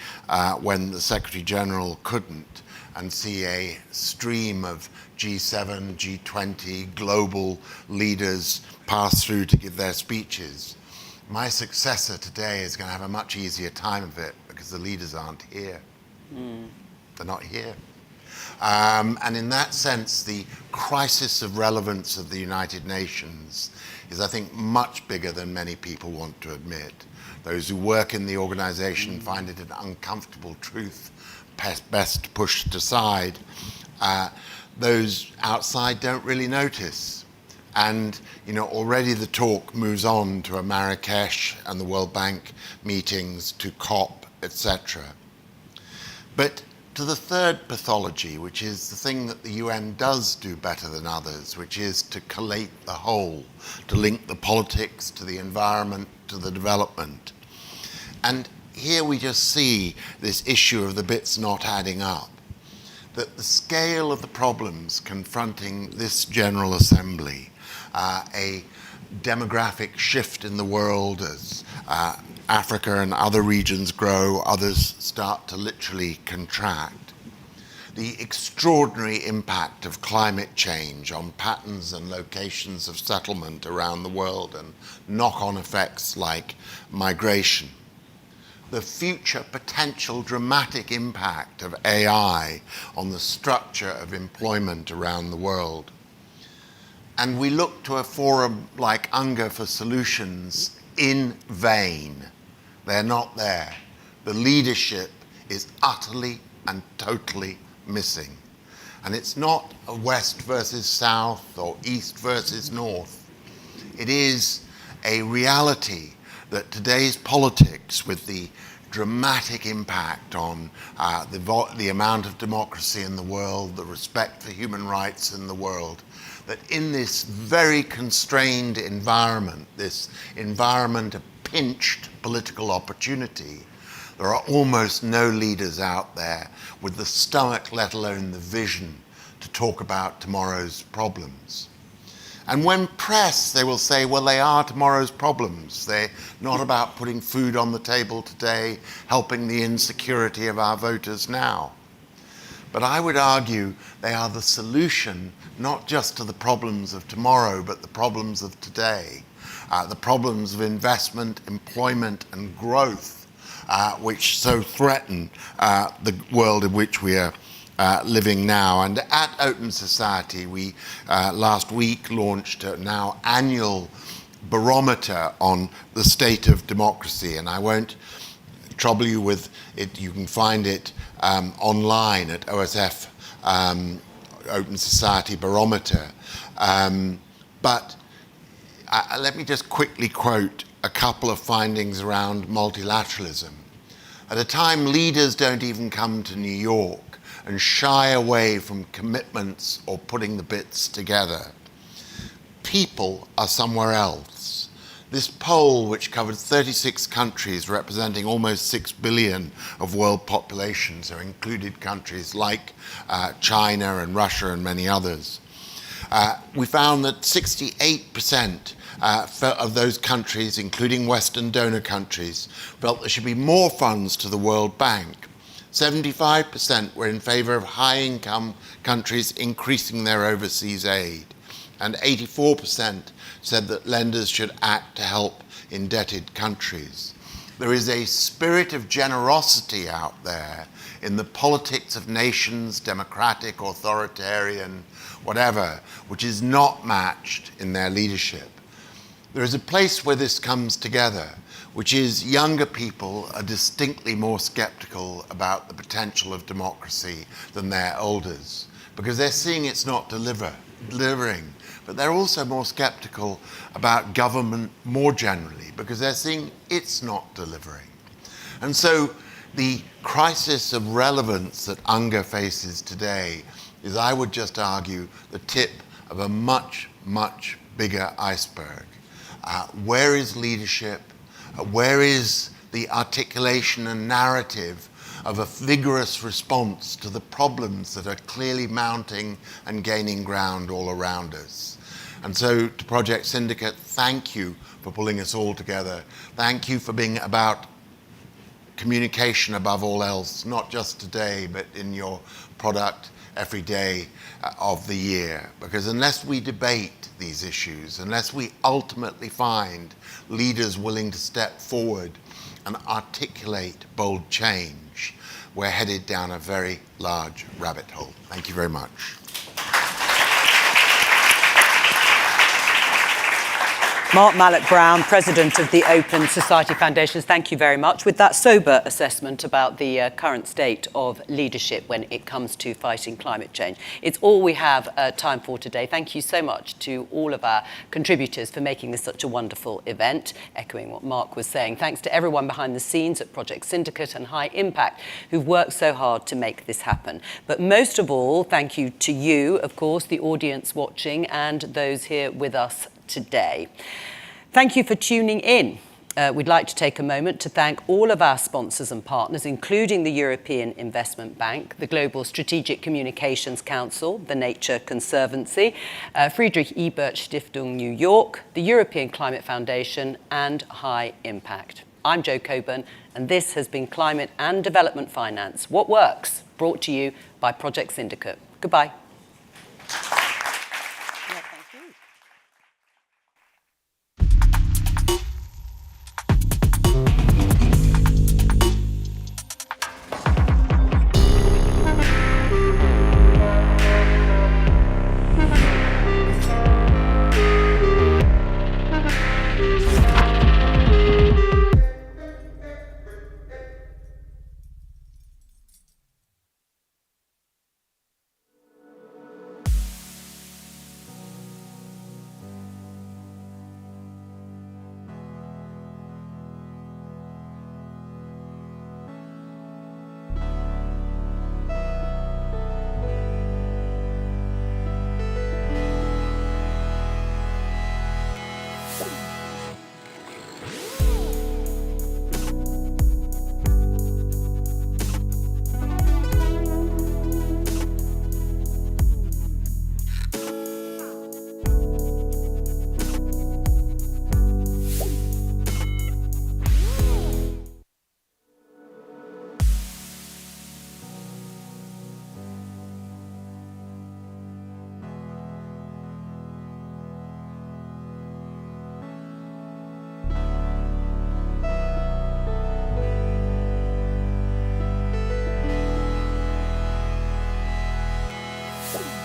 when the Secretary General couldn't, and see a stream of G7, G20 global leaders pass through to give their speeches. My successor today is going to have a much easier time of it because the leaders aren't here. They're not here. And in that sense, the crisis of relevance of the United Nations is, I think, much bigger than many people want to admit. Those who work in the organization find it an uncomfortable truth, best pushed aside. Those outside don't really notice. And, already the talk moves on to a Marrakesh and the World Bank meetings, to COP, etc. But to the third pathology, which is the thing that the UN does do better than others, which is to collate the whole, to link the politics to the environment, to the development. And here we just see this issue of the bits not adding up, that the scale of the problems confronting this General Assembly, a demographic shift in the world as Africa and other regions grow, others start to literally contract. The extraordinary impact of climate change on patterns and locations of settlement around the world and knock-on effects like migration. The future potential dramatic impact of AI on the structure of employment around the world. And we look to a forum like UNGA for solutions in vain. They're not there. The leadership is utterly and totally missing. And it's not a West versus South or East versus North. It is a reality that today's politics, with the dramatic impact on the amount of democracy in the world, the respect for human rights in the world, that in this very constrained environment, this environment of pinched political opportunity, there are almost no leaders out there with the stomach, let alone the vision, to talk about tomorrow's problems. And when pressed, they will say, well, they are tomorrow's problems. They're not about putting food on the table today, helping the insecurity of our voters now. But I would argue they are the solution, not just to the problems of tomorrow, but the problems of today, the problems of investment, employment, and growth, which so threaten the world in which we are living now. And at Open Society, we last week launched a now annual barometer on the state of democracy, and I won't trouble you with it. You can find it online at OSF Open Society Barometer. But let me just quickly quote a couple of findings around multilateralism. At a time leaders don't even come to New York and shy away from commitments or putting the bits together, people are somewhere else. This poll, which covered 36 countries representing almost 6 billion of world population, so included countries like China and Russia and many others, we found that 68% of those countries, including Western donor countries, felt there should be more funds to the World Bank. 75% were in favor of high-income countries increasing their overseas aid, and 84% said that lenders should act to help indebted countries. There is a spirit of generosity out there in the politics of nations, democratic, authoritarian, whatever, which is not matched in their leadership. There is a place where this comes together, which is younger people are distinctly more skeptical about the potential of democracy than their elders, because they're seeing it's not delivering. But they're also more skeptical about government more generally, because they're seeing it's not delivering. And so the crisis of relevance that UNGA faces today is, I would just argue, the tip of a much, much bigger iceberg. Where is leadership? Where is the articulation and narrative of a vigorous response to the problems that are clearly mounting and gaining ground all around us? And so to Project Syndicate, thank you for pulling us all together. Thank you for being about communication above all else, not just today, but in your product every day of the year. Because unless we debate these issues, unless we ultimately find leaders willing to step forward and articulate bold change, we're headed down a very large rabbit hole. Thank you very much. Mark Mallock-Brown, President of the Open Society Foundations, thank you very much. With that sober assessment about the current state of leadership when it comes to fighting climate change. It's all we have time for today. Thank you so much to all of our contributors for making this such a wonderful event. Echoing what Mark was saying, thanks to everyone behind the scenes at Project Syndicate and High Impact who've worked so hard to make this happen. But most of all, thank you to you, of course, the audience watching and those here with us today. Thank you for tuning in. We'd like to take a moment to thank all of our sponsors and partners, including the European Investment Bank, the Global Strategic Communications Council, the Nature Conservancy, Friedrich Ebert Stiftung New York, the European Climate Foundation, and High Impact. I'm Jo Coburn, and this has been Climate and Development Finance, What Works, brought to you by Project Syndicate. Goodbye. Bye.